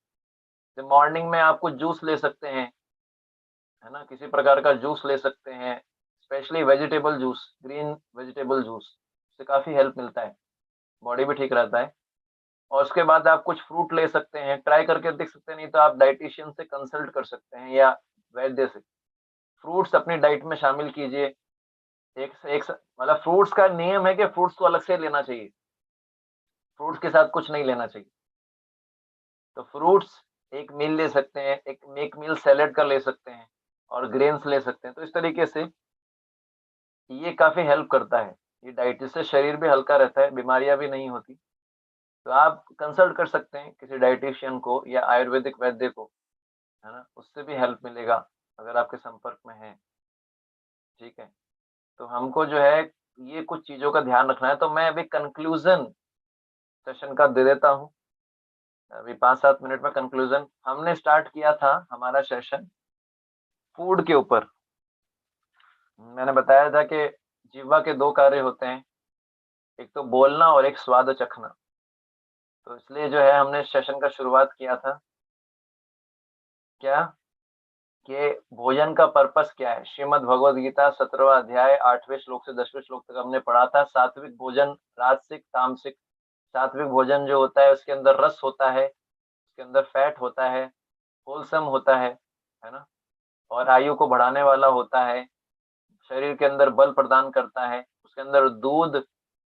Morning में आप कुछ जूस ले सकते हैं, है ना, किसी प्रकार का जूस ले सकते हैं, specially vegetable juice, green vegetable juice, इससे काफी हेल्प मिलता है, बॉडी भी ठीक रहता है। और उसके बाद आप कुछ फ्रूट ले सकते हैं, ट्राई करके देख सकते हैं, नहीं तो आप डाइटिशियन से कंसल्ट कर सकते हैं या वैद्य से। फ्रूट्स अपनी डाइट में शामिल कीजिए। एक मतलब फ्रूट्स का नियम है कि फ्रूट्स को अलग से लेना चाहिए, फ्रूट्स के साथ कुछ नहीं लेना चाहिए। तो फ्रूट्स एक मील ले सकते हैं, एक मील सैलेड का ले सकते हैं, और ग्रेन्स ले सकते हैं। तो इस तरीके से ये काफी हेल्प करता है ये डाइट, इससे शरीर भी हल्का रहता है, बीमारियां भी नहीं होती। तो आप कंसल्ट कर सकते हैं किसी डाइटिशियन को या आयुर्वेदिक वैद्य को, है ना, उससे भी हेल्प मिलेगा अगर आपके संपर्क में है। ठीक है, तो हमको जो है ये कुछ चीजों का ध्यान रखना है। तो मैं अभी कंक्लूजन सेशन का दे देता हूँ, अभी 5-7 मिनट में कंक्लूजन। हमने स्टार्ट किया था हमारा सेशन फूड के ऊपर। मैंने बताया था कि जीवा के 2 कार्य होते हैं, एक तो बोलना और एक स्वाद चखना। तो इसलिए जो है हमने सेशन का शुरुआत किया था क्या, कि भोजन का पर्पस क्या है। श्रीमद् भगवद गीता 17वां अध्याय 8वें श्लोक से 10वें श्लोक तक हमने पढ़ा था। सात्विक भोजन, राजसिक, तामसिक। सात्विक भोजन जो होता है उसके अंदर रस होता है, उसके अंदर फैट होता है, होलसम होता है ना, और आयु को बढ़ाने वाला होता है, शरीर के अंदर बल प्रदान करता है। उसके अंदर दूध,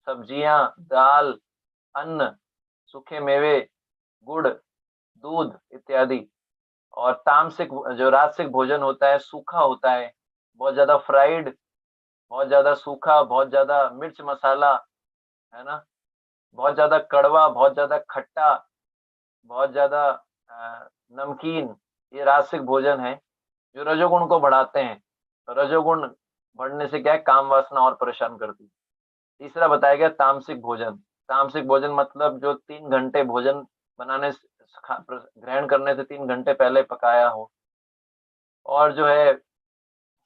सब्जियां, दाल, अन्न, सूखे मेवे, गुड़, दूध इत्यादि। और तामसिक जो राजसिक भोजन होता है सूखा होता है, बहुत ज्यादा फ्राइड, बहुत ज्यादा सूखा, बहुत ज्यादा मिर्च मसाला, है ना, बहुत ज्यादा कड़वा, बहुत ज्यादा खट्टा, बहुत ज्यादा नमकीन। ये राजसिक भोजन है जो रजोगुण को बढ़ाते हैं। तो रजोगुण बढ़ने से क्या है, काम वासना और परेशान करती है। तीसरा बताया गया तामसिक भोजन। तामसिक भोजन मतलब जो 3 घंटे भोजन बनाने ग्रहण करने से 3 घंटे पहले पकाया हो, और जो है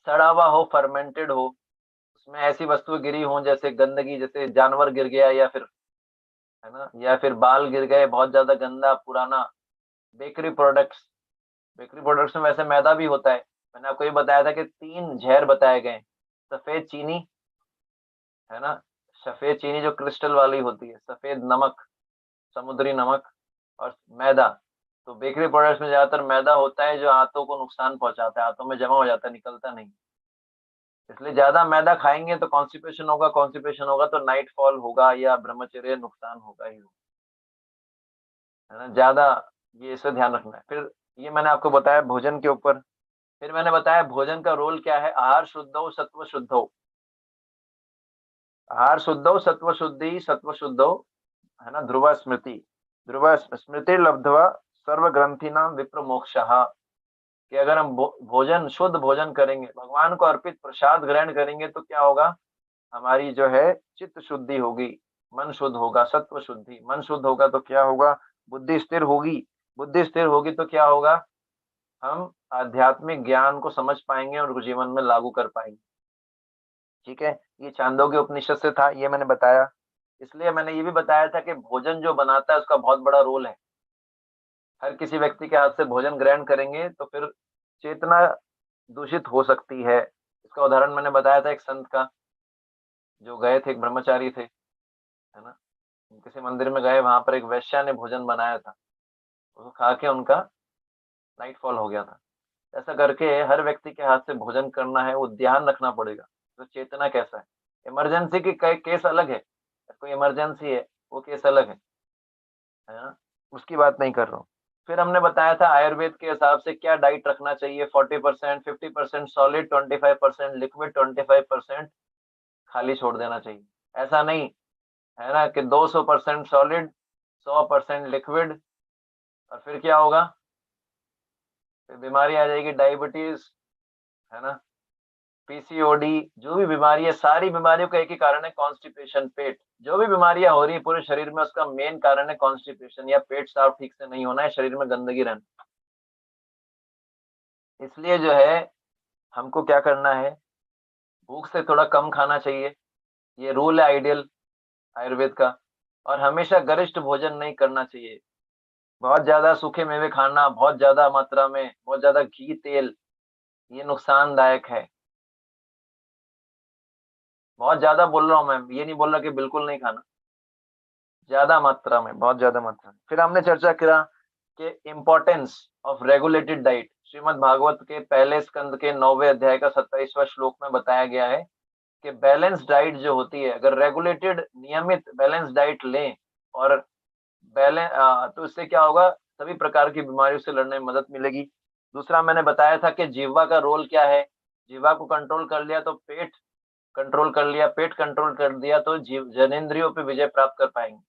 सड़ा हुआ हो, फर्मेंटेड हो, उसमें ऐसी वस्तुएं गिरी हों जैसे गंदगी, जैसे जानवर गिर गया, या फिर, है ना, या फिर बाल गिर गए, बहुत ज्यादा गंदा पुराना। बेकरी प्रोडक्ट्स, बेकरी प्रोडक्ट्स में वैसे मैदा भी होता है। मैंने आपको ये बताया था कि 3 जहर बताए गए। सफेद चीनी, है ना, सफेद चीनी जो क्रिस्टल वाली होती है, सफेद नमक, समुद्री नमक, और मैदा। तो बेकरी प्रोडक्ट्स में ज्यादातर मैदा होता है जो हाथों को नुकसान पहुंचाता है, हाथों में जमा हो जाता है, निकलता नहीं। इसलिए ज्यादा मैदा खाएंगे तो कॉन्स्टिपेशन होगा, कॉन्स्टिपेशन होगा तो नाइट फॉल होगा या ब्रह्मचर्य नुकसान होगा ही होगा, है ना, ज्यादा। ये इसे ध्यान रखना है। फिर ये मैंने आपको बताया भोजन के ऊपर। फिर मैंने बताया भोजन का रोल क्या है। आहार शुद्ध हो, सत्व शुद्ध हो। आहार शुद्ध हो, सत्व शुद्धि, सत्व शुद्ध हो, है ना। ध्रुव स्मृति, ध्रुव स्मृति लब्ध्वा सर्व ग्रंथि नाम विप्र मोक्षः। कि अगर हम भोजन, शुद्ध भोजन करेंगे, भगवान को अर्पित प्रसाद ग्रहण करेंगे, तो क्या होगा, हमारी जो है चित्त शुद्धि होगी, मन शुद्ध होगा, सत्व शुद्धि। मन शुद्ध होगा तो क्या होगा, बुद्धि स्थिर होगी। बुद्धि स्थिर होगी तो क्या होगा, हम आध्यात्मिक ज्ञान को समझ पाएंगे और जीवन में लागू कर पाएंगे। ठीक है, ये छांदोग्य उपनिषद से था, ये मैंने बताया। इसलिए मैंने ये भी बताया था कि भोजन जो बनाता है उसका बहुत बड़ा रोल है। हर किसी व्यक्ति के हाथ से भोजन ग्रहण करेंगे तो फिर चेतना दूषित हो सकती है। इसका उदाहरण मैंने बताया था एक संत का, जो गए थे, एक ब्रह्मचारी थे, है ना, किसी मंदिर में गए, वहां पर एक वैश्या ने भोजन बनाया था, उसको खा के उनका नाइट फॉल हो गया था। ऐसा करके हर व्यक्ति के हाथ से भोजन करना है, वो ध्यान रखना पड़ेगा। तो चेतना कैसा है, इमरजेंसी की केस अलग है, कोई इमरजेंसी है वो केस अलग है ना, उसकी बात नहीं कर रहा हूँ। फिर हमने बताया था आयुर्वेद के हिसाब से क्या डाइट रखना चाहिए। 40%, 50% सॉलिड, 25% लिक्विड, 25% खाली छोड़ देना चाहिए। ऐसा नहीं है ना कि 200% सॉलिड, 100% लिक्विड, और फिर क्या होगा, फिर बीमारी आ जाएगी, डायबिटीज, है ना, पीसीओडी, जो भी बीमारी है, सारी बीमारियों का एक ही कारण है, कॉन्स्टिपेशन, पेट। जो भी बीमारियां हो रही है पूरे शरीर में, उसका मेन कारण है कॉन्स्टिपेशन, या पेट साफ ठीक से नहीं होना है, शरीर में गंदगी रहना। इसलिए जो है हमको क्या करना है, भूख से थोड़ा कम खाना चाहिए, ये रूल है आइडियल आयुर्वेद का। और हमेशा गरिष्ठ भोजन नहीं करना चाहिए, बहुत ज्यादा सूखे मेवे खाना, बहुत ज्यादा मात्रा में, बहुत ज्यादा घी तेल, ये नुकसानदायक है। बहुत ज्यादा बोल रहा हूँ मैं, ये नहीं बोल रहा कि बिल्कुल नहीं खाना, ज्यादा मात्रा में, बहुत ज्यादा मात्रा में। फिर हमने चर्चा किया कि importance of regulated diet. Shrimad Bhagavat के पहले स्कंद के 9वें अध्याय का 27वां श्लोक में बताया गया है कि बैलेंस डाइट जो होती है, अगर रेगुलेटेड नियमित बैलेंस डाइट लें और तो इससे क्या होगा, सभी प्रकार की बीमारियों से लड़ने में मदद मिलेगी। दूसरा मैंने बताया था कि जिह्वा का रोल क्या है, जिह्वा को कंट्रोल कर लिया तो पेट कंट्रोल कर लिया, पेट कंट्रोल कर दिया तो जनेंद्रियों पे विजय प्राप्त कर पाएंगे।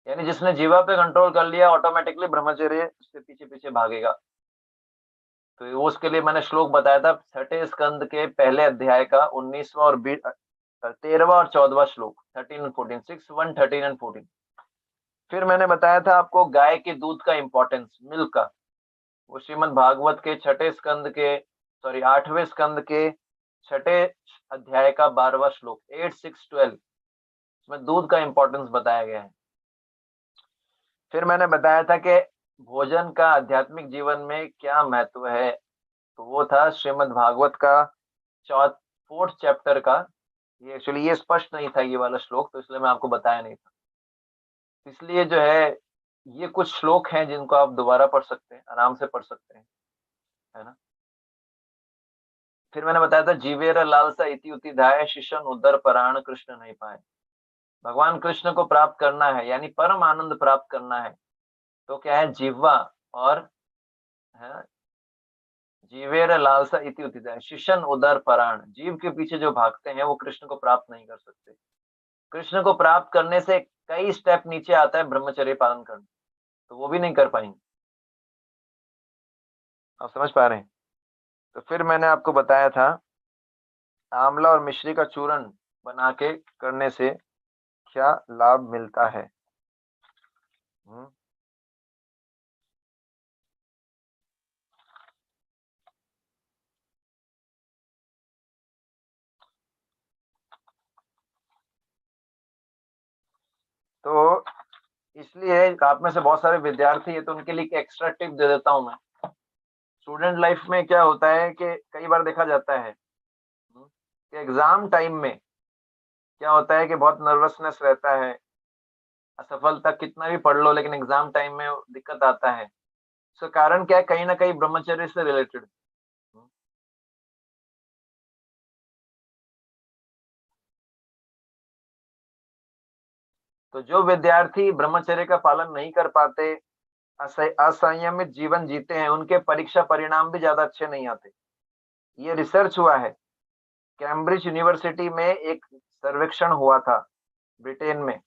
यानी जिसने जीवा पे कंट्रोल कर लिया, ऑटोमेटिकली ब्रह्मचर्य उसके पीछे पीछे भागेगा। तो उसके लिए मैंने श्लोक बताया था, छठे स्कंद के पहले अध्याय का 19वां और 13वां और 14वां श्लोक, 13 एंड 14, 6, 1, 13 एंड 14। फिर मैंने बताया था आपको गाय के दूध का इंपॉर्टेंस, मिल्क का, वो श्रीमद् भागवत के छठे स्कंद के, सॉरी 8वें स्कंद के छठे अध्याय का 12वां श्लोक, 8, 6, 12, इसमें दूध का इंपॉर्टेंस बताया गया है। फिर मैंने बताया था कि भोजन का आध्यात्मिक जीवन में क्या महत्व है, तो वो था श्रीमद् भागवत का 4th चैप्टर का। ये एक्चुअली ये स्पष्ट नहीं था ये वाला श्लोक, तो इसलिए मैं आपको बताया नहीं था। इसलिए जो है ये कुछ श्लोक हैं जिनको आप दोबारा पढ़ सकते हैं, आराम से पढ़ सकते हैं, है ना। फिर मैंने बताया था जीवेर लालसा इति उति धाय शिशन उदर पराण कृष्ण नहीं पाए। भगवान कृष्ण को प्राप्त करना है, यानी परम आनंद प्राप्त करना है, तो क्या है, जिह्वा और है जीवेर लालसा इति उति धाय शिशन उदर पराण, जीव के पीछे जो भागते हैं वो कृष्ण को प्राप्त नहीं कर सकते। कृष्ण को प्राप्त करने से कई स्टेप नीचे आता है ब्रह्मचर्य पालन करना, तो वो भी नहीं कर पाएंगे। आप समझ पा रहे हैं। तो फिर मैंने आपको बताया था आंवला और मिश्री का चूर्ण बना के करने से क्या लाभ मिलता है। तो इसलिए आप में से बहुत सारे विद्यार्थी है, तो उनके लिए एक एक्स्ट्रा टिप दे देता हूं मैं। स्टूडेंट लाइफ में क्या होता है कि कई बार देखा जाता है कि एग्जाम टाइम में क्या होता है कि बहुत नर्वसनेस रहता है, असफलता कितना भी पढ़ लो लेकिन एग्जाम टाइम में दिक्कत आता है। इसका कारण क्या है, कहीं ना कहीं ब्रह्मचर्य से रिलेटेड। तो जो विद्यार्थी ब्रह्मचर्य का पालन नहीं कर पाते, असंयमित जीवन जीते हैं, उनके परीक्षा परिणाम भी ज्यादा अच्छे नहीं आते। ये रिसर्च हुआ है, कैम्ब्रिज यूनिवर्सिटी में एक सर्वेक्षण हुआ था ब्रिटेन में,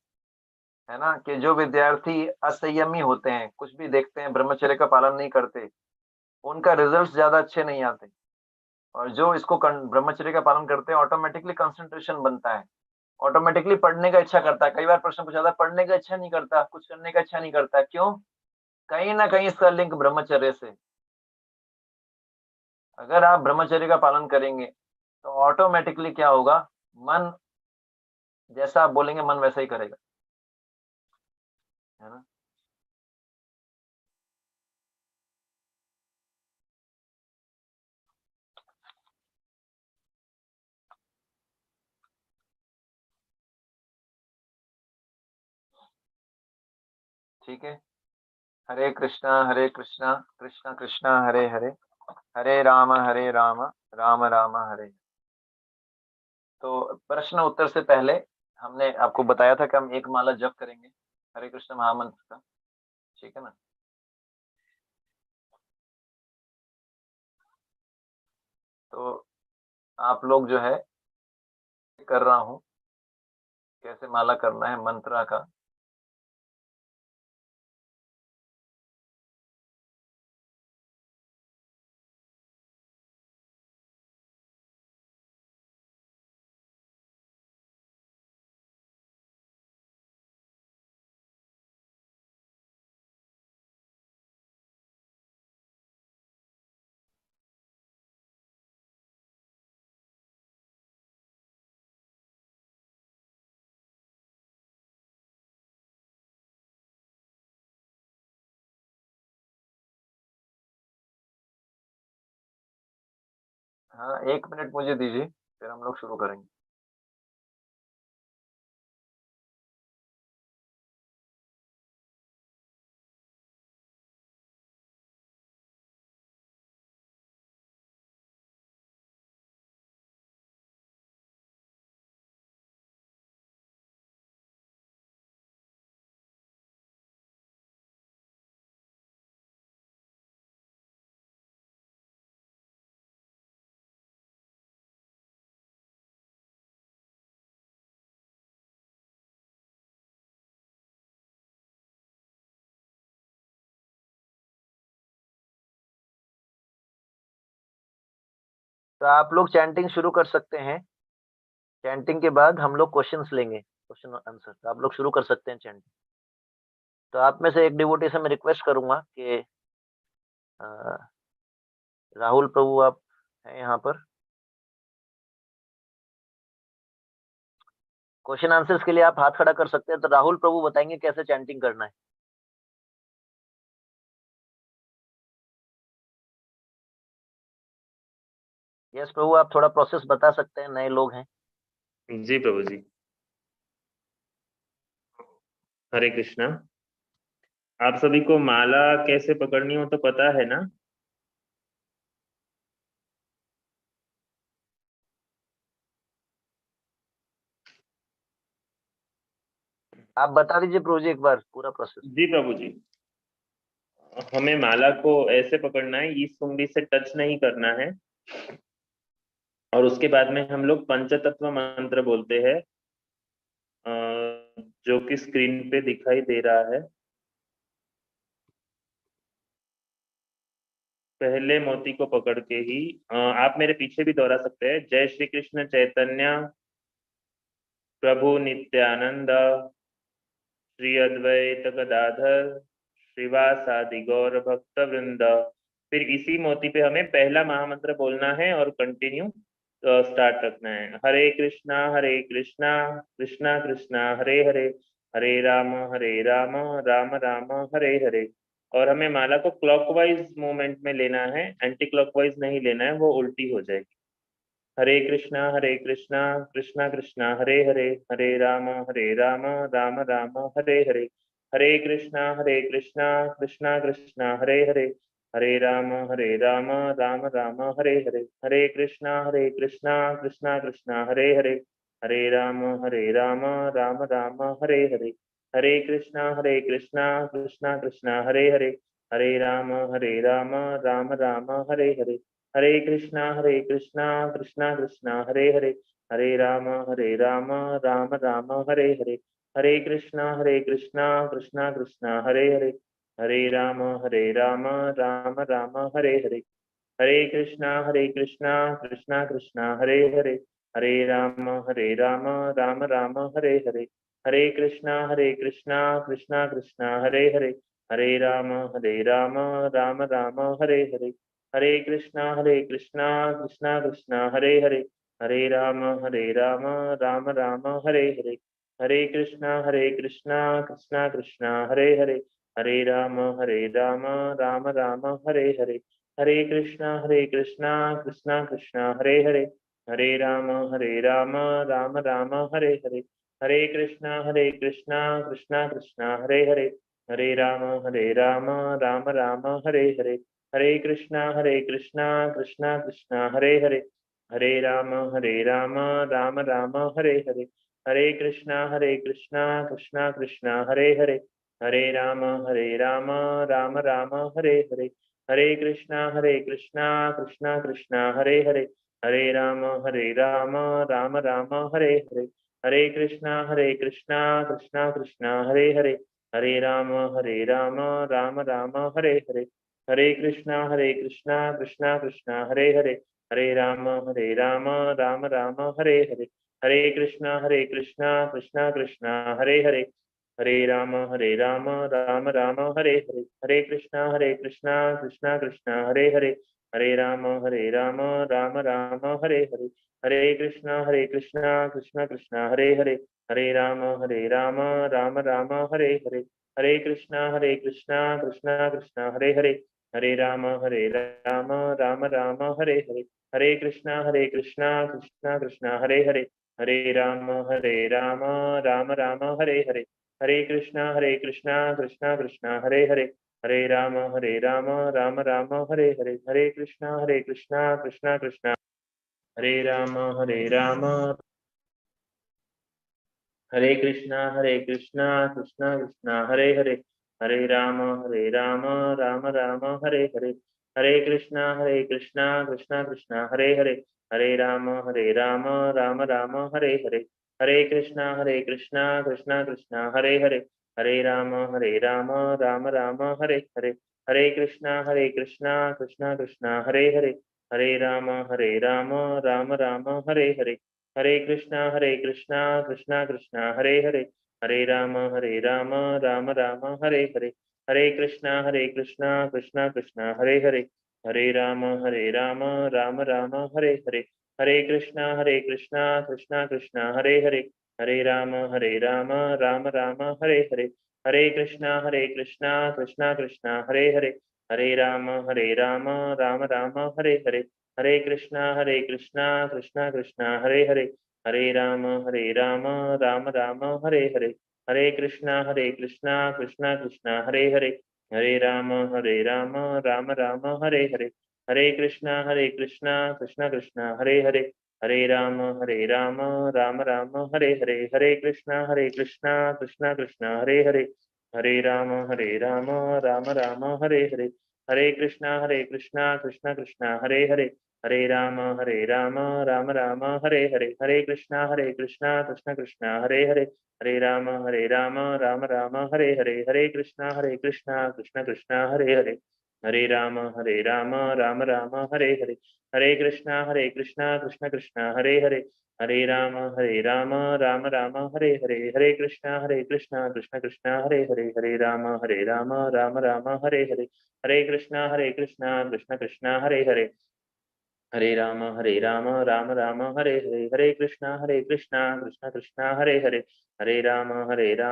है ना, कि जो विद्यार्थी असंयमी होते हैं, कुछ भी देखते हैं, ब्रह्मचर्य का पालन नहीं करते, उनका रिजल्ट ज्यादा अच्छे नहीं आते। और जो इसको ब्रह्मचर्य का पालन करते हैं, ऑटोमेटिकली कंसंट्रेशन बनता है, ऑटोमेटिकली पढ़ने का इच्छा करता है। कई बार प्रश्न पूछा था, पढ़ने का इच्छा नहीं करता, कुछ करने का इच्छा नहीं करता, क्यों? कहीं ना कहीं इसका लिंक ब्रह्मचर्य से। अगर आप ब्रह्मचर्य का पालन करेंगे तो ऑटोमेटिकली क्या होगा, मन जैसा आप बोलेंगे मन वैसा ही करेगा, है ना। ठीक है। हरे कृष्णा कृष्णा कृष्णा हरे हरे, हरे राम राम राम हरे। तो प्रश्न उत्तर से पहले हमने आपको बताया था कि हम एक माला जप करेंगे हरे कृष्ण महामंत्र का, ठीक है ना। तो आप लोग जो है कर रहा हूं, कैसे माला करना है मंत्रा का। हाँ 1 मिनट मुझे दीजिए, फिर हम लोग शुरू करेंगे। तो आप लोग चैंटिंग शुरू कर सकते हैं। चैंटिंग के बाद हम लोग क्वेश्चंस लेंगे, क्वेश्चन और आंसर। तो आप लोग शुरू कर सकते हैं चैंटिंग। तो आप में से एक डिवोटी से मैं रिक्वेस्ट करूंगा कि राहुल प्रभु आप हैं यहाँ पर। क्वेश्चन आंसर्स के लिए आप हाथ खड़ा कर सकते हैं। तो राहुल प्रभु बताएंगे कैसे चैंटिंग करना है। यस प्रभु, आप थोड़ा प्रोसेस बता सकते हैं, नए लोग हैं। जी प्रभु जी। हरे कृष्णा। आप सभी को माला कैसे पकड़नी हो तो पता है ना? आप बता दीजिए प्रभु जी एक बार पूरा प्रोसेस। जी प्रभु जी। हमें माला को ऐसे पकड़ना है, इस उंगली से टच नहीं करना है, और उसके बाद में हम लोग पंचतत्व मंत्र बोलते हैं, जो कि स्क्रीन पे दिखाई दे रहा है। पहले मोती को पकड़ के ही आप मेरे पीछे भी दोहरा सकते हैं। जय श्री कृष्ण चैतन्य प्रभु नित्यानंद श्री अद्वैत गदाधर श्रीवासादि गौर भक्त वृंद। फिर इसी मोती पे हमें पहला महामंत्र बोलना है और कंटिन्यू स्टार्ट रखना है। हरे कृष्णा कृष्णा कृष्णा हरे हरे, हरे राम राम राम हरे हरे। और हमें माला को क्लॉकवाइज मूवमेंट में लेना है, एंटी क्लॉकवाइज नहीं लेना है, वो उल्टी हो जाएगी। हरे कृष्णा कृष्णा कृष्णा हरे हरे, हरे राम राम राम हरे हरे। हरे कृष्णा कृष्णा कृष्णा हरे हरे, हरे राम राम राम हरे हरे। हरे कृष्णा कृष्णा कृष्णा हरे हरे, हरे राम राम राम हरे हरे। हरे कृष्णा कृष्णा कृष्णा हरे हरे, हरे राम राम राम हरे हरे। हरे कृष्णा कृष्णा कृष्णा हरे हरे, हरे राम राम राम हरे हरे। हरे कृष्णा कृष्णा कृष्णा हरे हरे, हरे राम राम राम हरे हरे। हरे कृष्णा कृष्णा कृष्णा हरे हरे, हरे राम राम राम हरे हरे। हरे कृष्णा कृष्णा कृष्णा हरे हरे, हरे राम राम राम हरे हरे। हरे कृष्णा कृष्णा कृष्णा हरे हरे, हरे राम राम राम हरे हरे। हरे कृष्णा कृष्णा कृष्णा हरे हरे, हरे राम राम राम हरे हरे। हरे कृष्णा कृष्णा कृष्णा हरे हरे, हरे राम राम राम हरे हरे। हरे कृष्णा कृष्णा कृष्णा हरे हरे, हरे राम राम राम हरे हरे। हरे कृष्णा कृष्णा कृष्णा हरे हरे, हरे राम राम राम हरे हरे। हरे कृष्णा कृष्णा कृष्णा हरे हरे, हरे राम राम राम हरे हरे। हरे कृष्णा कृष्णा कृष्णा हरे हरे, हरे राम राम राम हरे हरे। हरे कृष्णा कृष्णा कृष्णा हरे हरे, हरे राम राम राम हरे हरे। हरे कृष्णा कृष्णा कृष्णा हरे हरे, हरे राम राम राम हरे हरे। हरे कृष्णा कृष्णा कृष्णा हरे हरे, हरे राम राम राम हरे हरे। हरे कृष्णा कृष्णा कृष्णा हरे हरे, हरे राम राम राम हरे हरे। हरे कृष्णा कृष्णा कृष्णा हरे हरे, हरे राम राम राम हरे हरे। हरे कृष्णा कृष्णा कृष्णा हरे हरे, हरे राम राम राम हरे हरे, हरे कृष्णा कृष्णा कृष्णा हरे हरे, हरे राम राम राम हरे हरे, हरे कृष्णा कृष्णा कृष्णा हरे हरे, हरे राम राम राम हरे हरे, हरे कृष्णा कृष्णा कृष्णा हरे राम हरे कृष्णा कृष्णा कृष्णा हरे हरे, हरे राम राम राम हरे हरे, हरे कृष्णा कृष्णा कृष्णा हरे हरे, हरे राम राम राम हरे हरे, हरे कृष्णा कृष्णा कृष्णा हरे हरे, हरे राम राम राम हरे हरे, हरे कृष्णा कृष्णा कृष्णा हरे हरे, हरे राम राम राम हरे हरे, हरे कृष्णा कृष्णा कृष्णा हरे हरे, हरे राम राम राम हरे हरे, हरे कृष्णा कृष्णा कृष्णा हरे हरे, हरे राम राम राम हरे हरे, हरे कृष्णा कृष्णा कृष्णा हरे हरे, हरे राम राम राम हरे हरे, हरे कृष्णा कृष्णा कृष्णा हरे हरे, हरे राम राम राम हरे हरे, हरे कृष्णा कृष्णा कृष्णा हरे हरे, हरे राम राम राम हरे हरे, हरे कृष्णा कृष्णा कृष्णा हरे हरे, हरे राम राम राम हरे हरे, हरे कृष्णा कृष्णा कृष्णा हरे हरे, हरे राम राम राम हरे हरे, हरे कृष्णा कृष्णा कृष्णा हरे हरे, हरे राम राम राम हरे हरे, हरे कृष्णा कृष्णा कृष्णा हरे हरे, हरे राम राम राम हरे हरे, हरे कृष्णा कृष्णा कृष्णा हरे हरे, हरे राम राम राम हरे हरे, हरे कृष्णा कृष्णा कृष्णा हरे हरे, हरे राम राम राम हरे हरे, हरे कृष्णा कृष्णा कृष्णा हरे हरे, हरे राम राम राम हरे हरे, हरे कृष्णा कृष्णा कृष्णा हरे हरे, हरे राम राम राम हरे हरे, हरे कृष्णा कृष्णा कृष्णा हरे हरे, हरे राम राम राम हरे हरे, हरे कृष्णा कृष्णा कृष्णा हरे हरे, हरे राम राम राम हरे हरे, हरे कृष्णा कृष्णा कृष्णा हरे हरे, हरे राम राम राम हरे हरे, हरे कृष्णा कृष्णा कृष्णा हरे हरे, हरे राम राम राम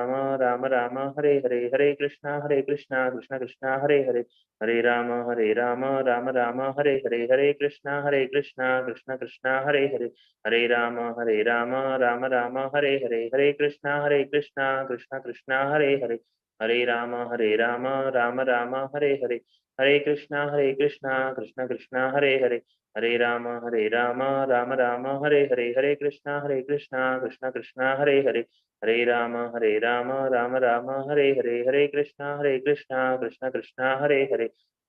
हरे हरे, हरे कृष्णा कृष्णा कृष्णा हरे हरे, हरे राम राम राम हरे हरे, हरे कृष्णा कृष्णा कृष्णा हरे हरे, हरे राम राम राम हरे हरे, हरे कृष्णा कृष्णा कृष्णा हरे हरे, हरे राम राम राम हरे हरे, हरे कृष्णा कृष्णा कृष्णा हरे हरे, हरे राम राम राम हरे हरे, हरे कृष्णा कृष्णा कृष्णा हरे हरे, हरे राम राम राम हरे हरे, हरे कृष्णा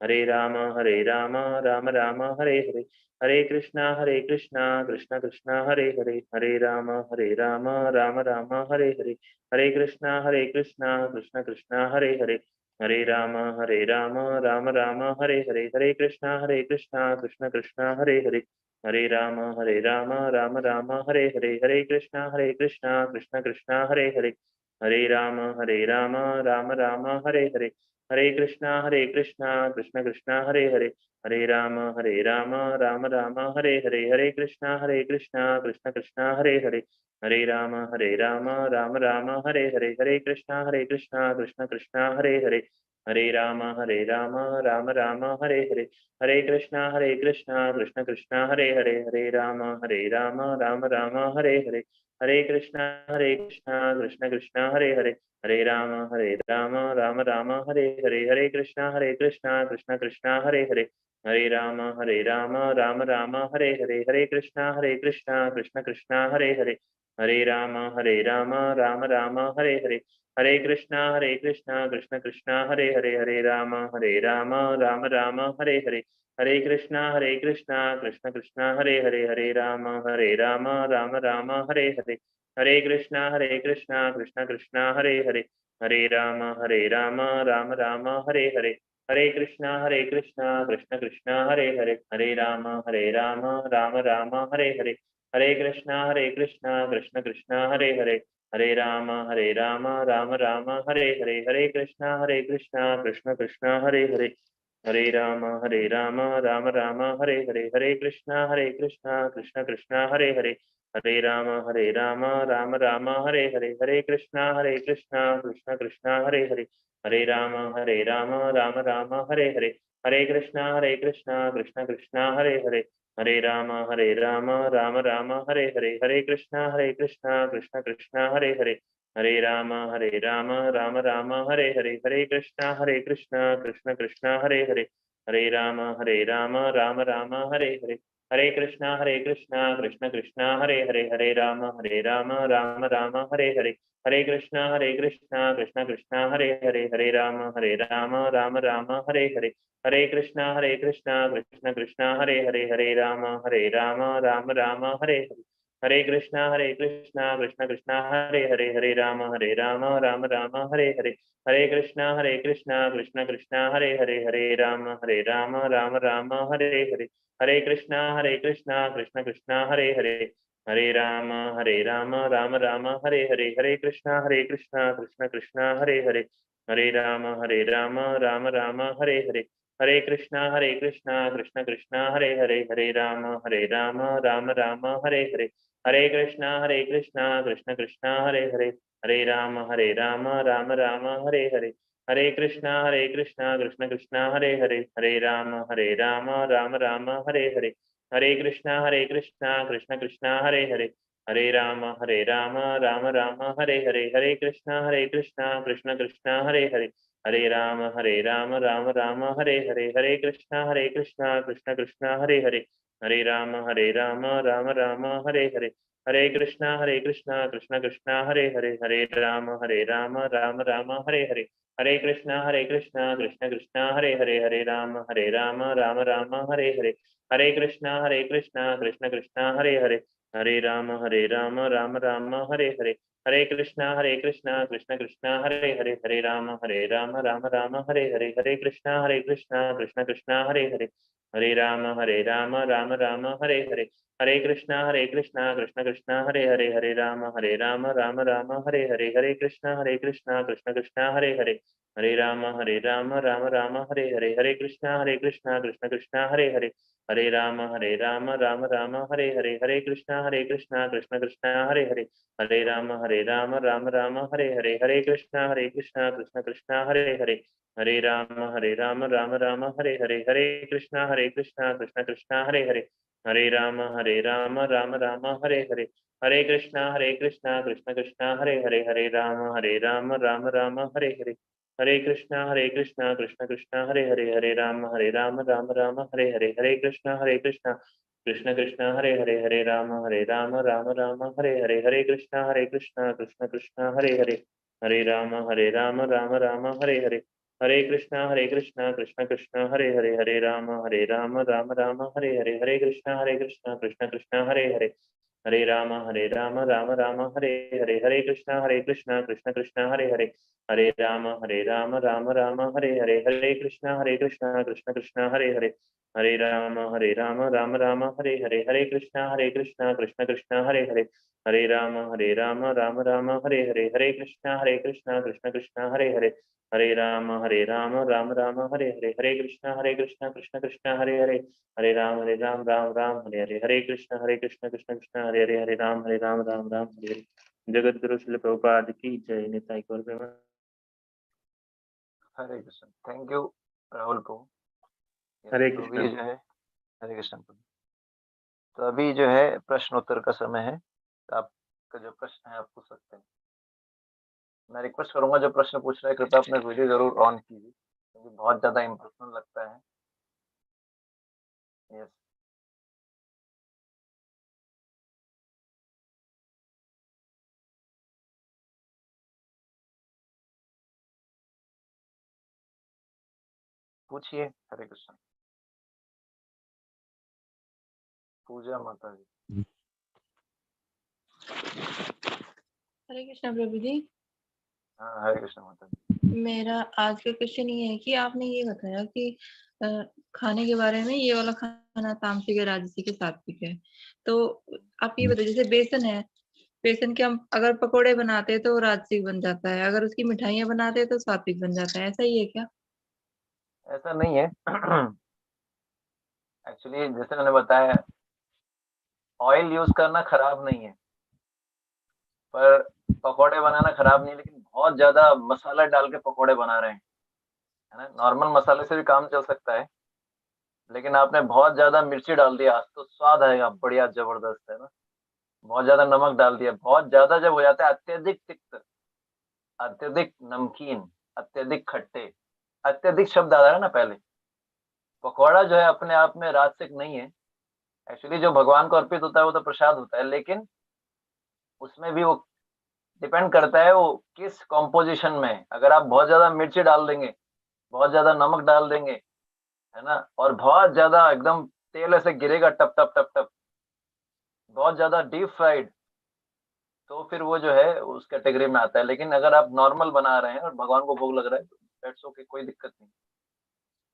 कृष्णा कृष्णा हरे हरे, हरे राम राम राम हरे हरे, हरे कृष्णा कृष्णा कृष्णा हरे हरे, हरे राम राम राम हरे हरे, हरे कृष्णा कृष्णा कृष्णा हरे हरे, हरे राम राम राम हरे हरे, हरे कृष्णा कृष्णा कृष्णा हरे हरे, हरे राम राम राम हरे हरे, हरे कृष्णा कृष्णा कृष्णा हरे हरे, हरे राम राम राम हरे हरे, हरे कृष्णा कृष्णा कृष्णा हरे हरे, हरे राम राम राम हरे हरे, हरे कृष्णा कृष्णा कृष्णा हरे हरे, हरे राम राम राम हरे हरे, हरे कृष्णा कृष्णा कृष्णा हरे हरे, हरे राम राम राम हरे हरे, हरे कृष्णा कृष्णा कृष्णा हरे हरे, हरे राम राम राम हरे हरे, हरे कृष्णा कृष्णा कृष्णा हरे हरे, हरे राम राम राम हरे हरे, हरे कृष्णा कृष्णा कृष्णा हरे हरे, हरे राम राम राम हरे हरे, हरे कृष्णा कृष्णा कृष्णा हरे हरे, हरे राम राम राम हरे हरे, हरे कृष्णा कृष्णा कृष्णा हरे हरे, हरे राम राम राम हरे हरे, हरे कृष्णा कृष्णा कृष्णा हरे हरे, हरे राम राम राम हरे हरे, हरे कृष्णा कृष्णा कृष्णा हरे हरे, हरे राम राम राम हरे हरे, हरे कृष्णा कृष्णा कृष्णा हरे हरे, हरे राम राम राम हरे हरे, हरे कृष्णा कृष्णा कृष्णा हरे हरे, हरे राम राम राम हरे हरे, हरे कृष्णा कृष्णा कृष्णा हरे हरे, हरे राम राम राम हरे हरे, हरे कृष्णा कृष्ण कृष्णा हरे हरे, हरे राम राम राम हरे हरे, हरे कृष्णा कृष्ण कृष्णा हरे हरे, हरे राम राम राम हरे हरे, हरे कृष्णा कृष्ण कृष्णा हरे हरे, हरे राम राम राम हरे हरे, हरे कृष्णा कृष्ण कृष्णा हरे हरे, हरे राम राम राम हरे हरे, हरे कृष्णा कृष्ण कृष्णा हरे हरे, हरे राम राम राम हरे हरे, हरे कृष्णा कृष्ण कृष्णा हरे हरे, हरे राम राम राम हरे हरे, हरे कृष्णा कृष्ण कृष्णा हरे हरे, हरे राम राम राम हरे हरे, हरे कृष्णा कृष्ण कृष्णा हरे हरे, हरे राम राम राम हरे हरे, हरे कृष्णा कृष्ण कृष्णा हरे हरे, हरे राम राम राम हरे हरे, हरे कृष्णा कृष्ण कृष्णा हरे हरे, हरे राम राम राम हरे हरे, हरे कृष्णा कृष्ण कृष्णा हरे हरे, हरे राम राम राम हरे हरे, हरे कृष्णा कृष्ण कृष्णा हरे हरे, हरे राम राम राम हरे हरे, हरे कृष्णा कृष्ण कृष्णा हरे हरे, हरे राम राम राम हरे हरे, हरे कृष्णा कृष्ण कृष्णा हरे हरे, हरे राम राम राम हरे हरे, हरे कृष्णा कृष्ण कृष्णा हरे हरे, हरे राम राम राम हरे हरे, हरे कृष्णा कृष्ण कृष्णा हरे हरे, हरे राम राम राम हरे हरे, हरे कृष्णा कृष्ण कृष्णा हरे हरे, हरे राम राम राम हरे हरे, हरे कृष्णा कृष्ण कृष्णा हरे हरे, हरे राम राम राम हरे हरे, हरे कृष्णा कृष्ण कृष्णा हरे हरे, हरे राम राम राम हरे हरे, हरे कृष्णा कृष्ण कृष्णा हरे हरे, हरे राम राम राम हरे हरे, हरे कृष्णा कृष्ण कृष्णा हरे हरे, हरे राम राम राम हरे हरे, हरे कृष्णा कृष्ण कृष्णा हरे हरे, हरे राम राम राम हरे हरे, हरे कृष्णा कृष्ण कृष्णा हरे हरे, हरे राम राम राम हरे हरे, हरे कृष्णा कृष्ण कृष्णा हरे हरे, हरे राम राम राम हरे हरे, हरे कृष्णा कृष्ण कृष्णा हरे हरे, हरे राम राम राम हरे हरे, हरे कृष्णा कृष्ण कृष्णा हरे हरे, हरे राम राम हरे हरे, हरे कृष्णा कृष्ण कृष्णा हरे हरे, हरे राम राम राम हरे हरे, हरे कृष्णा कृष्ण कृष्णा हरे हरे, हरे राम राम राम हरे हरे, हरे कृष्णा कृष्ण कृष्णा हरे हरे, हरे राम राम राम हरे हरे, हरे कृष्णा कृष्ण कृष्ण हरे हरे, हरे राम राम राम हरे हरे, हरे कृष्णा कृष्ण कृष्ण हरे हरे, हरे राम राम राम हरे हरे, हरे कृष्णा कृष्ण कृष्ण हरे हरे, हरे राम राम राम हरे हरे, हरे कृष्णा कृष्ण कृष्ण हरे हरे, हरे राम राम राम हरे हरे, हरे कृष्णा कृष्ण कृष्ण हरे हरे, हरे राम राम राम हरे हरे, हरे कृष्णा कृष्ण कृष्ण हरे हरे, हरे राम राम राम हरे हरे, हरे कृष्णा कृष्ण कृष्ण हरे हरे, हरे राम राम राम हरे हरे, हरे कृष्णा कृष्ण कृष्ण हरे हरे, हरे राम राम राम हरे हरे, हरे कृष्णा कृष्ण कृष्ण हरे हरे, हरे राम राम राम हरे हरे, हरे कृष्ण कृष्ण कृष्ण हरे हरे, हरे राम राम राम हरे हरे। जगत गुरु श्रील प्रभुपाद की जय। निताई गौर प्रेमा। हरे कृष्ण। थैंक यू राहुल को। हरे तो कृष्ण। अभी जो है हरे कृष्ण प्रभु। तो अभी जो है प्रश्न उत्तर का समय है, तो आपका जो प्रश्न है आप पूछ सकते हैं। मैं रिक्वेस्ट करूंगा जो प्रश्न पूछ रहे हैं कृपया अपना वीडियो जरूर ऑन कीजिए, क्योंकि बहुत ज्यादा इम्पर्सनल लगता है। यस, पूछिए। हरे कृष्ण। पूजा माता जी। हरे कृष्णा प्रभु जी। हाँ हरे कृष्ण माता जी। मेरा आज का क्वेश्चन ये है कि आपने ये बताया कि अ, खाने के बारे में ये वाला खाना तामसिक है, राजसिक है, सात्विक है। तो आप ये बताइए, जैसे बेसन है, बेसन के हम अगर पकोड़े बनाते हैं तो वो राजसिक बन जाता है, अगर उसकी मिठाइयाँ बनाते हैं तो सात्विक बन जाता है, ऐसा ही है क्या? ऐसा नहीं है। एक्चुअली जैसे मैंने बताया, ऑयल यूज करना खराब नहीं है, पर पकोड़े बनाना खराब नहीं है, लेकिन बहुत ज्यादा मसाला डाल के पकोड़े बना रहे हैं है ना। नॉर्मल मसाले से भी काम चल सकता है, लेकिन आपने बहुत ज्यादा मिर्ची डाल दिया, आज तो स्वाद आएगा बढ़िया जबरदस्त, है ना। बहुत ज्यादा नमक डाल दिया, बहुत ज्यादा जब हो जाता है अत्यधिक तिक्त, अत्यधिक नमकीन, अत्यधिक खट्टे, अत्यधिक शब्द आ रहा है ना पहले। पकौड़ा जो है अपने आप में राजसिक नहीं है। एक्चुअली जो भगवान को अर्पित होता है वो तो प्रसाद होता है, लेकिन उसमें भी वो डिपेंड करता है वो किस कॉम्पोजिशन में है। अगर आप बहुत ज्यादा मिर्ची डाल देंगे, बहुत ज्यादा नमक डाल देंगे, है ना, और बहुत ज्यादा एकदम तेल ऐसे गिरेगा टप टप टप टप, बहुत ज्यादा डीप फ्राइड, तो फिर वो जो है उस कैटेगरी में आता है। लेकिन अगर आप नॉर्मल बना रहे हैं और भगवान को भोग लग रहा है तो दैट्स ओके, कोई दिक्कत नहीं।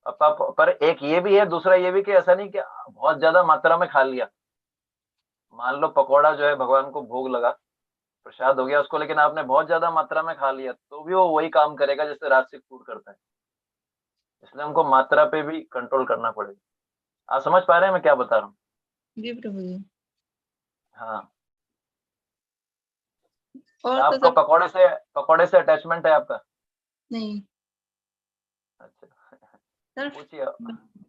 अब आप, पर एक ये भी है, दूसरा ये भी कि ऐसा नहीं कि बहुत ज्यादा मात्रा में खा लिया। मान लो पकौड़ा जो है भगवान को भोग लगा, प्रसाद हो गया उसको, लेकिन आपने बहुत ज्यादा मात्रा में खा लिया तो भी वो वही काम करेगा जैसे राजसिक फूड करता है। इसलिए हमको मात्रा पे भी कंट्रोल करना पड़ेगा। आप समझ पा रहे हैं मैं क्या बता रहा हूँ? जी प्रभु जी। हाँ। और तो आपको सब पकौड़े से अटैचमेंट है आपका? नहीं अच्छा, सर। पूछिए।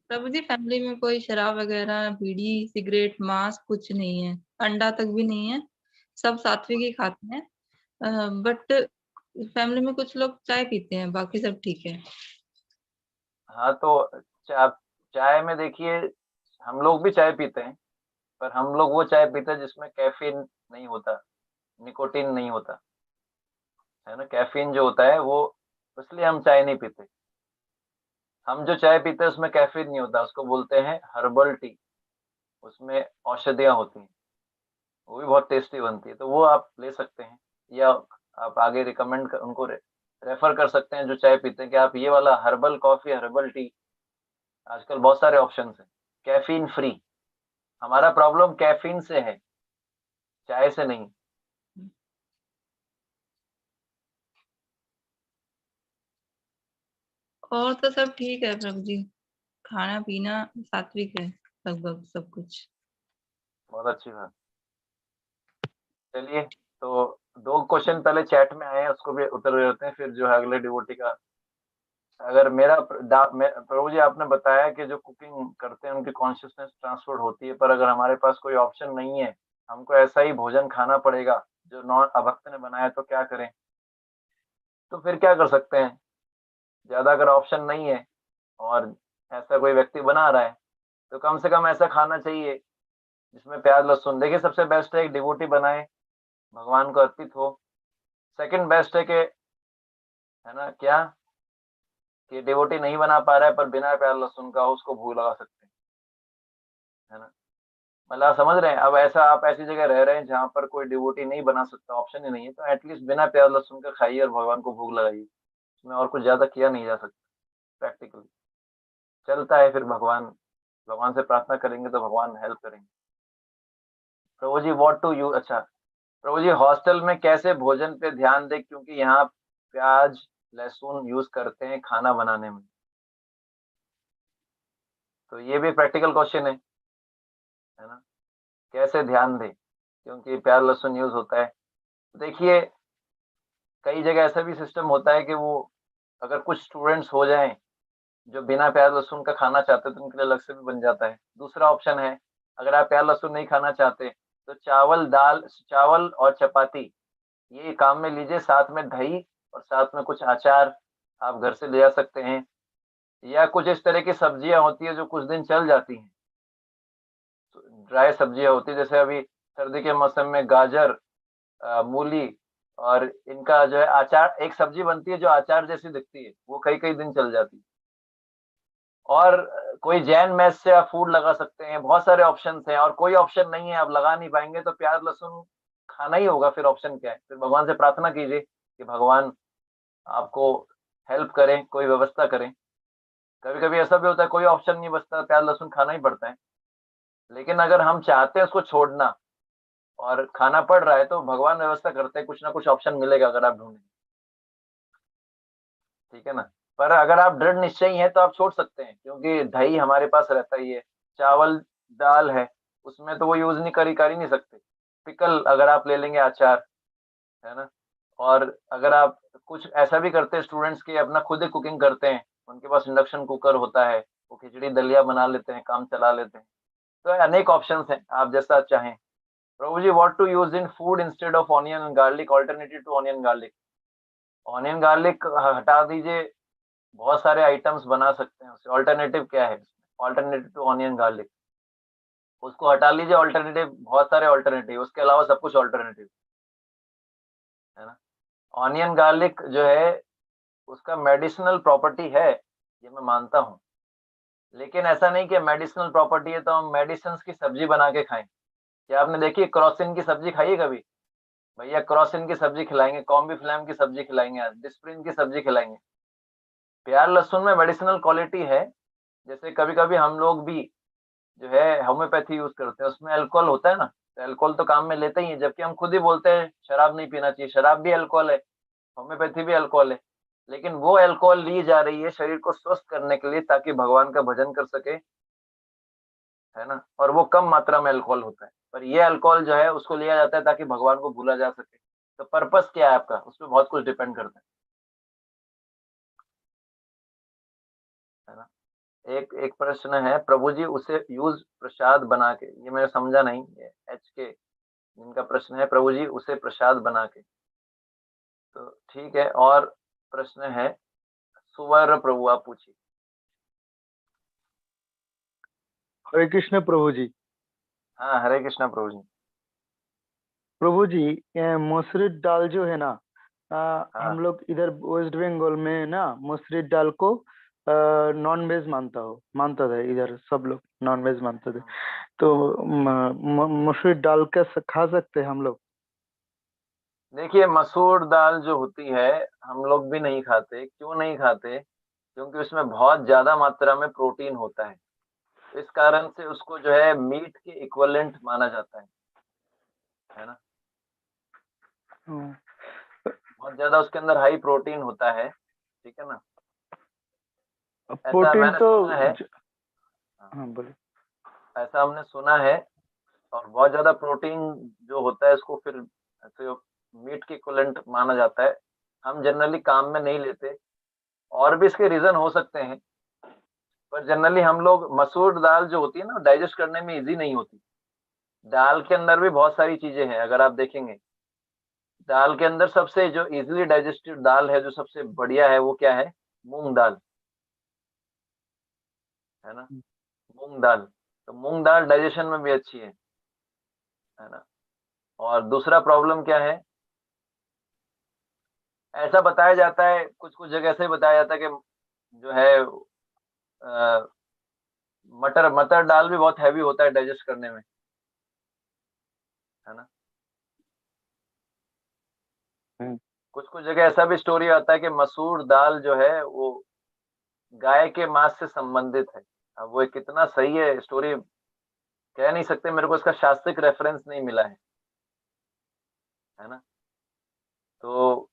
प्रभु जी फैमिली में कोई शराब वगैरह, बीड़ी, सिगरेट, मांस कुछ नहीं है, अंडा तक भी नहीं है, सब सात्विक ही खाते हैं। बट फैमिली में कुछ लोग चाय पीते हैं, बाकी सब ठीक है। हाँ तो चाय में देखिए, हम लोग भी चाय पीते हैं, पर हम लोग वो चाय पीते हैं जिसमें कैफीन नहीं होता, निकोटीन नहीं होता, है ना। कैफीन जो होता है वो, इसलिए हम चाय नहीं पीते। हम जो चाय पीते हैं उसमें कैफीन नहीं होता, उसको बोलते हैं हर्बल टी। उसमें औषधियाँ होती हैं, वो भी बहुत टेस्टी बनती है, तो वो आप ले सकते हैं। या आप आगे उनको रेफर कर सकते हैं जो चाय पीते हैं कि आप ये वाला हर्बल कॉफी, हर्बल टी, आजकल बहुत सारे ऑप्शन हैं कैफीन फ्री। हमारा प्रॉब्लम कैफीन से है, चाय से नहीं। और तो सब ठीक है प्रभु जी, खाना पीना सात्विक है लगभग सब कुछ। बहुत अच्छी बात। चलिए, तो 2 क्वेश्चन पहले चैट में आए हैं, उसको भी उत्तर दे देते हैं, फिर जो है अगले डिवोटी का। अगर प्रभु जी आपने बताया कि जो कुकिंग करते हैं उनकी कॉन्शियसनेस ट्रांसफर होती है, पर अगर हमारे पास कोई ऑप्शन नहीं है, हमको ऐसा ही भोजन खाना पड़ेगा जो नॉन अभक्त ने बनाया, तो क्या करें? तो फिर क्या कर सकते हैं? ज्यादा अगर ऑप्शन नहीं है और ऐसा कोई व्यक्ति बना रहा है, तो कम से कम ऐसा खाना चाहिए जिसमें प्याज लहसुन। देखिए, सबसे बेस्ट है एक डिवोटी बनाए, भगवान को अर्पित हो। सेकंड बेस्ट है कि, है ना, क्या कि डिवोटी नहीं बना पा रहा है पर बिना प्याज लहसुन का उसको भूख लगा सकते हैं, है ना। मतलब आप समझ रहे हैं? अब ऐसा आप ऐसी जगह रह रहे हैं जहाँ पर कोई डिवोटी नहीं बना सकता, ऑप्शन ही नहीं है, तो एटलीस्ट बिना प्याज लहसुन का खाइए और भगवान को भोग लगाइए। इसमें और कुछ ज्यादा किया नहीं जा सकता प्रैक्टिकली। चलता है, फिर भगवान से प्रार्थना करेंगे तो भगवान हेल्प करेंगे। प्रभु जी व्हाट टू यू, अच्छा प्रभु जी हॉस्टल में कैसे भोजन पे ध्यान दे, क्योंकि यहाँ प्याज लहसुन यूज करते हैं खाना बनाने में। तो ये भी प्रैक्टिकल क्वेश्चन है ना, कैसे ध्यान दे क्योंकि प्याज लहसुन यूज होता है। देखिए, कई जगह ऐसा भी सिस्टम होता है कि वो, अगर कुछ स्टूडेंट्स हो जाएं जो बिना प्याज लहसुन का खाना चाहते तो उनके लिए अलग से भी बन जाता है। दूसरा ऑप्शन है, अगर आप प्याज लहसुन नहीं खाना चाहते तो चावल और चपाती ये काम में लीजिए, साथ में दही और साथ में कुछ अचार आप घर से ले जा सकते हैं। या कुछ इस तरह की सब्जियां होती है जो कुछ दिन चल जाती हैं, ड्राई सब्जियां होती है, जैसे अभी सर्दी के मौसम में गाजर, मूली, और इनका जो है अचार, एक सब्जी बनती है जो अचार जैसी दिखती है, वो कई कई दिन चल जाती है। और कोई जैन मेस से आप फूड लगा सकते हैं। बहुत सारे ऑप्शंस हैं, और कोई ऑप्शन नहीं है आप लगा नहीं पाएंगे तो प्याज लहसुन खाना ही होगा। फिर ऑप्शन क्या है? फिर भगवान से प्रार्थना कीजिए कि भगवान आपको हेल्प करें, कोई व्यवस्था करें। कभी कभी ऐसा भी होता है कोई ऑप्शन नहीं बचता, प्याज लहसुन खाना ही पड़ता है। लेकिन अगर हम चाहते हैं उसको छोड़ना और खाना पड़ रहा है तो भगवान व्यवस्था करते हैं, कुछ ना कुछ ऑप्शन मिलेगा अगर आप ढूंढें, ठीक है ना। पर अगर आप दृढ़ निश्चयी हैं तो आप छोड़ सकते हैं, क्योंकि दही हमारे पास रहता ही है, चावल दाल है, उसमें तो वो यूज नहीं कर ही नहीं सकते। पिकल अगर आप ले लेंगे, अचार, है ना। और अगर आप कुछ ऐसा भी करते हैं स्टूडेंट्स के, अपना खुद ही कुकिंग करते हैं, उनके पास इंडक्शन कुकर होता है, वो खिचड़ी दलिया बना लेते हैं, काम चला लेते हैं। तो अनेक ऑप्शंस हैं, आप जैसा चाहें। Prabhu ji, what to use in food instead of onion and garlic, alternative to onion garlic? Onion garlic हटा दीजिए, बहुत सारे आइटम्स बना सकते हैं उससे। ऑल्टरनेटिव क्या है? ऑल्टरनेटिव टू ऑनियन गार्लिक, उसको हटा लीजिए। ऑल्टरनेटिव बहुत सारे ऑल्टरनेटिव, उसके अलावा सब कुछ ऑल्टरनेटिव है ना। ऑनियन गार्लिक जो है उसका मेडिसिनल प्रॉपर्टी है, ये मैं मानता हूँ, लेकिन ऐसा नहीं कि मेडिसिनल प्रॉपर्टी है तो हम मेडिसिन की सब्जी बना के खाएं। क्या आपने देखी क्रॉसिन की सब्जी खाई है कभी? भैया क्रॉसिन की सब्जी खिलाएंगे, कॉम्बीफ्लैम की सब्जी खिलाएंगे, डिस्प्रिन की सब्जी खिलाएंगे। प्याज लहसुन में मेडिसिनल क्वालिटी है। जैसे कभी कभी हम लोग भी जो है होम्योपैथी यूज करते हैं, उसमें अल्कोहल होता है ना, तो अल्कोहल तो काम में लेते ही है, जबकि हम खुद ही बोलते हैं शराब नहीं पीना चाहिए। शराब भी अल्कोहल है, होम्योपैथी भी अल्कोहल है, लेकिन वो अल्कोहल ली जा रही है शरीर को स्वस्थ करने के लिए, ताकि भगवान का भजन कर सके, है ना। और वो कम मात्रा में अल्कोहल होता है, पर ये अल्कोहल जो है उसको लिया जाता है ताकि भगवान को भूला जा सके। तो पर्पस क्या है आपका, उसमें बहुत कुछ डिपेंड करता है ना। एक एक प्रश्न है, प्रभु जी उसे यूज प्रसाद बना के, ये मैंने समझा नहीं, एच के जिनका प्रश्न है, प्रभु जी उसे प्रसाद बना के, तो ठीक है। और प्रश्न है सुवर प्रभु, आप पूछिए। हरे कृष्ण प्रभु जी। हाँ, हरे कृष्णा प्रभु जी। प्रभु जी, मसूरी दाल जो है ना, हाँ, हम लोग इधर वेस्ट बंगाल में ना मसूरी दाल को नॉन वेज मानता था। इधर सब लोग नॉन वेज मानते थे। तो मसूरी दाल का खा सकते हैं हम लोग? देखिए मसूर दाल जो होती है हम लोग भी नहीं खाते। क्यों नहीं खाते? क्योंकि उसमें बहुत ज्यादा मात्रा में प्रोटीन होता है, इस कारण से उसको जो है मीट के इक्विवेलेंट माना जाता है ना। बहुत ज्यादा उसके अंदर हाई प्रोटीन होता है, ठीक है ना। ऐसा प्रोटीन मैंने तो सुना है। हाँ बोलिए। ऐसा हमने सुना है, और बहुत ज्यादा प्रोटीन जो होता है उसको फिर ऐसे मीट के इक्विवेलेंट माना जाता है। हम जनरली काम में नहीं लेते, और भी इसके रीजन हो सकते हैं, पर जनरली हम लोग मसूर दाल जो होती है ना डाइजेस्ट करने में इजी नहीं होती। दाल के अंदर भी बहुत सारी चीजें हैं, अगर आप देखेंगे दाल के अंदर सबसे जो इजीली डाइजेस्टेड दाल है, जो सबसे बढ़िया है, वो क्या है? मूंग दाल, है ना। मूंग दाल, तो मूंग दाल डाइजेशन में भी अच्छी है ना। और दूसरा प्रॉब्लम क्या है, ऐसा बताया जाता है, कुछ कुछ जगह से बताया जाता है कि जो है मटर मटर दाल भी बहुत हैवी होता है डाइजेस्ट करने में, है ना। कुछ कुछ जगह ऐसा भी स्टोरी आता है कि मसूर दाल जो है वो गाय के मांस से संबंधित है। अब वो कितना सही है स्टोरी कह नहीं सकते, मेरे को इसका शास्त्रिक रेफरेंस नहीं मिला है ना। तो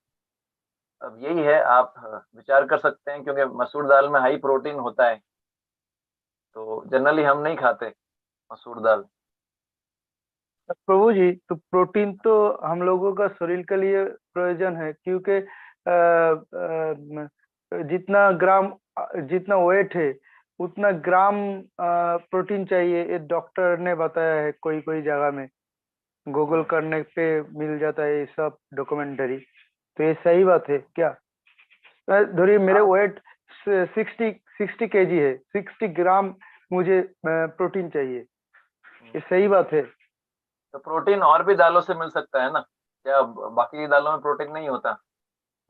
अब यही है, आप विचार कर सकते हैं, क्योंकि मसूर दाल में हाई प्रोटीन होता है, तो जनरली हम नहीं खाते मसूर दाल। प्रभु जी, तो प्रोटीन तो हम लोगों का शरीर के लिए प्रयोजन है, क्योंकि जितना वेट है उतना ग्राम प्रोटीन चाहिए, ये डॉक्टर ने बताया है। कोई कोई जगह में गूगल करने पे मिल जाता है ये सब डॉक्यूमेंट्री। तो ये सही बात है क्या? धोरी मेरे वेट 60 केजी है, 60 ग्राम मुझे प्रोटीन चाहिए, ये सही बात है? तो प्रोटीन और भी दालों से मिल सकता है ना, क्या बाकी की दालों में प्रोटीन नहीं होता?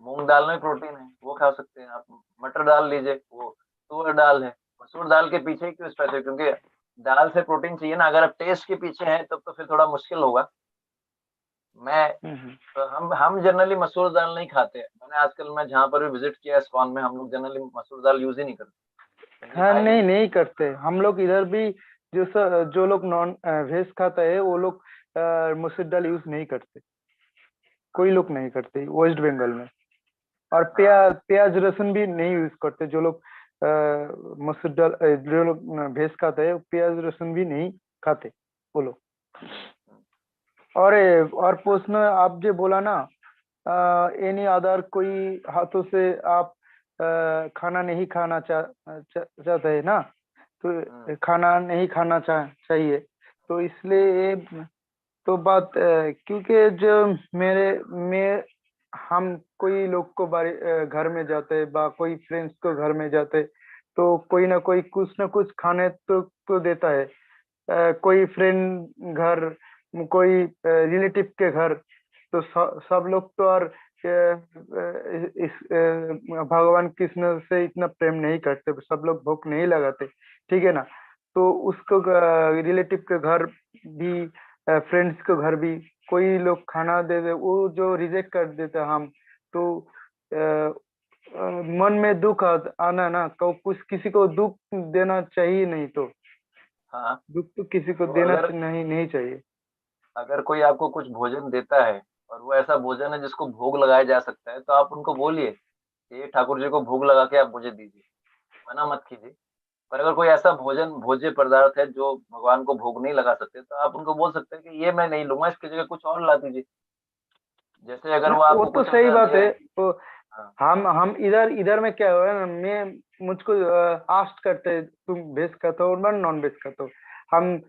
मूंग दाल में प्रोटीन है, वो खा सकते हैं आप। मटर दाल लीजिए, वो तुअर दाल है। मसूर दाल के पीछे क्यों स्पेसिफिक? क्योंकि दाल से प्रोटीन चाहिए ना। अगर आप टेस्ट के पीछे हैं तब तो फिर थोड़ा मुश्किल होगा। तो हम जनरली मसूर दाल नहीं खाते। मैंने आजकल मैं जहाँ पर भी विजिट किया इस्कॉन में, हम लोग जनरली मसूर दाल यूज ही नहीं करते। हाँ, नहीं करते हम लोग इधर भी। जो लोग नॉन वेज खाता है वो लोग मसूर दाल यूज नहीं करते, कोई लोग नहीं करते वेस्ट बंगाल में। और प्याज लहसुन भी नहीं यूज करते। जो लोग मसूर दाल जो लोग वेज खाते हैं प्याज लहसुन भी नहीं खाते वो लोग। और प्रश्न आप जो बोला ना, एनी अदर कोई हाथों से आप खाना नहीं खाना चाहते है ना, तो खाना नहीं खाना चाहिए। तो इसलिए ये तो बात क्योंकि जो मैं हम कोई लोग को घर में जाते बा कोई फ्रेंड्स को घर में जाते, तो कोई ना कोई कुछ ना कुछ खाने तो देता है। कोई फ्रेंड घर, कोई रिलेटिव के घर, तो सब लोग तो और भगवान कृष्ण से इतना प्रेम नहीं करते, सब लोग भूख नहीं लगाते, ठीक है ना। तो उसको रिलेटिव के घर भी, फ्रेंड्स के घर भी कोई लोग खाना दे दे, वो जो रिजेक्ट कर देते हम, तो मन में दुख आना ना, कुछ किसी को दुख देना चाहिए नहीं, तो हाँ, दुख तो किसी को तो देना अगर नहीं चाहिए। अगर कोई आपको कुछ भोजन देता है और वो ऐसा भोजन है जिसको भोग लगाया जा सकता है, तो आप उनको बोलिए कि ये ठाकुर जी को भोग लगा के आप मुझे दीजिए, मना मत कीजिए। पर अगर कोई ऐसा भोज्य पदार्थ है जो भगवान को भोग नहीं लगा सकते, तो आप उनको बोल सकते हैं कि ये मैं नहीं लूंगा, इसकी जगह कुछ और ला दीजिए। जैसे अगर वो वो आपको तो कुछ सही ऐसा बात दिया है। है। तो हाँ, हम इधर में क्या हुआ है ना, मैं मुझको आस्ट करते हैं, तुम वेज खाता हो मैं नॉन वेज खाता हूँ। हम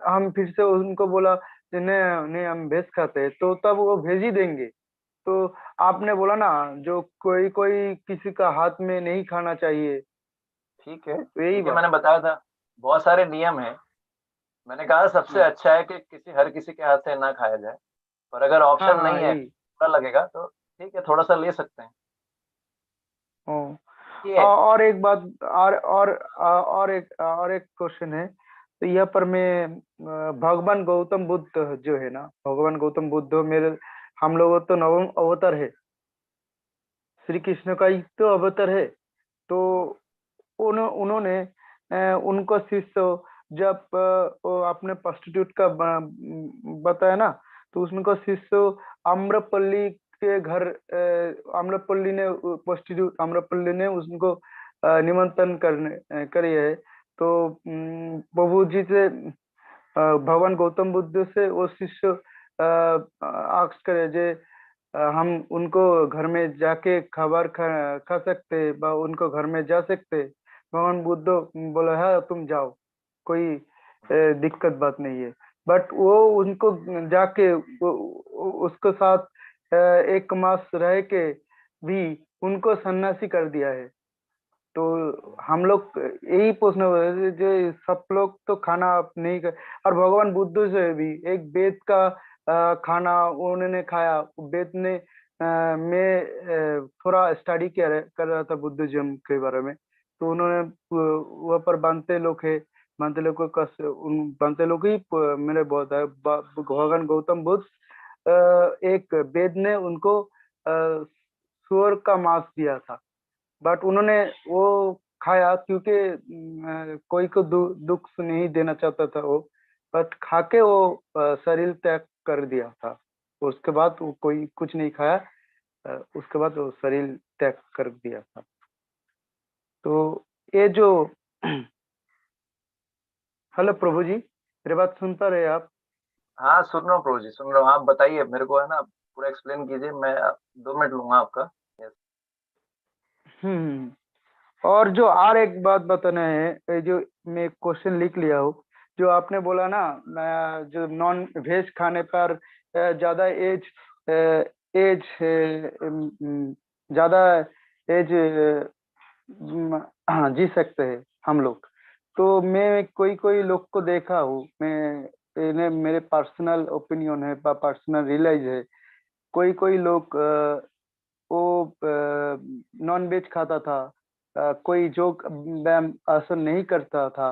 हम फिर से उनको बोला कि नहीं नहीं हम वेज खाते हैं, तो तब वो भेज ही देंगे। तो आपने बोला ना, जो कोई कोई किसी का हाथ में नहीं खाना चाहिए, ठीक है, तो यही ठीक है, बात। मैंने बताया था बहुत सारे नियम है। मैंने कहा सबसे अच्छा है कि हर किसी के हाथ से ना खाया जाए, पर अगर हाँ ऑप्शन हाँ नहीं है, यही। बुरा लगेगा तो ठीक है, थोड़ा सा ले सकते हैं। ओ, ये और एक बात, और एक क्वेश्चन है। तो यहाँ पर मैं भगवान गौतम बुद्ध जो है ना, भगवान गौतम बुद्ध मेरे, हम लोगों तो नवम अवतार है, श्री कृष्ण का ही तो अवतार है। तो उन्होंने उनको शिष्य, जब वो आपने प्रोस्टिट्यूट का बताया ना, तो उनको शिष्य आम्रपल्ली के घर, आम्रपल्ली ने प्रोस्टिट्यूट आम्रपल्ली ने उसको निमंत्रण करे है। तो प्रभु जी से भगवान गौतम बुद्ध से वो शिष्य आस्क करे जे हम उनको घर में जाके खाबार खा सकते, बा उनको घर में जा सकते। भगवान बुद्ध बोला है तुम जाओ, कोई दिक्कत बात नहीं है। बट वो उनको जाके उसके साथ एक मास रह के भी उनको सन्यासी कर दिया है। तो हम लोग यही पूछने वाले थे, जो सब लोग तो खाना आप नहीं कर, और भगवान बुद्ध से भी एक वेद का खाना उन्होंने खाया। वेद ने मैं थोड़ा स्टडी कर रहा था बुद्धिज्म के बारे में। तो उन्होंने वहाँ पर बांते लोग है, बांते लोग को उन बांते लोग ही मेरे बहुत है। भगवान गौतम बुद्ध एक वेद ने उनको सुअर का मांस दिया था, बट उन्होंने वो खाया क्योंकि कोई को दुख नहीं देना चाहता था वो। बट खा के वो शरीर त्याग कर दिया था। उसके बाद वो कोई कुछ नहीं खाया, उसके बाद वो शरीर त्याग कर दिया था। तो ये जो हेलो प्रभु जी, मेरी बात सुन पा रहे हैं आप? हाँ, सुन रहा हूँ प्रभु जी, सुन रहा हूँ। आप बताइए मेरे को, है ना, पूरा एक्सप्लेन कीजिए, मैं 2 मिनट लूंगा आपका। Yes. हम्म। और जो और एक बात बताना है, ये जो मैं क्वेश्चन लिख लिया हूँ, जो आपने बोला ना, जो नॉन वेज खाने पर ज्यादा एज एज ज्यादा एज जी सकते हैं हम लोग। तो मैं कोई कोई लोग को देखा हूँ, मैं इन्हें मेरे पर्सनल ओपिनियन है, पर्सनल रियलाइज है। कोई कोई लोग वो नॉन वेज खाता था, कोई जोग व्यायाम आसन नहीं करता था,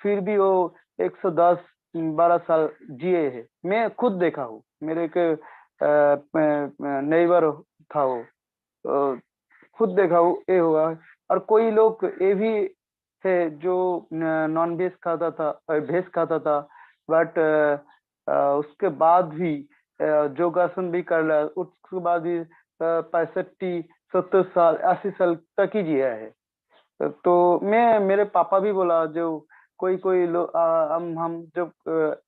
फिर भी वो 110-12 साल जिए है। मैं खुद देखा हूँ, मेरे एक नेबर था वो, खुद देखा हूँ ये हुआ। और कोई लोग ये भी है जो नॉन वेज खाता था, वेज खाता था, बट उसके बाद भी योगासन भी कर रहा है, उसके बाद भी 65-70 साल 80 साल तक ही जिया है। तो मैं मेरे पापा भी बोला, जो कोई कोई लोग हम जब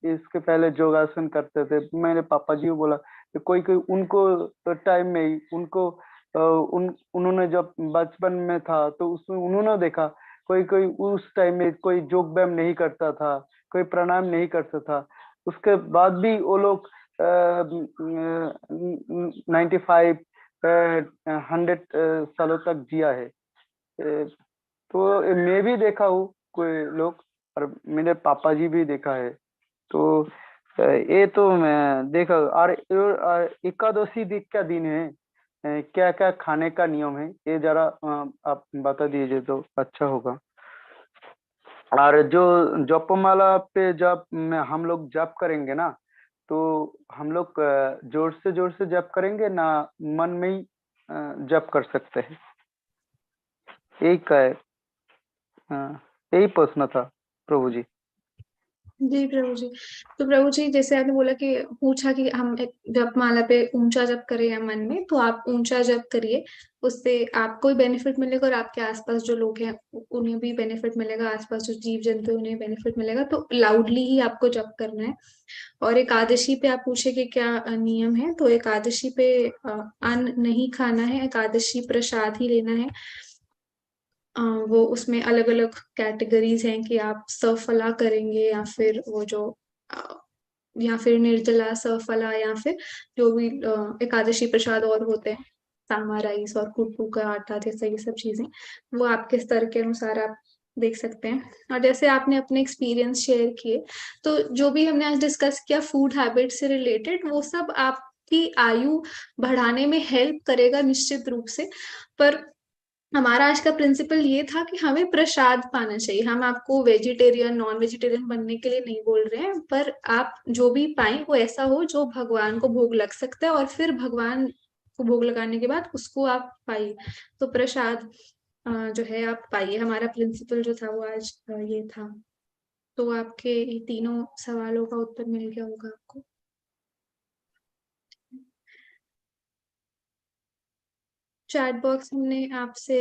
इसके पहले योगासन करते थे, मेरे पापा जी को बोला कि कोई कोई उनको टाइम में ही उनको उन्होंने जब बचपन में था तो उसमें उन्होंने देखा कोई कोई उस टाइम में कोई योग व्यायाम नहीं करता था, कोई प्राणायाम नहीं करता था, उसके बाद भी वो लोग 95 100 सालों तक जिया है। तो मैं भी देखा हूँ कोई लोग, और मेरे पापा जी भी देखा है। तो ये तो मैं देखा। और एकादशी क्या दिन है, क्या क्या खाने का नियम है, ये जरा आप बता दीजिए तो अच्छा होगा। और जो जपमाला पे जब हम लोग जप करेंगे ना, तो हम लोग जोर से जप करेंगे ना, मन में ही जप कर सकते हैं? यही का है, यही प्रश्न था प्रभु जी। जी प्रभु जी। तो प्रभु जी, जैसे आपने बोला कि पूछा कि हम एक जपमाला पे ऊंचा जप करें या मन में, तो आप ऊंचा जप करिए, उससे आपको भी बेनिफिट मिलेगा और आपके आसपास जो लोग हैं उन्हें भी बेनिफिट मिलेगा, आसपास जो जीव जंतु हैं उन्हें बेनिफिट मिलेगा। तो लाउडली ही आपको जप करना है। और एकादशी पे आप पूछे कि क्या नियम है, तो एकादशी पे अन्न नहीं खाना है, एकादशी प्रसाद ही लेना है। वो उसमें अलग अलग कैटेगरीज हैं कि आप सफला करेंगे या फिर वो जो या फिर निर्जला, सफला, या फिर जो भी एकादशी प्रसाद और होते हैं, सामा राइस और कुट्टू का आटा जैसे ये सब चीजें, वो आपके स्तर के अनुसार आप देख सकते हैं। और जैसे आपने अपने एक्सपीरियंस शेयर किए, तो जो भी हमने आज डिस्कस किया फूड हैबिट से रिलेटेड, वो सब आपकी आयु बढ़ाने में हेल्प करेगा निश्चित रूप से। पर हमारा आज का प्रिंसिपल ये था कि हमें प्रसाद पाना चाहिए। हम आपको वेजिटेरियन नॉन वेजिटेरियन बनने के लिए नहीं बोल रहे हैं, पर आप जो भी पाएं वो ऐसा हो जो भगवान को भोग लग सकता है, और फिर भगवान को भोग लगाने के बाद उसको आप पाइए। तो प्रसाद जो है आप पाइए। हमारा प्रिंसिपल जो था वो आज ये था। तो आपके ये तीनों सवालों का उत्तर मिल गया होगा आपको। चैट बॉक्स हमने आपसे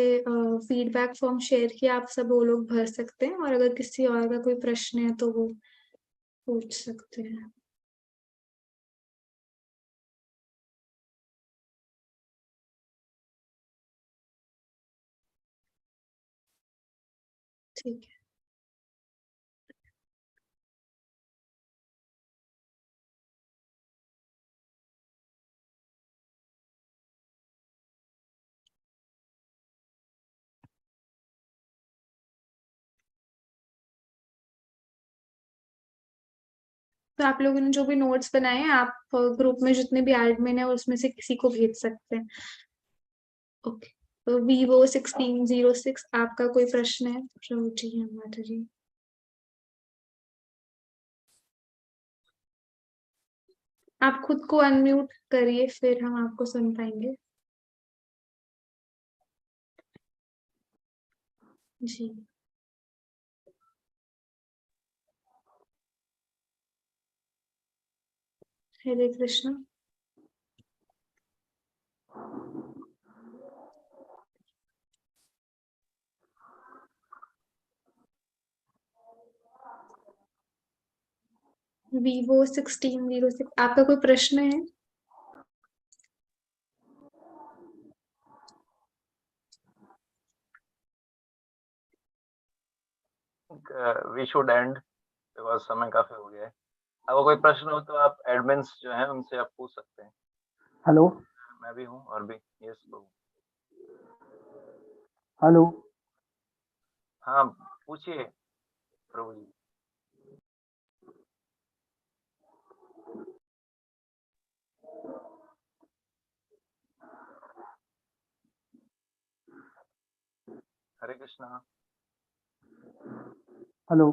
फीडबैक फॉर्म शेयर किया, आप सब वो लोग भर सकते हैं, और अगर किसी और का कोई प्रश्न है तो वो पूछ सकते हैं। ठीक है। तो आप लोगों ने जो भी नोट्स बनाए हैं, आप ग्रुप में जितने भी एडमिन है उसमें से किसी को भेज सकते हैं। ओके। तो Vivo1606, आपका कोई प्रश्न है? प्रभु जी हैं, माता जी। आप खुद को अनम्यूट करिए, फिर हम आपको सुन पाएंगे। जी। हरे कृष्ण। Vivo1606, आपका कोई प्रश्न है? वी शुड एंड, बिकॉज समय काफी हो गया है। अगर कोई प्रश्न हो तो आप एडमिन्स जो हैं उनसे आप पूछ सकते हैं। हेलो। मैं भी हूँ और भी। यस प्रभु। हेलो। हाँ पूछिए प्रभु जी। हरे कृष्णा। हेलो।